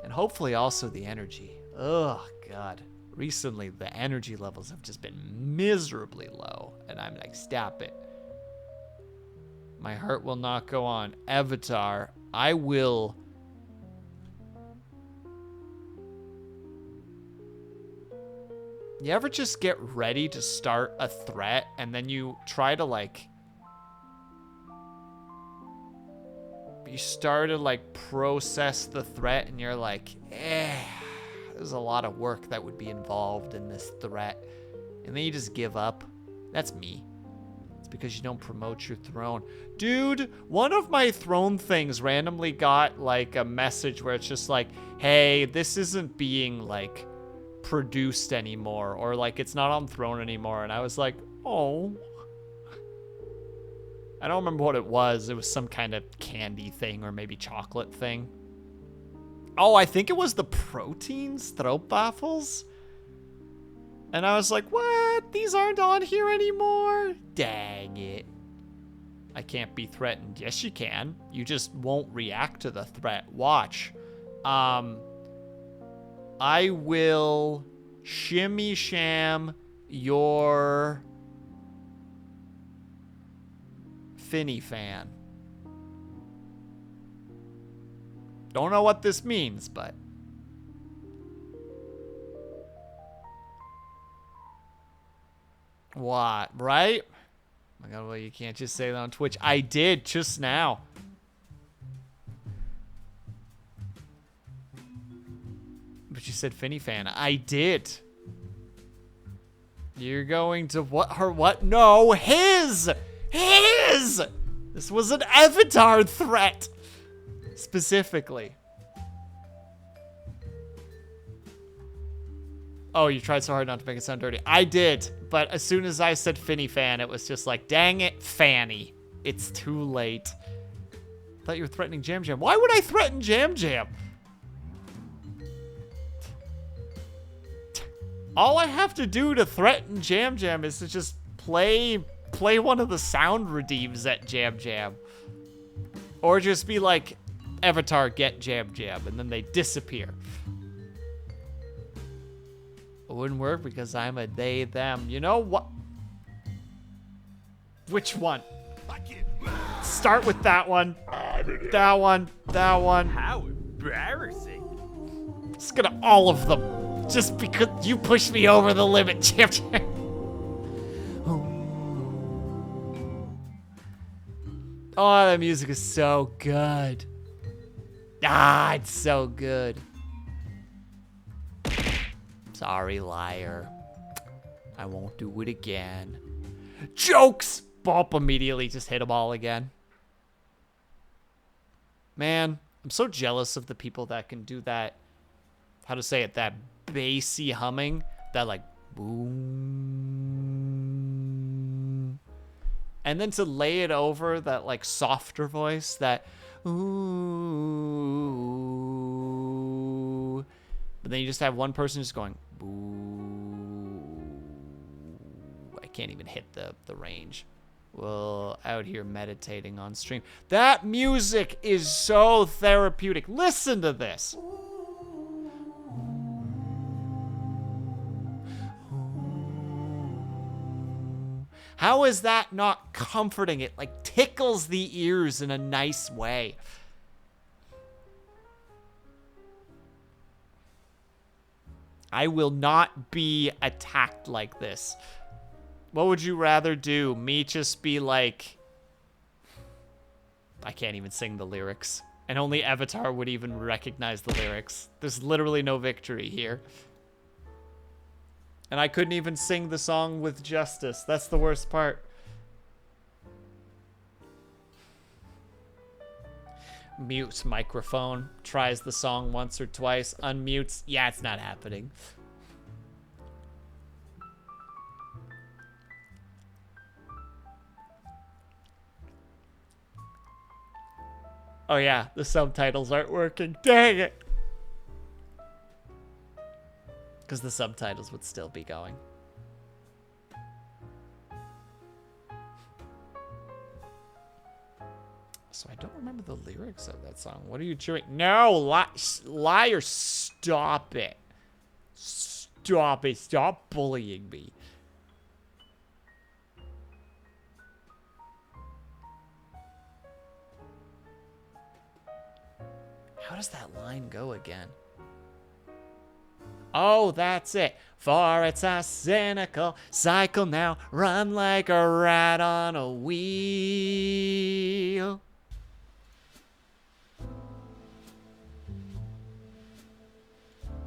And hopefully also the energy. Ugh, God. Recently, the energy levels have just been miserably low. And I'm like, stop it. My heart will not go on. Avatar, I will... You ever just get ready to start a threat and then you try to like... You start to like process the threat and you're like, there's a lot of work that would be involved in this threat. And then you just give up. That's me. It's because you don't promote your throne. Dude, one of my throne things randomly got like a message where it's just like, hey, this isn't being like produced anymore, or like it's not on throne anymore. And I was like, oh. I don't remember what it was. It was some kind of candy thing or maybe chocolate thing. Oh, I think it was the proteins throat baffles. And I was like, what? These aren't on here anymore? Dang it. I can't be threatened. Yes, you can. You just won't react to the threat. Watch. I will shimmy sham your Finny fan. Don't know what this means, but... What, right? Oh my God, well, you can't just say that on Twitch. I did just now. But you said Finny fan. I did. You're going to what? Her what? No, his! His! This was an avatar threat. Specifically. Oh, you tried so hard not to make it sound dirty. I did, but as soon as I said Finny fan, it was just like, dang it, Fanny. It's too late. I thought you were threatening Jam Jam. Why would I threaten Jam Jam? All I have to do to threaten Jam Jam is to just play one of the sound redeems at Jam Jam. Or just be like, Avatar, get Jam Jam, and then they disappear. It wouldn't work because I'm a they, them. You know what? Which one? Start with that one. That one. That one. How embarrassing. Just gonna all of them. Just because you pushed me over the limit, Jam Jam. Oh, that music is so good. Ah, it's so good. Sorry, liar. I won't do it again. Jokes! Bump immediately, just hit them all again. Man, I'm so jealous of the people that can do that, how to say it, that bassy humming, that like boom. And then to lay it over that like softer voice, that ooh. But then you just have one person just going boo. I can't even hit the range. Well, out here meditating on stream. That music is so therapeutic. Listen to this. How is that not comforting? It like tickles the ears in a nice way. I will not be attacked like this. What would you rather do? Me just be like... I can't even sing the lyrics. And only Avatar would even recognize the lyrics. There's literally no victory here. And I couldn't even sing the song with justice. That's the worst part. Mute microphone. Tries the song once or twice. Unmutes. Yeah, it's not happening. Oh yeah, the subtitles aren't working. Dang it! Because the subtitles would still be going. So I don't remember the lyrics of that song. What are you chewing? No, liar, stop it. Stop it. Stop bullying me. How does that line go again? Oh, that's it. For it's a cynical cycle now. Run like a rat on a wheel.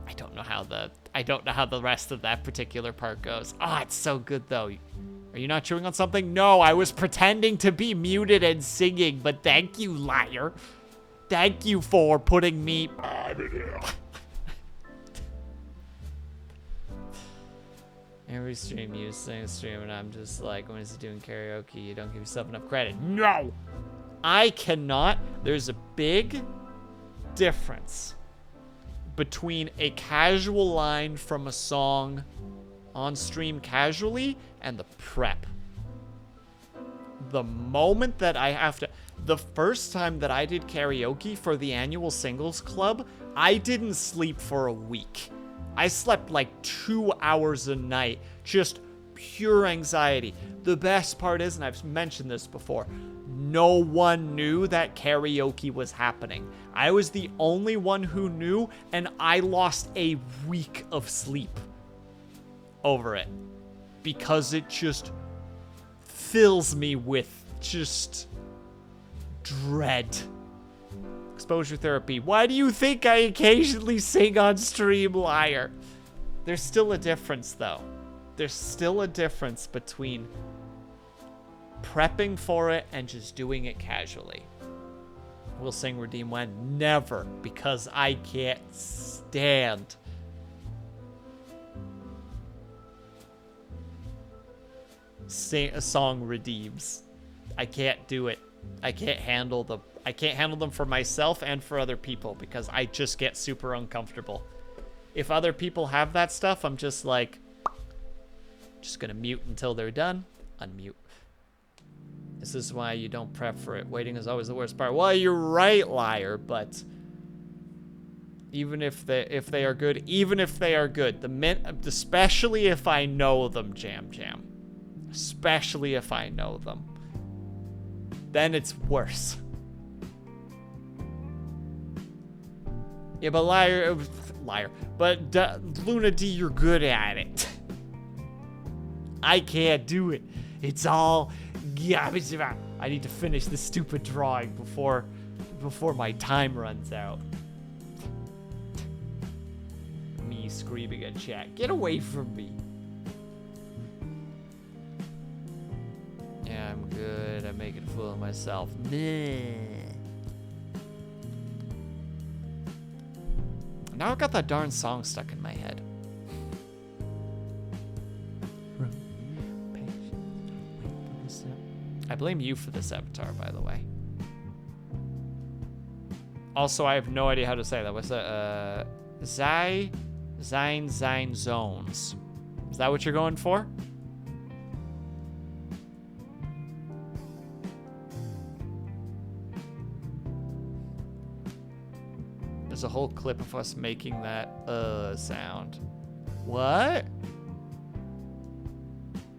I don't know how the rest of that particular part goes. Ah, it's so good though. Are you not chewing on something? No, I was pretending to be muted and singing, but thank you, liar. Thank you for putting me... Every stream you sing a stream and I'm just like, when is he doing karaoke? You don't give yourself enough credit. No! I cannot. There's a big difference between a casual line from a song on stream casually and the prep. The moment that I have to... The first time that I did karaoke for the annual singles club, I didn't sleep for a week. I slept like 2 hours a night, just pure anxiety. The best part is, and I've mentioned this before, no one knew that karaoke was happening. I was the only one who knew, and I lost a week of sleep over it. Because it just fills me with just dread. Exposure therapy. Why do you think I occasionally sing on stream, liar? There's still a difference, though. There's still a difference between prepping for it and just doing it casually. Will sing redeem when? Never, because I can't stand sing a song redeems. I can't do it. I can't handle them for myself and for other people because I just get super uncomfortable. If other people have that stuff, I'm just like, just gonna mute until they're done. Unmute. This is why you don't prep for it. Waiting is always the worst part. Well, you're right, liar, but even if they are good, especially if I know them, Jam. Especially if I know them. Then it's worse. Yeah, but liar. But Luna D, you're good at it. I can't do it. It's all... I need to finish this stupid drawing before my time runs out. Me screaming at chat. Get away from me. Yeah, I'm good. I'm making a fool of myself. Meh. Now I've got that darn song stuck in my head. I blame you for this avatar, by the way. Also, I have no idea how to say that. What's that? Zine Zones. Is that what you're going for? There's a whole clip of us making that sound. What?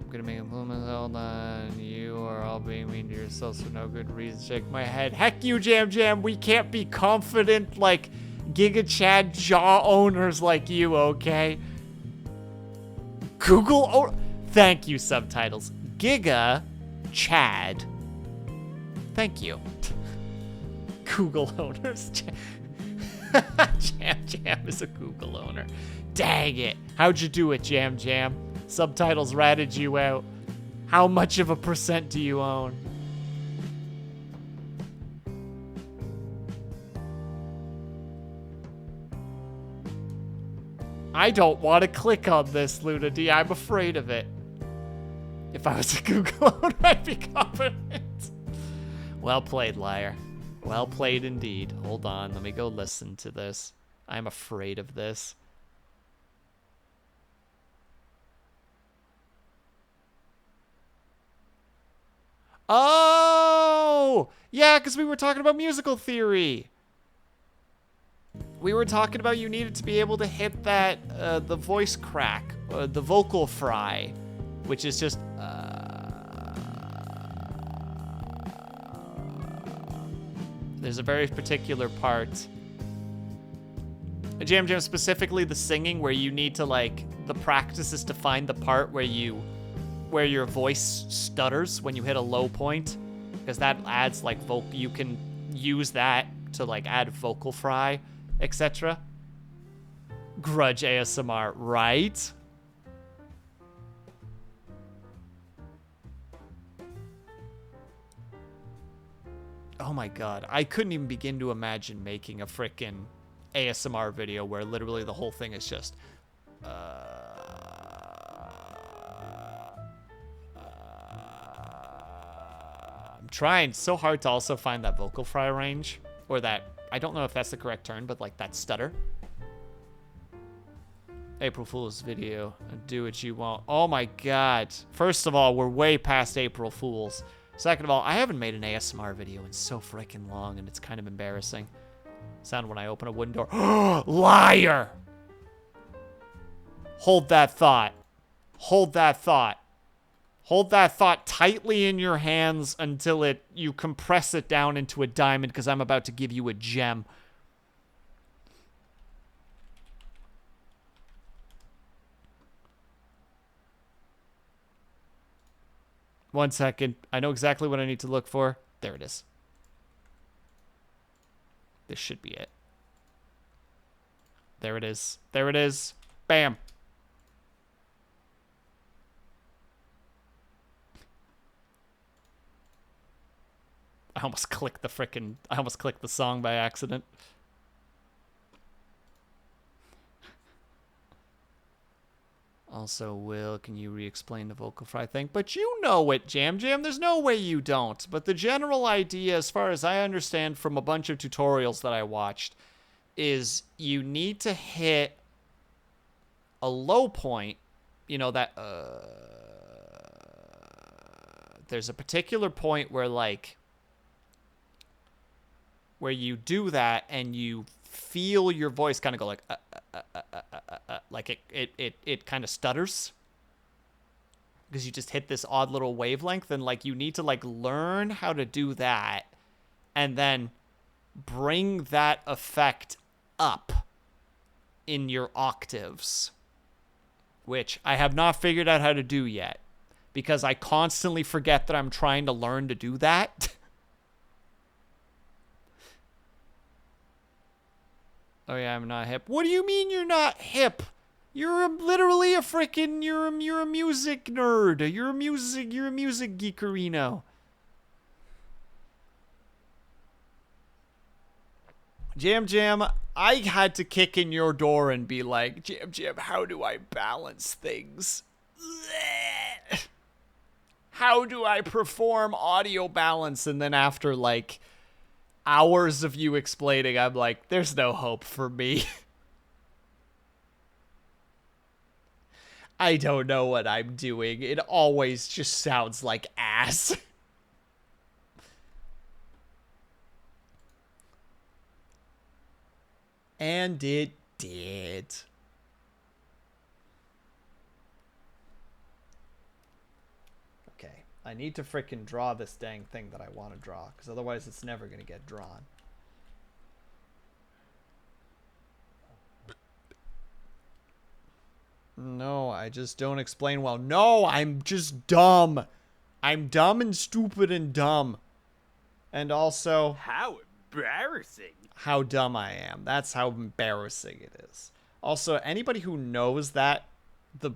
I'm gonna make a movement. Hold on. You are all being mean to yourselves for no good reason. Shake my head. Heck you, Jam Jam. We can't be confident like Giga Chad jaw owners like you, okay? Google. Oh, thank you, subtitles. Giga Chad. Thank you. Google owners. Jam Jam is a Google owner. Dang it. How'd you do it, Jam Jam? Subtitles ratted you out. How much of a percent do you own? I don't want to click on this, Luna D. I'm afraid of it. If I was a Google owner, I'd be confident. Well played, liar. Well played indeed. Hold on, let me go listen to this. I'm afraid of this. Oh! Yeah, because we were talking about musical theory. We were talking about you needed to be able to hit that, the voice crack, the vocal fry, which is just, there's a very particular part. Jam Jam, specifically the singing, where you need to, like, the practice is to find the part where your voice stutters when you hit a low point, because that adds, like, you can use that to, like, add vocal fry, etc. Grudge ASMR, right? Oh my god, I couldn't even begin to imagine making a frickin' ASMR video where literally the whole thing is just I'm trying so hard to also find that vocal fry range, or that, I don't know if that's the correct term, but like that stutter. April Fool's video, do what you want. Oh my god. First of all, we're way past April Fool's. Second of all, I haven't made an ASMR video in so freaking long, and it's kind of embarrassing. Sound when I open a wooden door. Liar! Hold that thought. Hold that thought. Hold that thought tightly in your hands until you compress it down into a diamond, because I'm about to give you a gem. One second. I know exactly what I need to look for. There it is. This should be it. There it is. There it is. Bam. I almost clicked the song by accident. Also, Will, can you re-explain the vocal fry thing? But you know it, Jam Jam. There's no way you don't. But the general idea, as far as I understand from a bunch of tutorials that I watched, is you need to hit a low point. You know, that... there's a particular point where, like... where you do that and you feel your voice kind of go like... like it kind of stutters because you just hit this odd little wavelength, and like you need to like learn how to do that and then bring that effect up in your octaves, which I have not figured out how to do yet because I constantly forget that I'm trying to learn to do that. Oh yeah, I'm not hip. What do you mean you're not hip? You're literally a freaking, you're a music nerd. You're a music geekerino. Jam Jam, I had to kick in your door and be like, Jam Jam, how do I balance things? How do I perform audio balance? And then after like hours of you explaining, I'm like, there's no hope for me. I don't know what I'm doing. It always just sounds like ass. And it did. Okay, I need to frickin' draw this dang thing that I want to draw, because otherwise it's never going to get drawn. No, I just don't explain well. No, I'm just dumb. I'm dumb and stupid and dumb. And also... How embarrassing. How dumb I am. That's how embarrassing it is. Also, anybody who knows that, the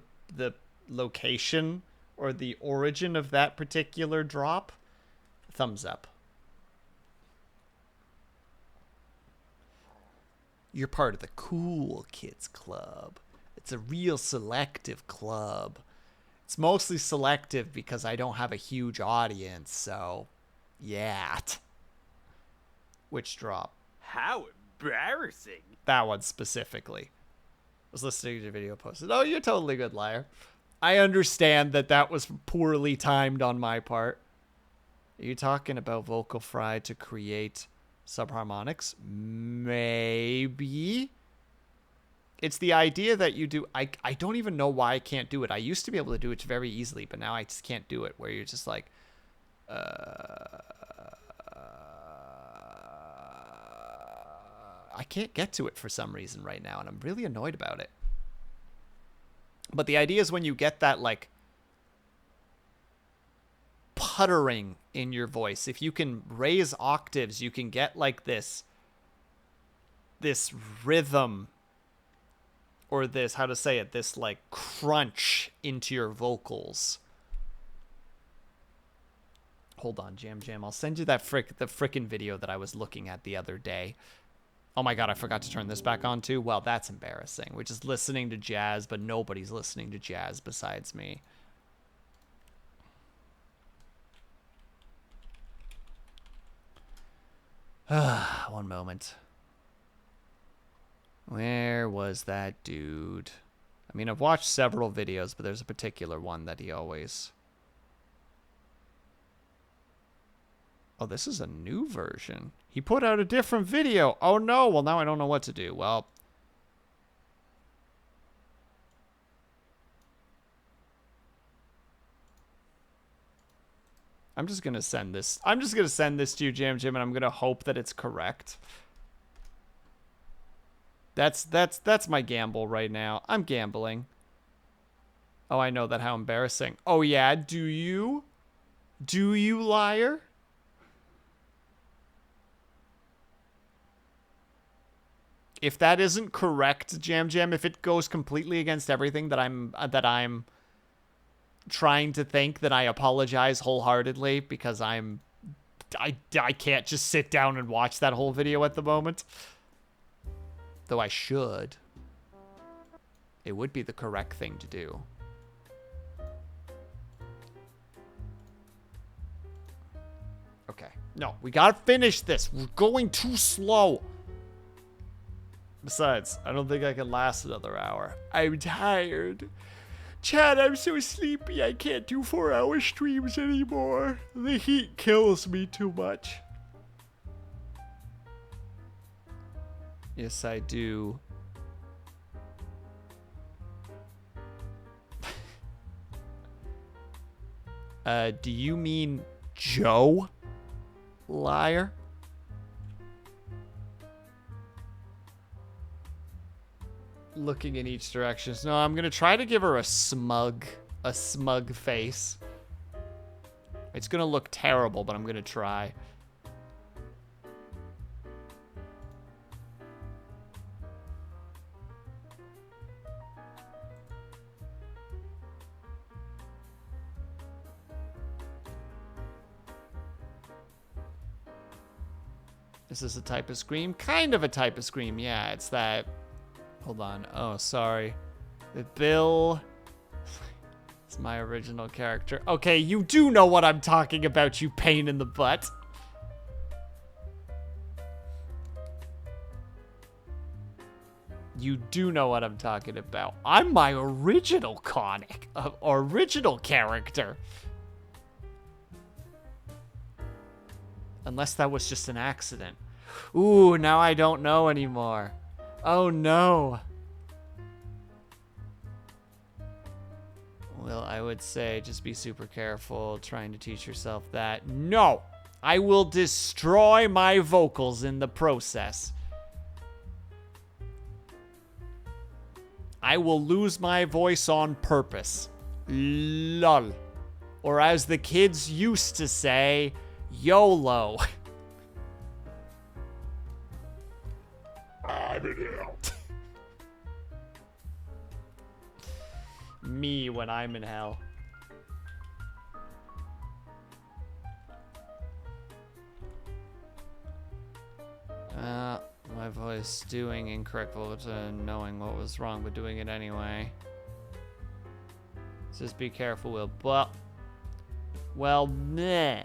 location or the origin of that particular drop, thumbs up. You're part of the cool kids club. It's a real selective club. It's mostly selective because I don't have a huge audience, so yeah. Which drop? How embarrassing. That one specifically. I was listening to a video posted. Oh, you're totally good, liar. I understand that that was poorly timed on my part. Are you talking about vocal fry to create subharmonics? Maybe. It's the idea that you do... I don't even know why I can't do it. I used to be able to do it very easily, but now I just can't do it, where you're just like... I can't get to it for some reason right now, and I'm really annoyed about it. But the idea is when you get that, like, puttering in your voice, if you can raise octaves, you can get, like, this rhythm, or this, how to say it, this, like, crunch into your vocals. Hold on, Jam Jam. I'll send you that the frickin' video that I was looking at the other day. Oh my god, I forgot to turn this back on too. Well, that's embarrassing. We're just listening to jazz, but nobody's listening to jazz besides me. One moment. Where was that dude? I mean, I've watched several videos, but there's a particular one that he always... Oh, this is a new version. He put out a different video. Oh, no. Well, now I don't know what to do. Well... I'm just going to send this. I'm just going to send this to you, Jam Jim, and I'm going to hope that it's correct. That's my gamble right now. I'm gambling. Oh, I know that. How embarrassing. Oh, yeah. Do you? Do you, liar? If that isn't correct, Jam Jam, if it goes completely against everything that I'm trying to think, then I apologize wholeheartedly, because I can't just sit down and watch that whole video at the moment. Though I should. It would be the correct thing to do. Okay. No, we gotta finish this. We're going too slow. Besides, I don't think I can last another hour. I'm tired. Chad, I'm so sleepy. I can't do 4-hour streams anymore. The heat kills me too much. Yes, I do. Do you mean Joe? Liar? Looking in each direction. No, I'm gonna try to give her a smug face. It's gonna look terrible, but I'm gonna try. Is this a type of scream? Kind of a type of scream. Yeah, it's that. Hold on. Oh, sorry. Bill. It's my original character. Okay, you do know what I'm talking about, you pain in the butt. You do know what I'm talking about. I'm my original original character. Unless that was just an accident. Ooh, now I don't know anymore. Oh no. Well, I would say just be super careful trying to teach yourself that. No! I will destroy my vocals in the process. I will lose my voice on purpose. Lol. Or as the kids used to say, YOLO. I'm in hell. Me when I'm in hell. My voice doing incorrect to knowing what was wrong, but doing it anyway. Just be careful, Will. Well, nah.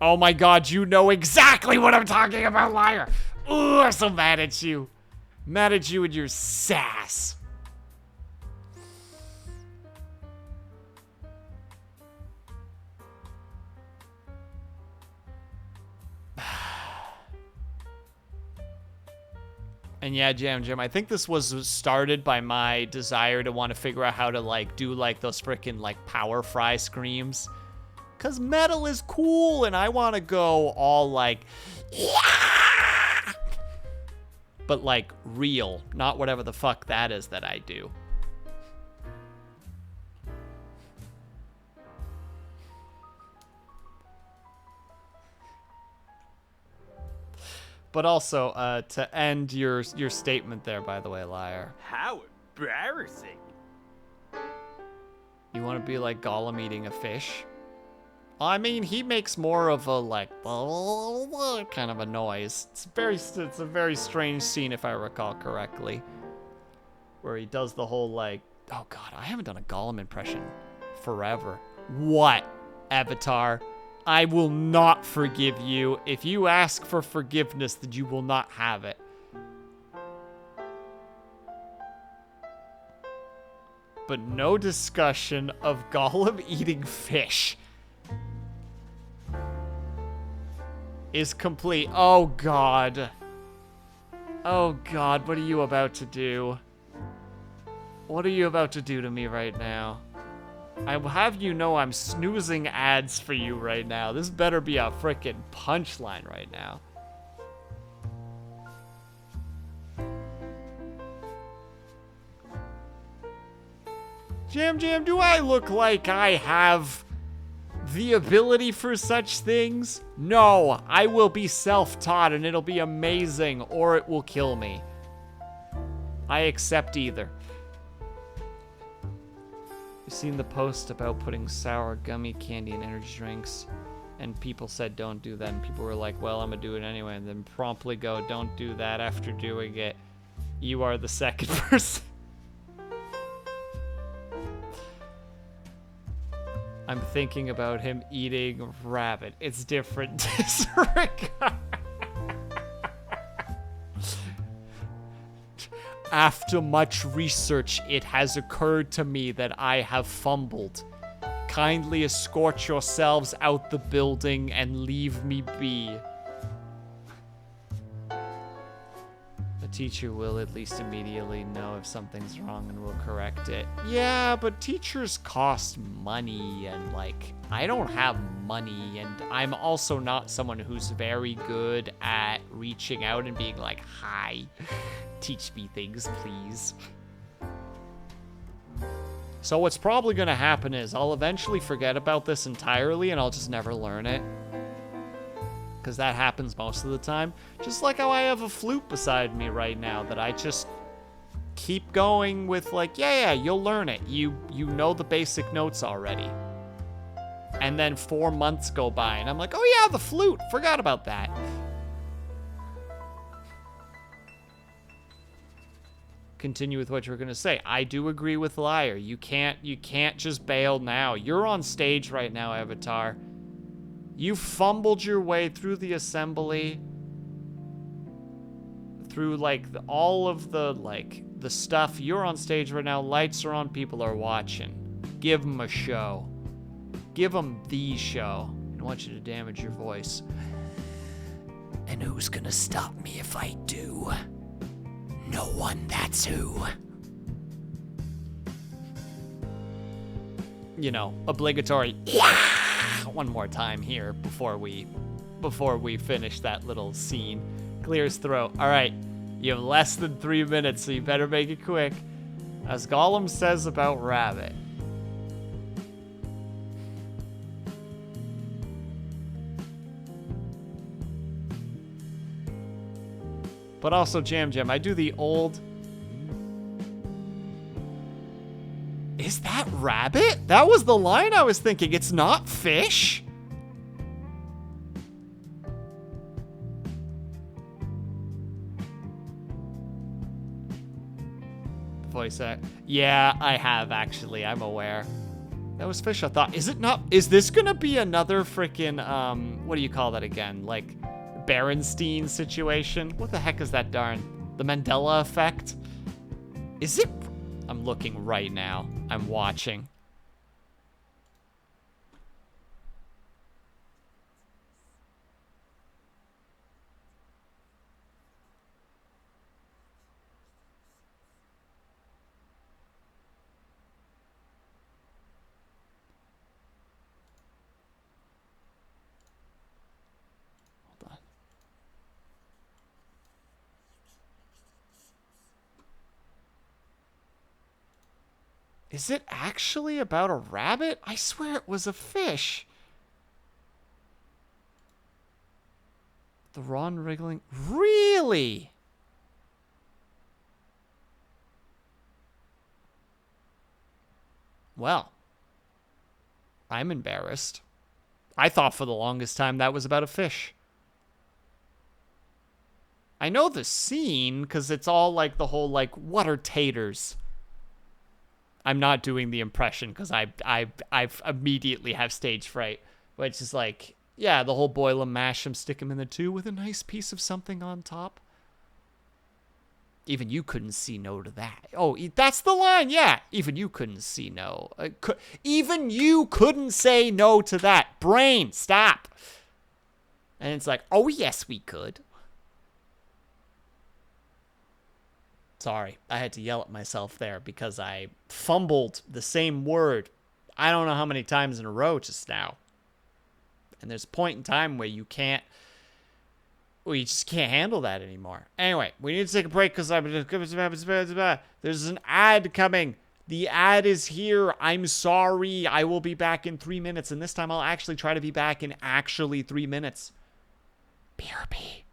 Oh my god, you know exactly what I'm talking about, liar! Ooh, I'm so mad at you. Mad at you and your sass. And yeah, Jam, I think this was started by my desire to want to figure out how to, like, do, like, those freaking, like, power fry screams. Because metal is cool, and I want to go all, like, yeah! But, like, real, not whatever the fuck that is that I do. But also, to end your statement there, by the way, liar. How embarrassing. You want to be like Gollum eating a fish? I mean, he makes more of a, like, kind of a noise. It's a very strange scene, if I recall correctly. Where he does the whole, like, oh god, I haven't done a Gollum impression forever. What, Avatar? I will not forgive you. If you ask for forgiveness, then you will not have it. But no discussion of Gollum eating fish is complete. Oh god. Oh god, what are you about to do? What are you about to do to me right now? I will have you know I'm snoozing ads for you right now. This better be a frickin' punchline right now. Jam, do I look like I have the ability for such things? No, I will be self-taught and it'll be amazing, or it will kill me. I accept either. Seen the post about putting sour gummy candy in energy drinks, and people said don't do that, and people were like, well, I'm gonna do it anyway, and then promptly go, don't do that after doing it. You are the second person. I'm thinking about him eating rabbit. It's different disregard. After much research, it has occurred to me that I have fumbled. Kindly escort yourselves out the building and leave me be. The teacher will at least immediately know if something's wrong and will correct it. Yeah, but teachers cost money, and, like, I don't have money, and I'm also not someone who's very good at reaching out and being like, hi. Teach me things, please. So what's probably going to happen is I'll eventually forget about this entirely and I'll just never learn it. Because that happens most of the time. Just like how I have a flute beside me right now that I just keep going with like, yeah, you'll learn it. You know the basic notes already. And then 4 months go by, and I'm like, oh yeah, the flute. Forgot about that. Continue with what you were gonna say. I do agree with Liar. You can't just bail now. You're on stage right now, Avatar. You fumbled your way through the assembly, through like all of the the stuff. You're on stage right now. Lights are on. People are watching. Give them a show. Give them the show. I don't want you to damage your voice. And who's gonna stop me if I do? No one, that's who. You know, obligatory one more time here before we finish that little scene. Clear his throat. All right, you have less than 3 minutes, so you better make it quick. As Gollum says about Rabbit. But also, Jam, I do the old... Is that rabbit? That was the line I was thinking. It's not fish? Voice act. Yeah, I have, actually. I'm aware. That was fish, I thought. Is it not? Is this gonna be another freaking, what do you call that again? Like... Berenstein situation? What the heck is that darn? The Mandela effect? Is it? I'm looking right now. I'm watching. Is it actually about a rabbit? I swear it was a fish. The Ron wriggling. Really? Well, I'm embarrassed. I thought for the longest time that was about a fish. I know the scene because it's all like the whole like, what are taters? I'm not doing the impression because I've immediately have stage fright, which is like, yeah, the whole boil 'em, mash 'em, stick 'em in the two with a nice piece of something on top. Even you couldn't see no to that. Oh, that's the line, yeah. Even you couldn't see no. Even you couldn't say no to that. Brain, stop. And it's like, oh, yes, we could. Sorry, I had to yell at myself there because I fumbled the same word I don't know how many times in a row just now. And there's a point in time where you just can't handle that anymore. Anyway, we need to take a break because there's an ad coming. The ad is here. I'm sorry. I will be back in 3 minutes, and this time I'll actually try to be back in actually 3 minutes. BRB.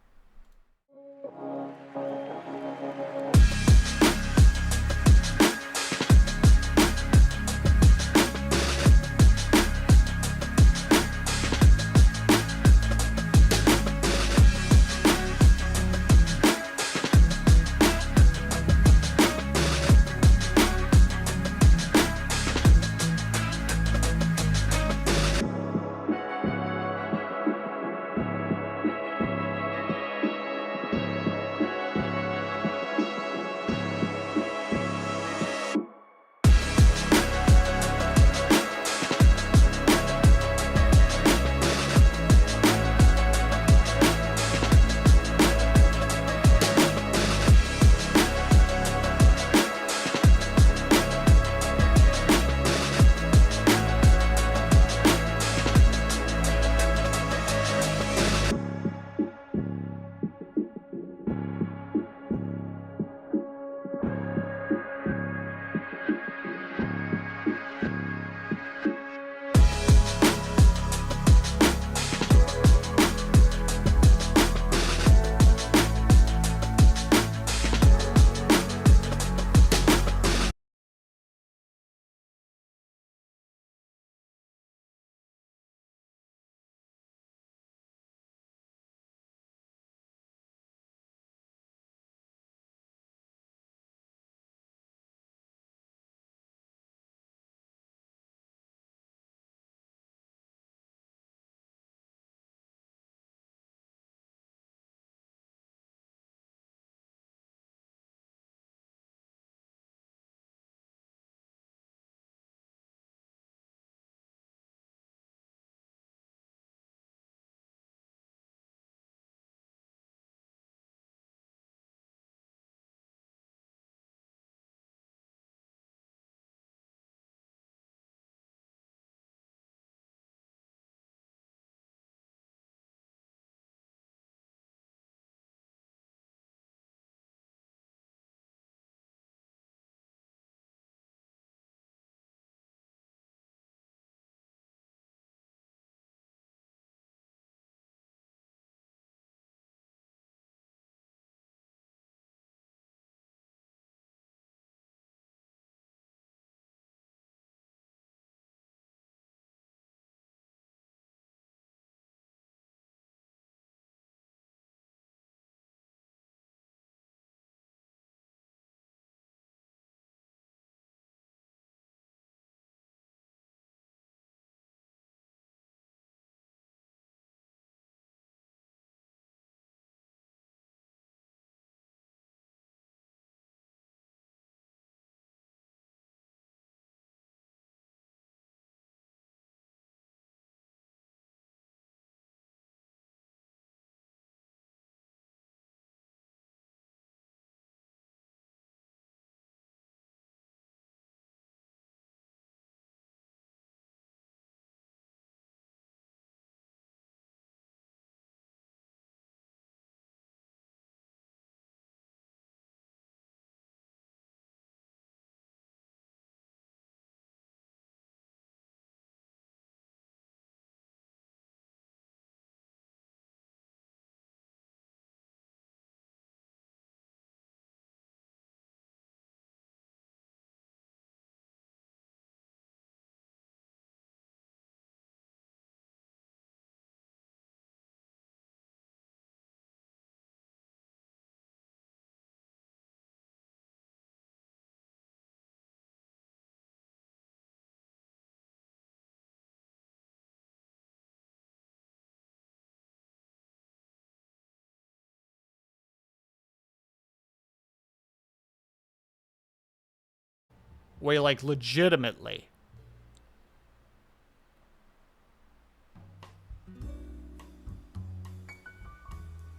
Wait, like, legitimately.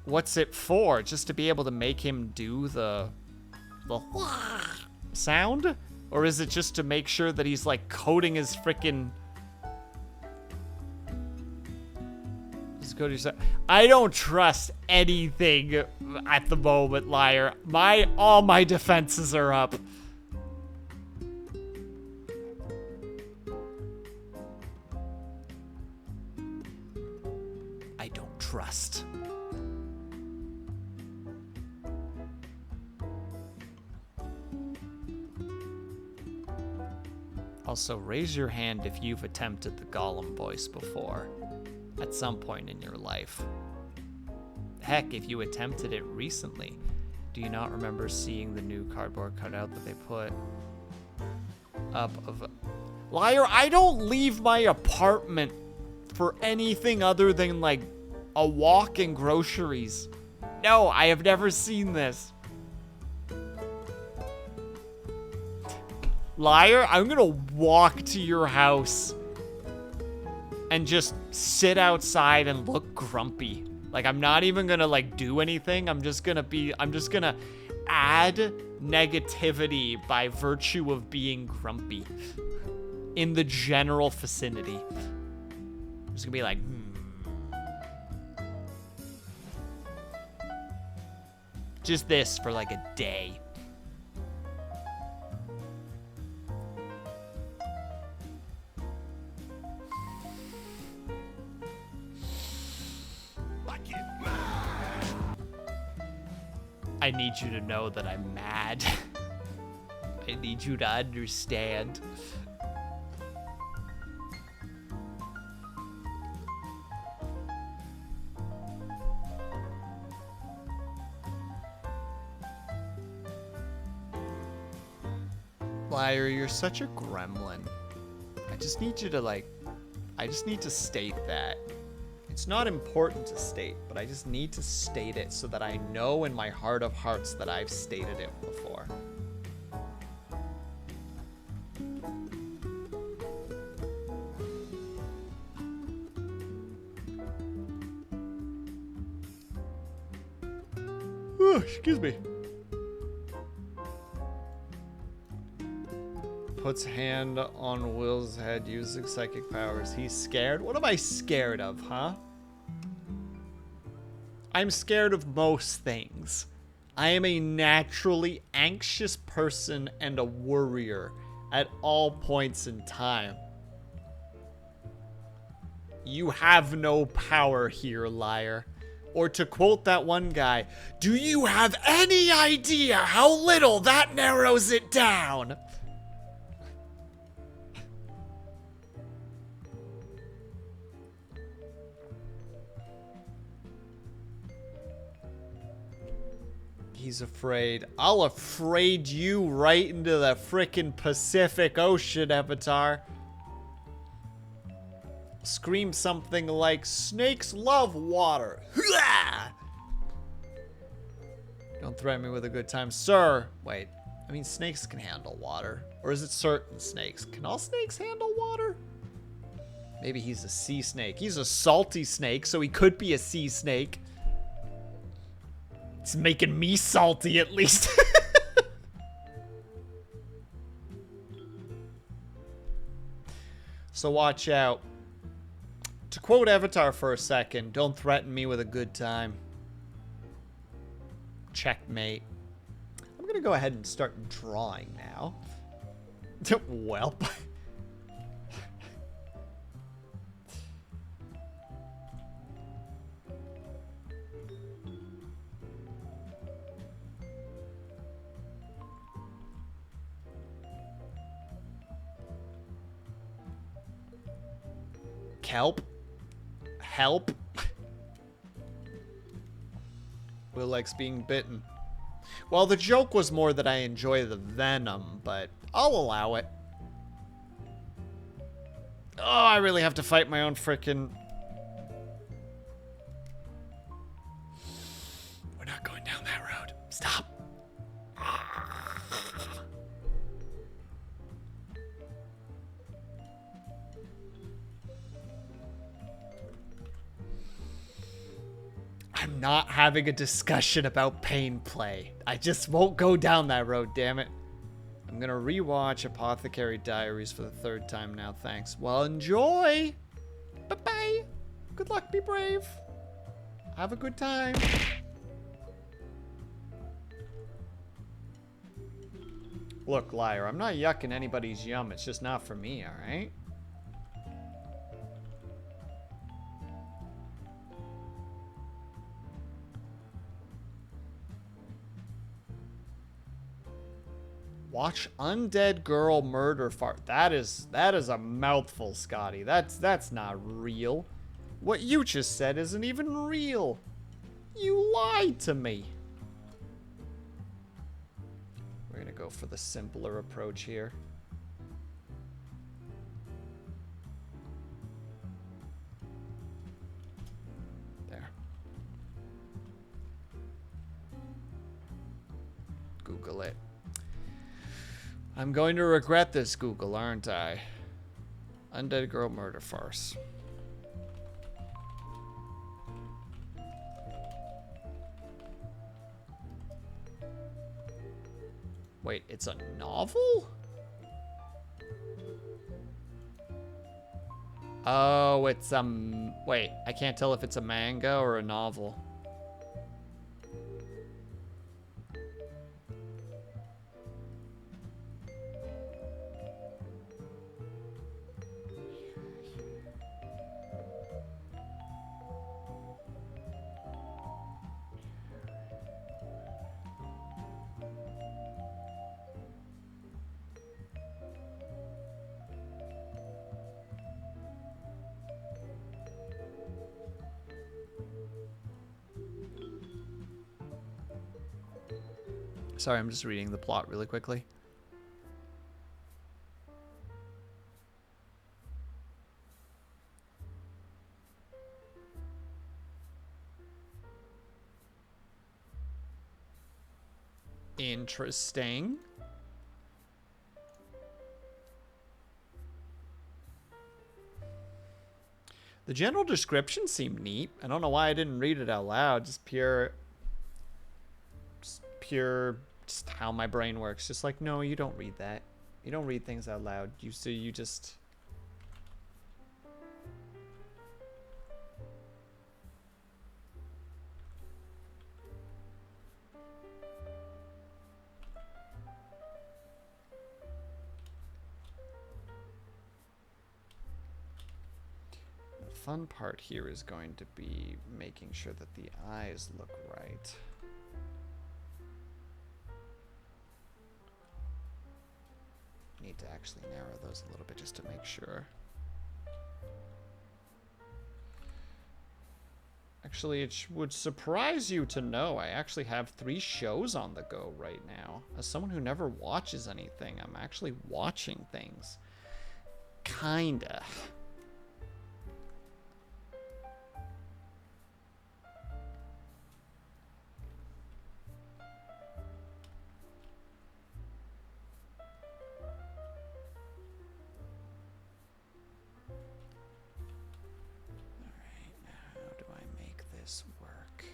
What's it for? Just to be able to make him do the sound? Or is it just to make sure that he's, like, coating his frickin'... I don't trust anything at the moment, liar. All my defenses are up. I don't trust. Also, raise your hand if you've attempted the Gollum voice before. At some point in your life. Heck, if you attempted it recently, do you not remember seeing the new cardboard cutout that they put up of a... Liar, I don't leave my apartment for anything other than, like, a walk and groceries. No, I have never seen this. Liar, I'm gonna walk to your house and just sit outside and look grumpy. Like, I'm not even gonna, like, do anything. I'm just gonna add negativity by virtue of being grumpy in the general vicinity. I'm just gonna be like, Just this for, like, a day. I need you to know that I'm mad. I need you to understand. Liar, you're such a gremlin. I just need you to, like, I just need to state that. It's not important to state, but I just need to state it so that I know in my heart of hearts that I've stated it before. Ooh, excuse me. Puts hand on Will's head using psychic powers. He's scared? What am I scared of, huh? I'm scared of most things. I am a naturally anxious person and a worrier at all points in time. You have no power here, liar. Or to quote that one guy, do you have any idea how little that narrows it down? He's afraid. I'll afraid you right into the frickin' Pacific Ocean, Avatar. Scream something like, snakes love water. Don't threaten me with a good time. Sir! Wait, I mean, snakes can handle water. Or is it certain snakes? Can all snakes handle water? Maybe he's a sea snake. He's a salty snake, so he could be a sea snake. It's making me salty, at least. So watch out. To quote Avatar for a second, don't threaten me with a good time. Checkmate. I'm gonna go ahead and start drawing now. Welp. Kelp. Help. Will likes being bitten. Well, the joke was more that I enjoy the venom, but I'll allow it. Oh, I really have to fight my own frickin'... We're not going down that road. Stop. not having a discussion about pain play. I just won't go down that road, damn it. I'm gonna rewatch Apothecary Diaries for the 3rd time now, thanks. Well, enjoy! Bye-bye! Good luck, be brave! Have a good time! Look, liar, I'm not yucking anybody's yum, it's just not for me, alright? Watch Undead Girl Murder Fart. That is a mouthful, Scotty. That's not real. What you just said isn't even real. You lied to me. We're gonna go for the simpler approach here. There. Google it. I'm going to regret this, Google, aren't I? Undead Girl Murder Farce. Wait, it's a novel? Oh, it's wait, I can't tell if it's a manga or a novel. Sorry, I'm just reading the plot really quickly. Interesting. The general description seemed neat. I don't know why I didn't read it out loud. Just how my brain works. Just like, no, you don't read that. You don't read things out loud. You just... The fun part here is going to be making sure that the eyes look right. Need to actually narrow those a little bit just to make sure. Actually, it would surprise you to know I actually have 3 shows on the go right now. As someone who never watches anything, I'm actually watching things. Kinda. Work.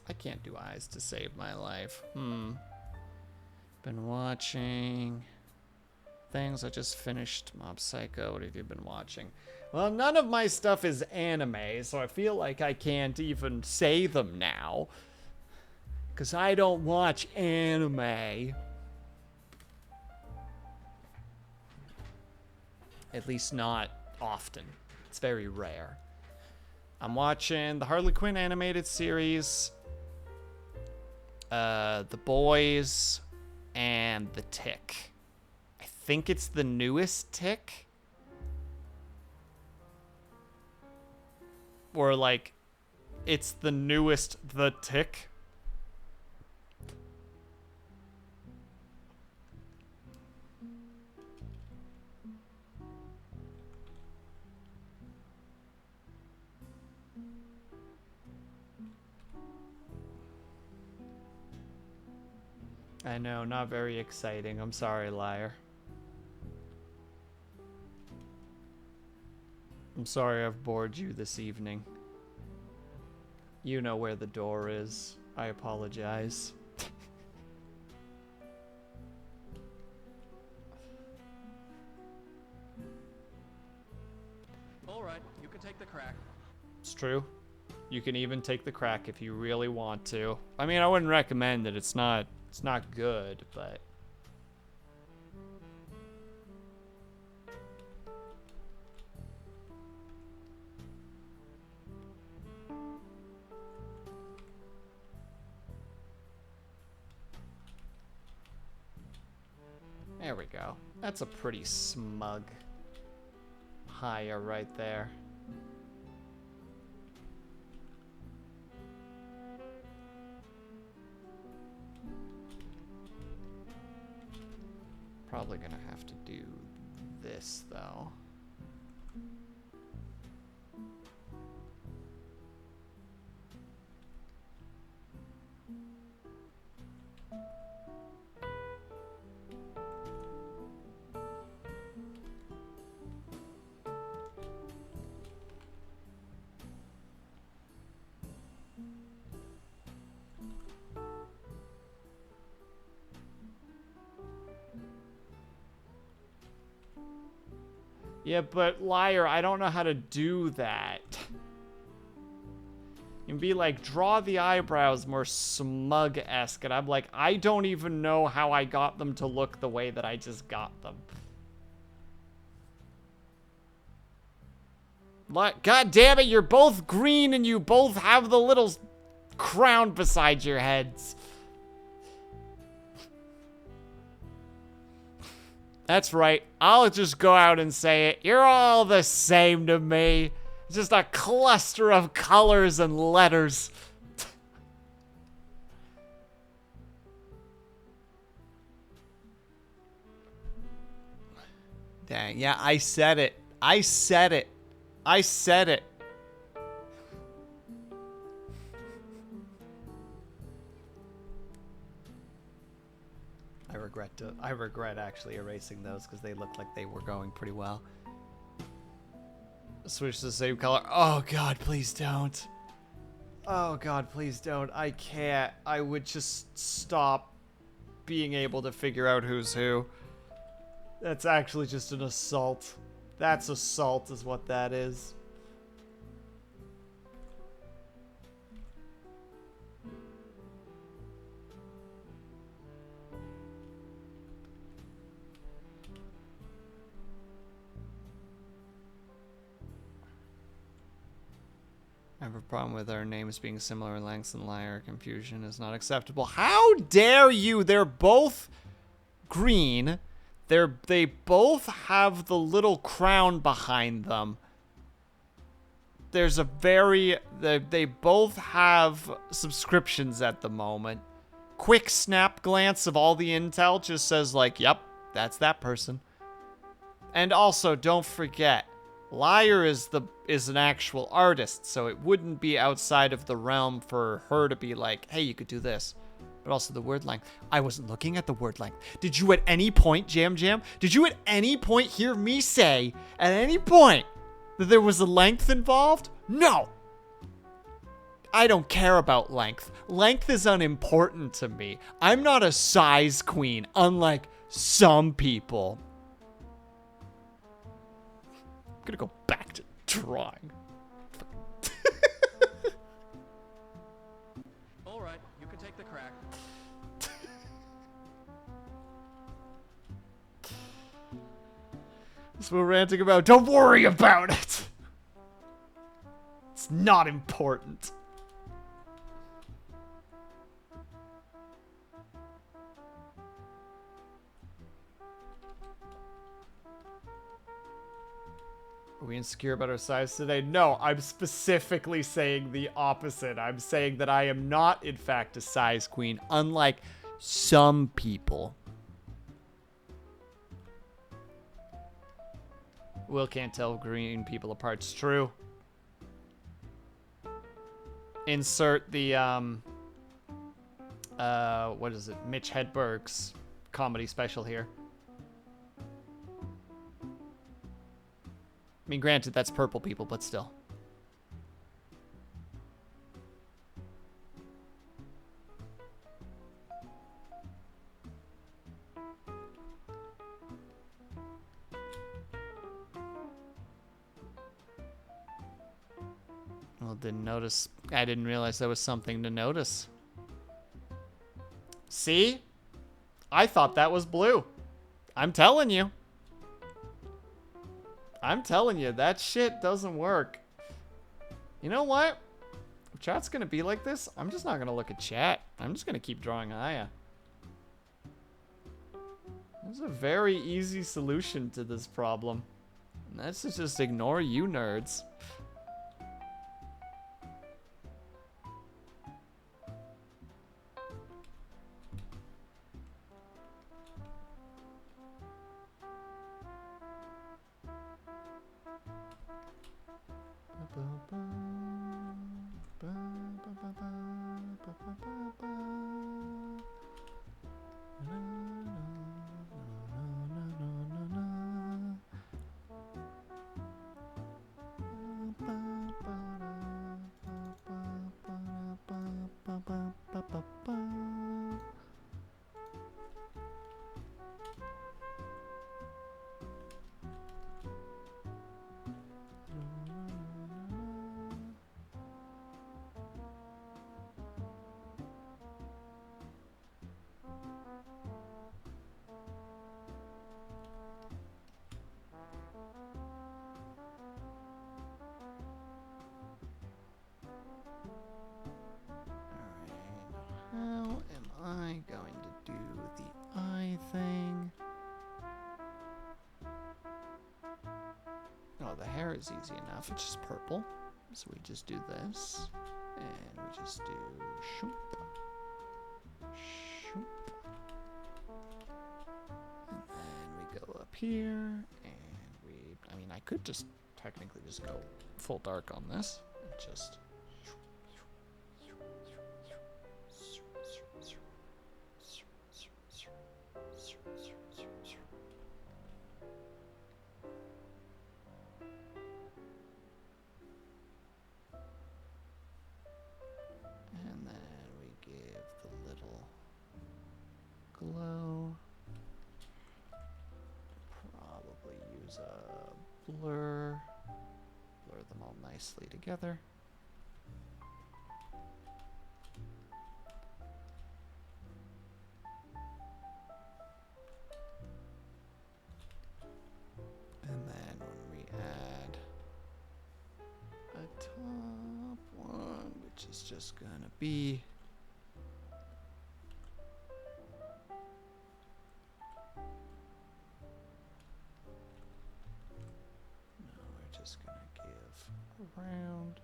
I can't do eyes to save my life. Been watching things. I just finished Mob Psycho. What have you been watching? Well, none of my stuff is anime, so I feel like I can't even say them now. Because I don't watch anime. At least not often. It's very rare. I'm watching the Harley Quinn animated series, The Boys, and The Tick. I think it's the newest Tick. Or like, it's the newest The Tick. I know, not very exciting. I'm sorry, liar. I'm sorry I've bored you this evening. You know where the door is. I apologize. Alright, you can take the crack. It's true. You can even take the crack if you really want to. I mean, I wouldn't recommend it. It's not good, but there we go. That's a pretty smug hire right there. Probably gonna have to do this though. Yeah, but liar, I don't know how to do that. You can be like, draw the eyebrows more smug-esque, and I'm like, I don't even know how I got them to look the way that I just got them. Like, God damn it, you're both green and you both have the little crown beside your heads. That's right. I'll just go out and say it. You're all the same to me. It's just a cluster of colors and letters. Dang, yeah, I said it. I said it. I said it. I regret actually erasing those because they looked like they were going pretty well. Switch to the same color. Oh God, please don't. Oh God, please don't. I can't. I would just stop being able to figure out who's who. That's actually just an assault. That's assault is what that is. I have a problem with our names being similar in lengths and liar. Confusion is not acceptable. How dare you? They're both green. They both have the little crown behind them. There's a they both have subscriptions at the moment. Quick snap glance of all the intel just says like, yep, that's that person. And also, don't forget, Liar is an actual artist, so it wouldn't be outside of the realm for her to be like, hey, you could do this. But also the word length. I wasn't looking at the word length. Did you at any point, Jam Jam, did you at any point hear me say, at any point, that there was a length involved? No! I don't care about length. Length is unimportant to me. I'm not a size queen, unlike some people. I'm gonna go back to drawing. Alright, you can take the crack. That's what we're ranting about. Don't worry about it. It's not important. Are we insecure about our size today? No, I'm specifically saying the opposite. I'm saying that I am not, in fact, a size queen, unlike some people. Will can't tell green people apart. It's true. Insert the what is it? Mitch Hedberg's comedy special here. I mean, granted, that's purple people, but still. Well, didn't notice. I didn't realize there was something to notice. See? I thought that was blue. I'm telling you. I'm telling you, that shit doesn't work. You know what? If chat's gonna be like this, I'm just not gonna look at chat. I'm just gonna keep drawing Aya. There's a very easy solution to this problem. And that's to just ignore you nerds. How am I going to do the eye thing? Oh, the hair is easy enough. It's just purple. So we just do this. And we just do shoop. Shoop. And then we go up here. And we... I mean, I could just technically just go full dark on this. And just... And then we give the little glow. Probably use a blur. Blur them all nicely together. And then when we add a top one, which is just gonna be we're just gonna give around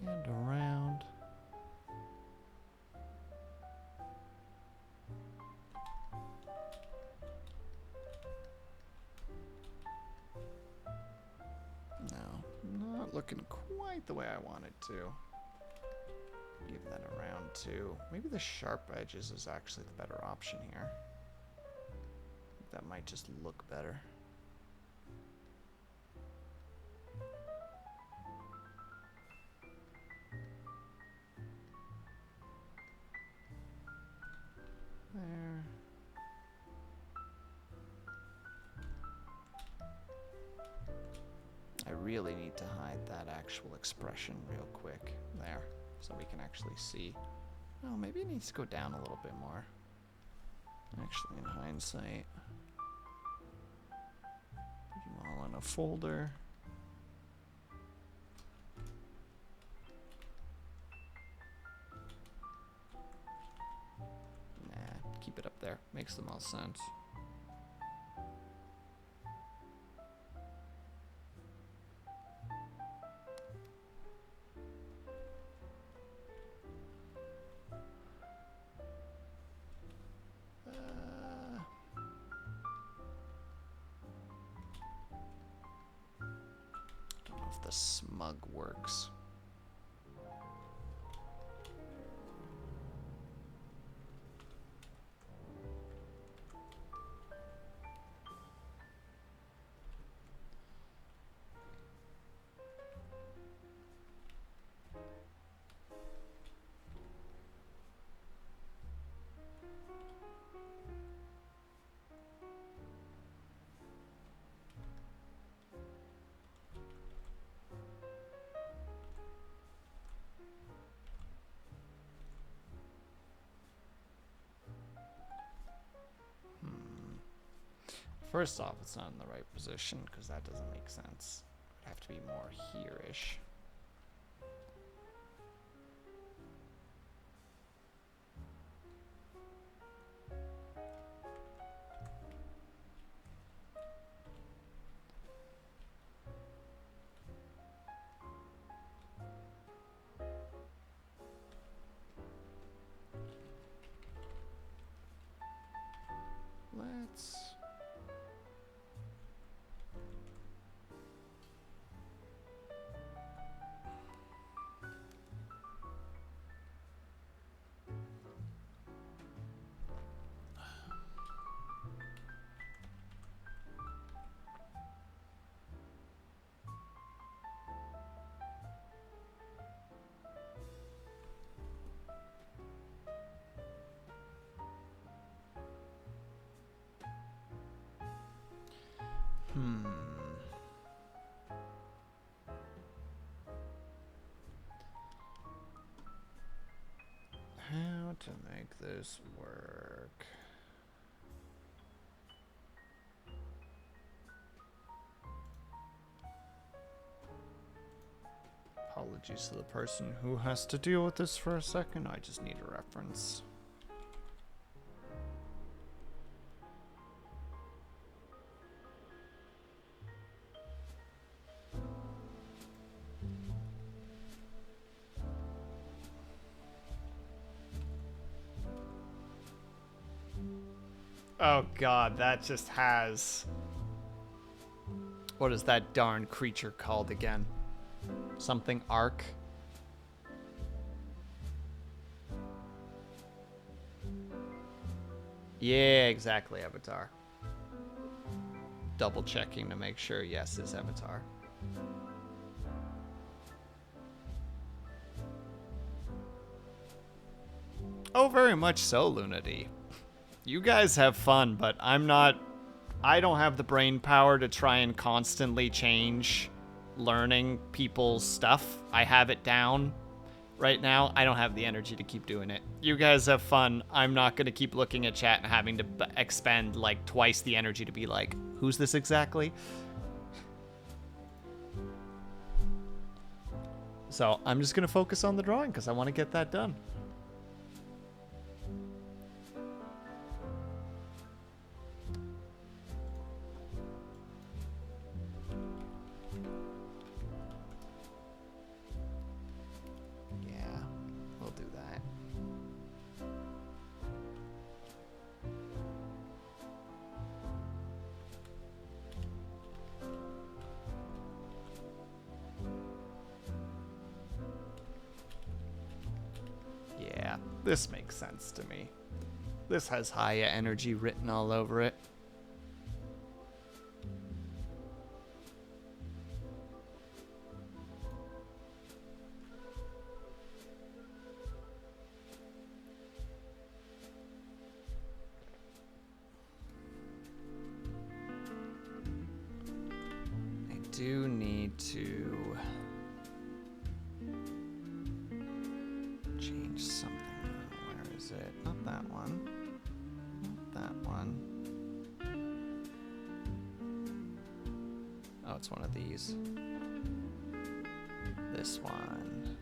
and around. No, not looking quite the way I want it to. Give that around too. Maybe the sharp edges is actually the better option here. That might just look better. There. I really need to hide that actual expression real quick there so we can actually see. Oh, maybe it needs to go down a little bit more. Actually, in hindsight, put them all in a folder. Nah, keep it up there. Makes the most sense. Don't know if the smug works. First off, it's not in the right position because that doesn't make sense. It'd have to be more here-ish. Let's... How to make this work? Apologies to the person who has to deal with this for a second. I just need a reference. Oh god, that just has... What is that darn creature called again? Something arc? Yeah, exactly, Avatar. Double checking to make sure, yes, it's Avatar. Oh, very much so, Lunady. You guys have fun, but I don't have the brain power to try and constantly change learning people's stuff. I have it down right now. I don't have the energy to keep doing it. You guys have fun. I'm not going to keep looking at chat and having to expend like twice the energy to be like, who's this exactly? So I'm just going to focus on the drawing because I want to get that done. This makes sense to me. This has Haya energy written all over it. I do need to change something. Where is it? Not that one. Not that one. Oh, it's one of these. This one.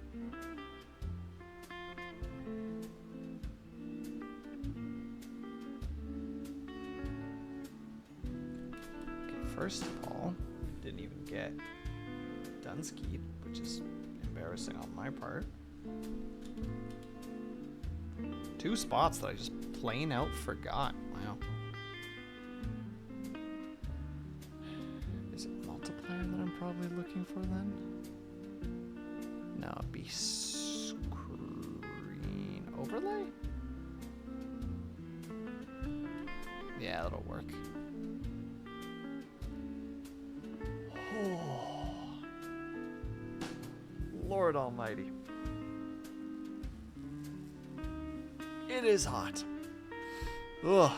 Okay, first of all, didn't even get Dunsky, which is embarrassing on my part. 2 spots that I just plain out forgot. Wow. Is it multiplier that I'm probably looking for then? No, it'd be screen overlay? Yeah, that'll work. Oh. Lord Almighty. It is hot. Ugh.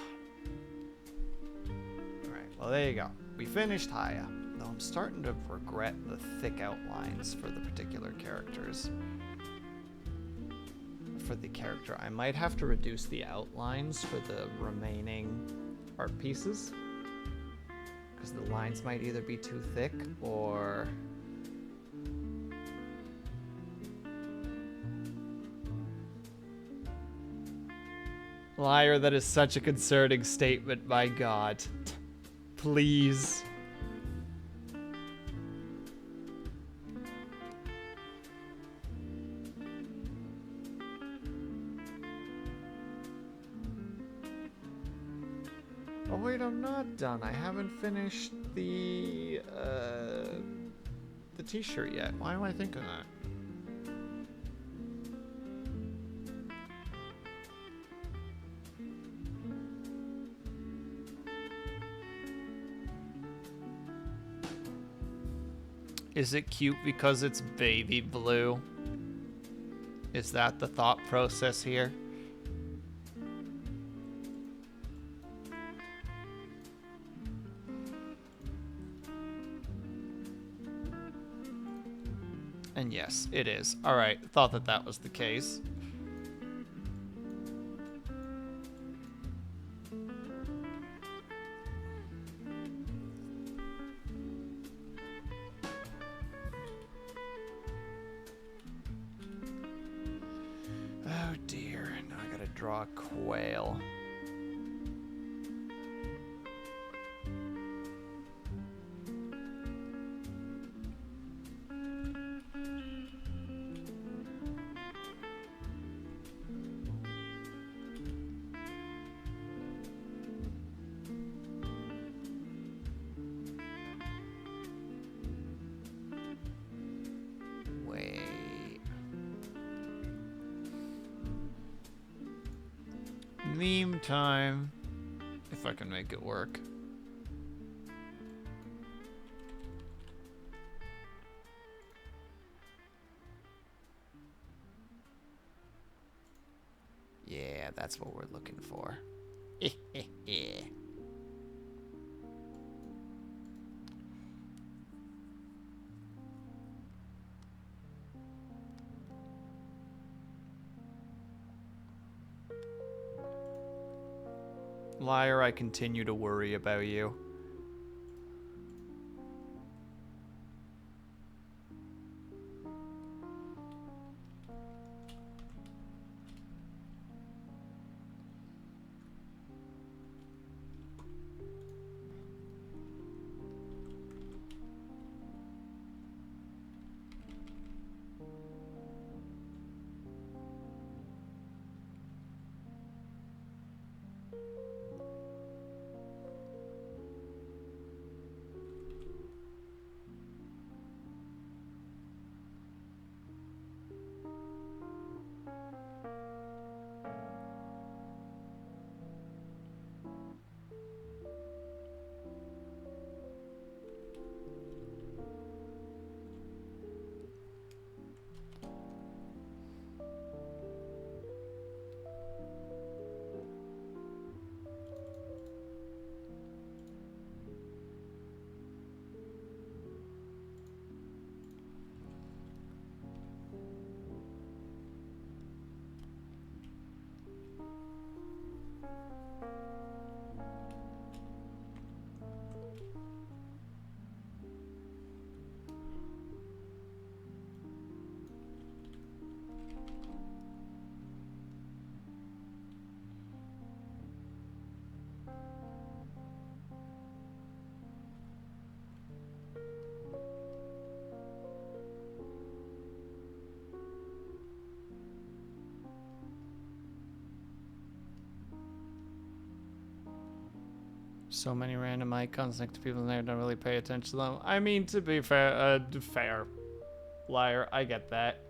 Alright, well there you go. We finished Haya. Though I'm starting to regret the thick outlines for the particular characters. For the character, I might have to reduce the outlines for the remaining art pieces. Because the lines might either be too thick or... Liar, that is such a concerning statement, my god. Please. Oh wait, I'm not done. I haven't finished the t-shirt yet. Why am I thinking that? Is it cute because it's baby blue? Is that the thought process here? And yes, it is. Alright, thought that that was the case. Oh dear, now I gotta draw a quail. Meme time. If I can make it work. Yeah, that's what we're looking for. Liar, I continue to worry about you. So many random icons next to people in there, don't really pay attention to them. I mean, to be fair, fair. Liar, I get that.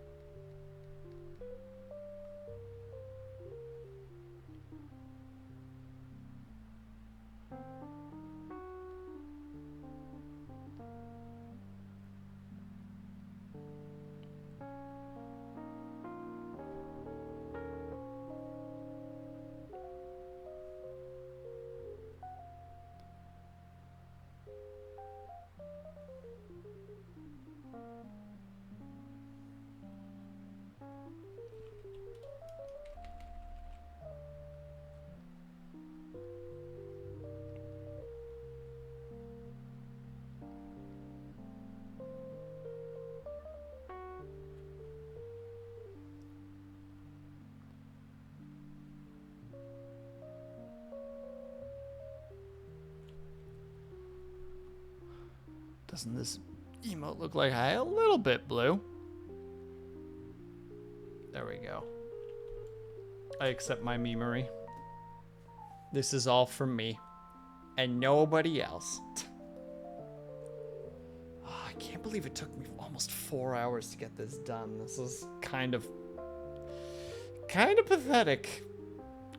Doesn't this emote look like a little bit blue? There we go. I accept my memery. This is all from me and nobody else. Oh, I can't believe it took me almost 4 hours to get this done. This is kind of pathetic.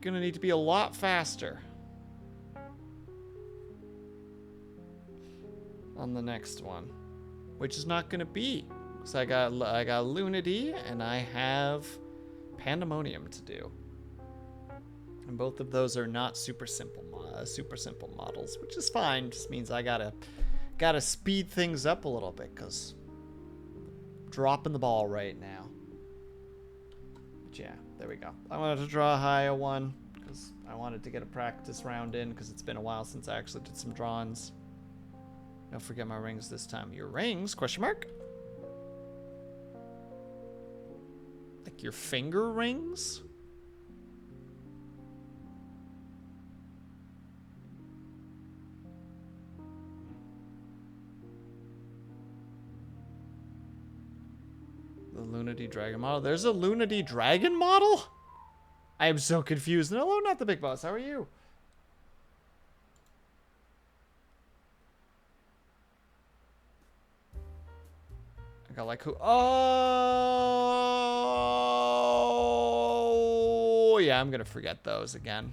Gonna need to be a lot faster on the next one, which is not gonna be, because I got Lunity and I have Pandemonium to do, and both of those are not super simple models, which is fine. Just means I gotta speed things up a little bit, because I'm dropping the ball right now. But yeah, there we go. I wanted to draw a higher one because I wanted to get a practice round in, because it's been a while since I actually did some drawings. Don't forget my rings this time. Your rings? Question mark? Like your finger rings? The Lunity Dragon model. There's a Lunity Dragon model? I am so confused. No, not the big boss. How are you? I got like who? Oh, yeah, I'm going to forget those again.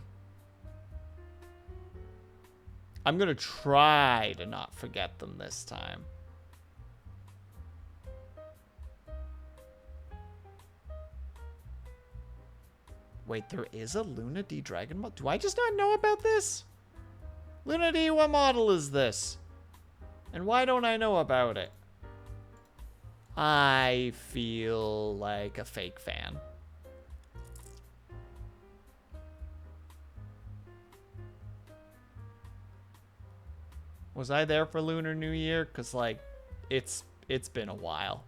I'm going to try to not forget them this time. Wait, there is a Luna D Dragon model? Do I just not know about this? Luna D, what model is this? And why don't I know about it? I feel like a fake fan. Was I there for Lunar New Year? Because, like, it's been a while.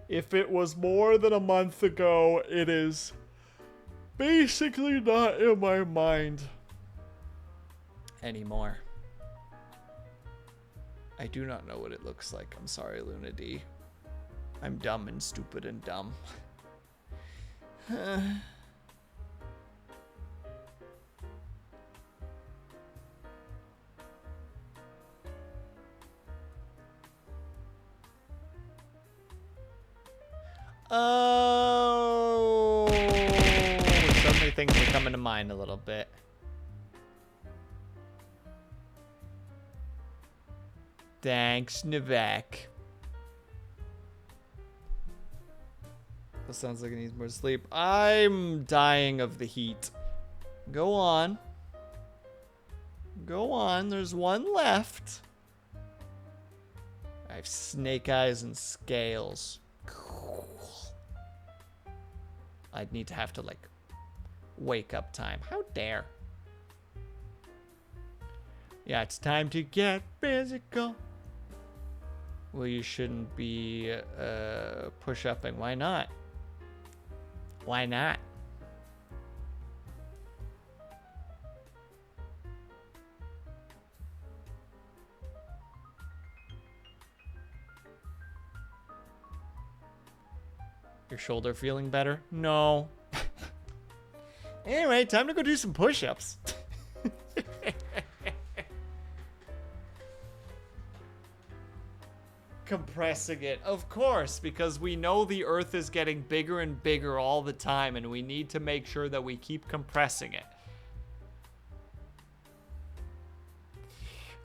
If it was more than a month ago, it is basically not in my mind anymore. I do not know what it looks like. I'm sorry, Luna D. I'm dumb and stupid and dumb. Oh, suddenly things are coming to mind a little bit. Thanks, Nivek. That sounds like it needs more sleep. I'm dying of the heat. Go on. Go on. There's one left. I have snake eyes and scales. Cool. I'd need to have to, like, wake up time. How dare. Yeah, it's time to get physical. Well, you shouldn't be push-upping. Why not? Why not? Your shoulder feeling better? No. Anyway, time to go do some push-ups. Compressing it, of course, because we know the Earth is getting bigger and bigger all the time, and we need to make sure that we keep compressing it.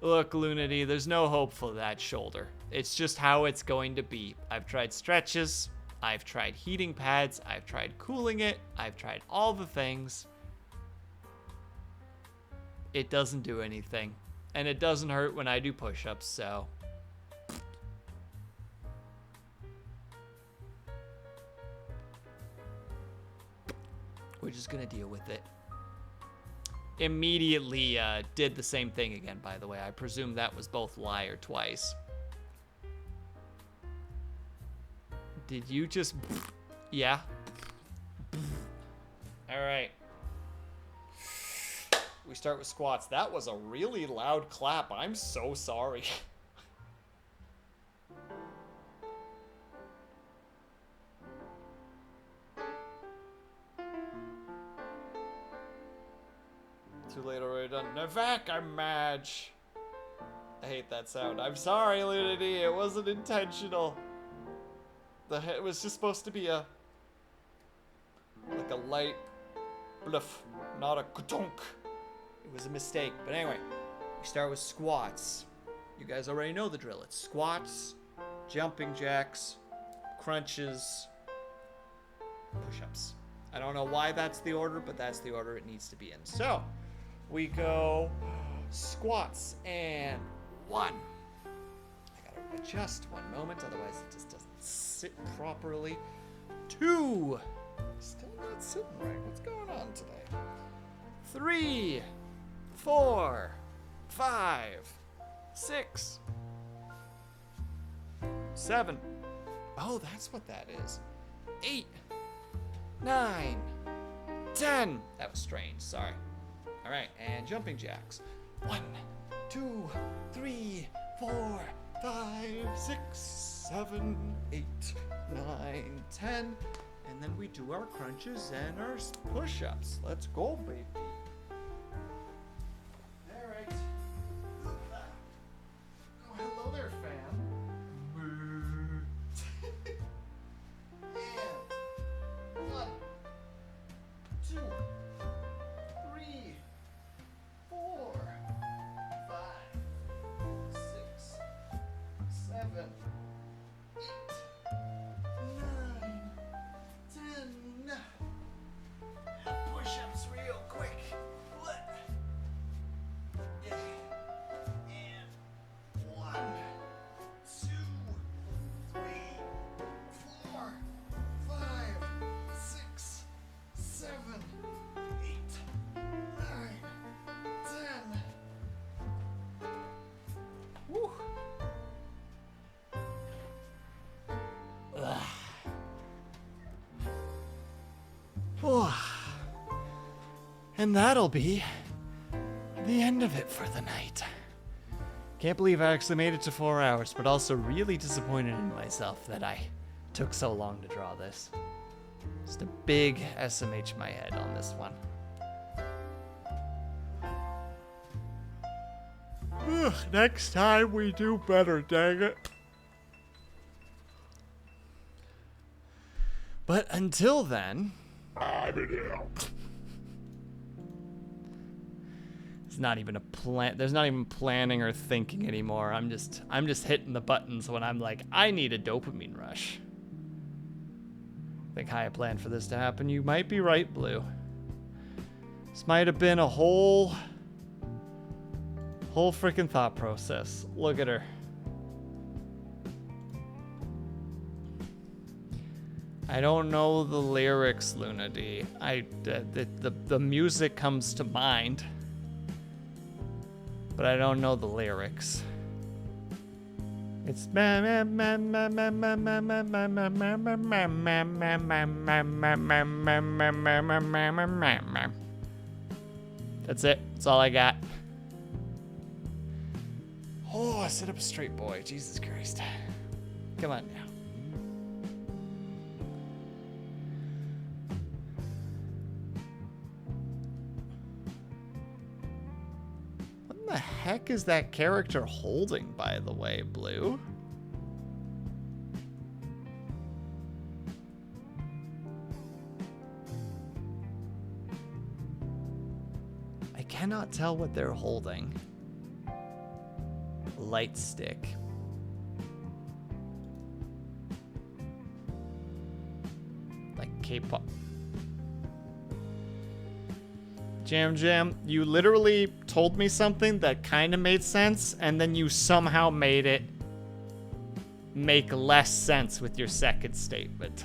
Look, Lunity, there's no hope for that shoulder. It's just how it's going to be. I've tried stretches, I've tried heating pads, I've tried cooling it, I've tried all the things. It doesn't do anything, and it doesn't hurt when I do push-ups, so... we're just gonna deal with it. Immediately did the same thing again, by the way. I presume that was both liar twice. Did you just... yeah. All right. We start with squats. That was a really loud clap. I'm so sorry. Too late already done. Navak, I'm Madge. I hate that sound. I'm sorry, Lunity. It wasn't intentional. It was just supposed to be a light bluff, not a ka-donk. It was a mistake. But anyway, we start with squats. You guys already know the drill. It's squats, jumping jacks, crunches, push-ups. I don't know why that's the order, but that's the order it needs to be in. So, we go squats and 1. I gotta adjust 1 moment, otherwise it just doesn't sit properly. 2. Still not sitting right. What's going on today? 3, 4, 5, 6, 7. Oh, that's what that is. 8, 9, 10. That was strange. Sorry. All right, and jumping jacks. 1, 2, 3, 4, 5, 6, 7, 8, 9, 10. And then we do our crunches and our push-ups. Let's go, baby. All right. Oh, hello there, fam. And 1, 2, 3, 4, 5, 6, 7, 8, 9, 10. Push-ups real quick. Yeah. And 1, 2, 3, 4, 5, 6, 7, 8, 9, 10. Woo. Ugh. And that'll be the end of it for the night. Can't believe I actually made it to 4 hours, but also really disappointed in myself that I took so long to draw this. Just a big SMH my head on this one. Ugh, next time we do better, dang it. But until then, it's not even a plan. There's not even planning or thinking anymore. I'm just hitting the buttons when I'm like, I need a dopamine rush. Think how I planned for this to happen. You might be right, Blue. This might have been a whole freaking thought process. Look at her. I don't know the lyrics, Luna D. The music comes to mind, but I don't know the lyrics. It's that's it. That's all I got. Oh, sit up straight, boy. Jesus Christ. Come on now. What the heck is that character holding, by the way, Blue? I cannot tell what they're holding. Light stick. Like K-pop. Jam, you literally told me something that kind of made sense, and then you somehow made it make less sense with your second statement.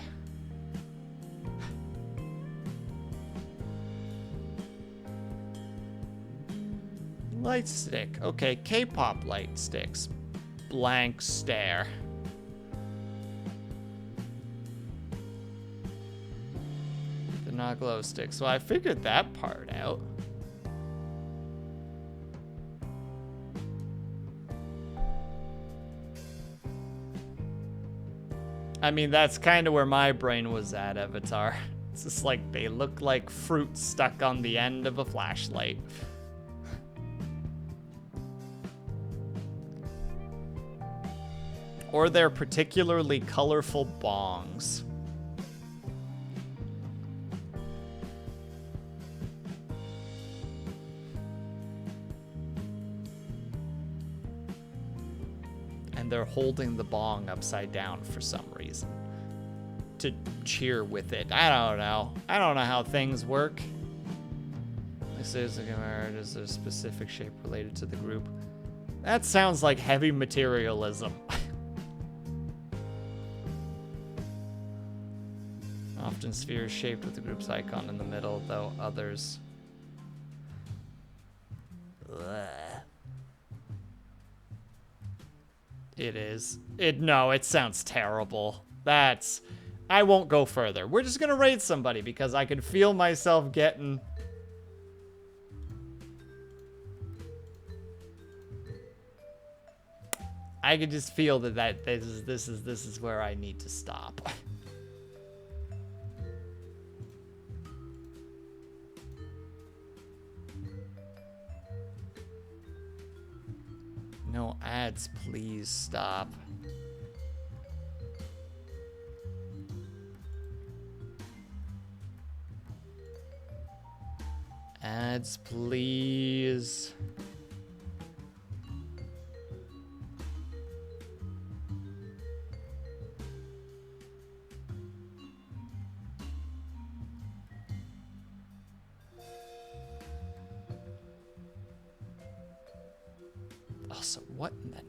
Light stick. Okay, K-pop light sticks. Blank stare. They're not glow sticks. So I figured that part out. I mean, that's kind of where my brain was at, Avatar. It's just like they look like fruit stuck on the end of a flashlight. Or they're particularly colorful bongs. And they're holding the bong upside down for some reason. To cheer with it. I don't know. I don't know how things work. This is a specific shape related to the group. That sounds like heavy materialism. Often spheres shaped with the group's icon in the middle, though others... Ugh. It is. No, it sounds terrible. I won't go further. We're just gonna raid somebody because I can feel myself getting... I can just feel that this is where I need to stop. No ads, please stop. Ads, please. Also, what in the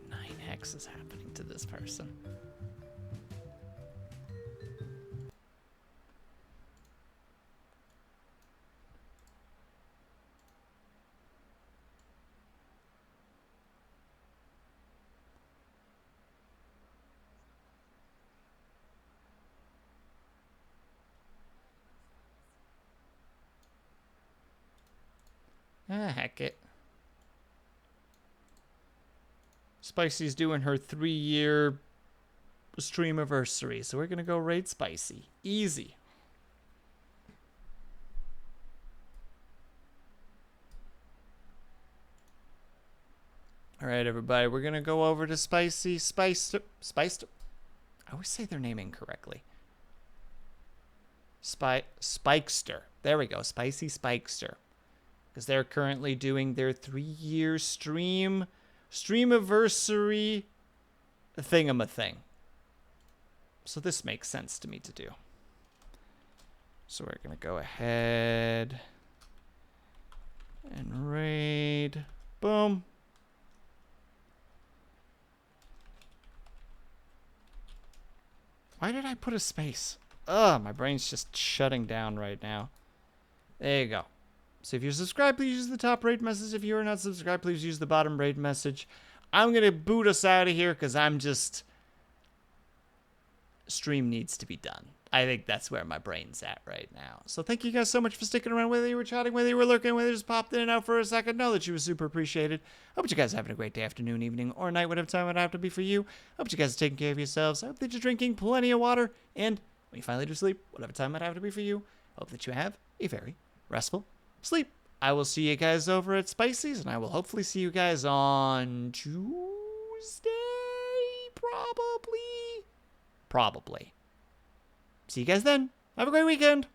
9x is happening to this person? Ah, heck it. Spicy's doing her 3-year stream anniversary, so we're gonna go raid Spicy. Easy. All right, everybody, we're gonna go over to Spicy. Spiced. I always say their name incorrectly. Spikester. There we go. Spicy Spikester. Because they're currently doing their 3-year streamiversary thingamathing. So this makes sense to me to do. So we're going to go ahead and raid. Boom. Why did I put a space? Ugh, my brain's just shutting down right now. There you go. So if you're subscribed, please use the top rate message. If you are not subscribed, please use the bottom rate message. I'm going to boot us out of here because I'm just... Stream needs to be done. I think that's where my brain's at right now. So thank you guys so much for sticking around, whether you were chatting, whether you were lurking, whether you just popped in and out for a second. Know that you were super appreciated. I hope you guys are having a great day, afternoon, evening, or night, whatever time it have to be for you. I hope you guys are taking care of yourselves. I hope that you're drinking plenty of water. And when you finally do sleep, whatever time it have to be for you, I hope that you have a very restful sleep. I will see you guys over at Spicy's, and I will hopefully see you guys on Tuesday, probably. See you guys then. Have a great weekend.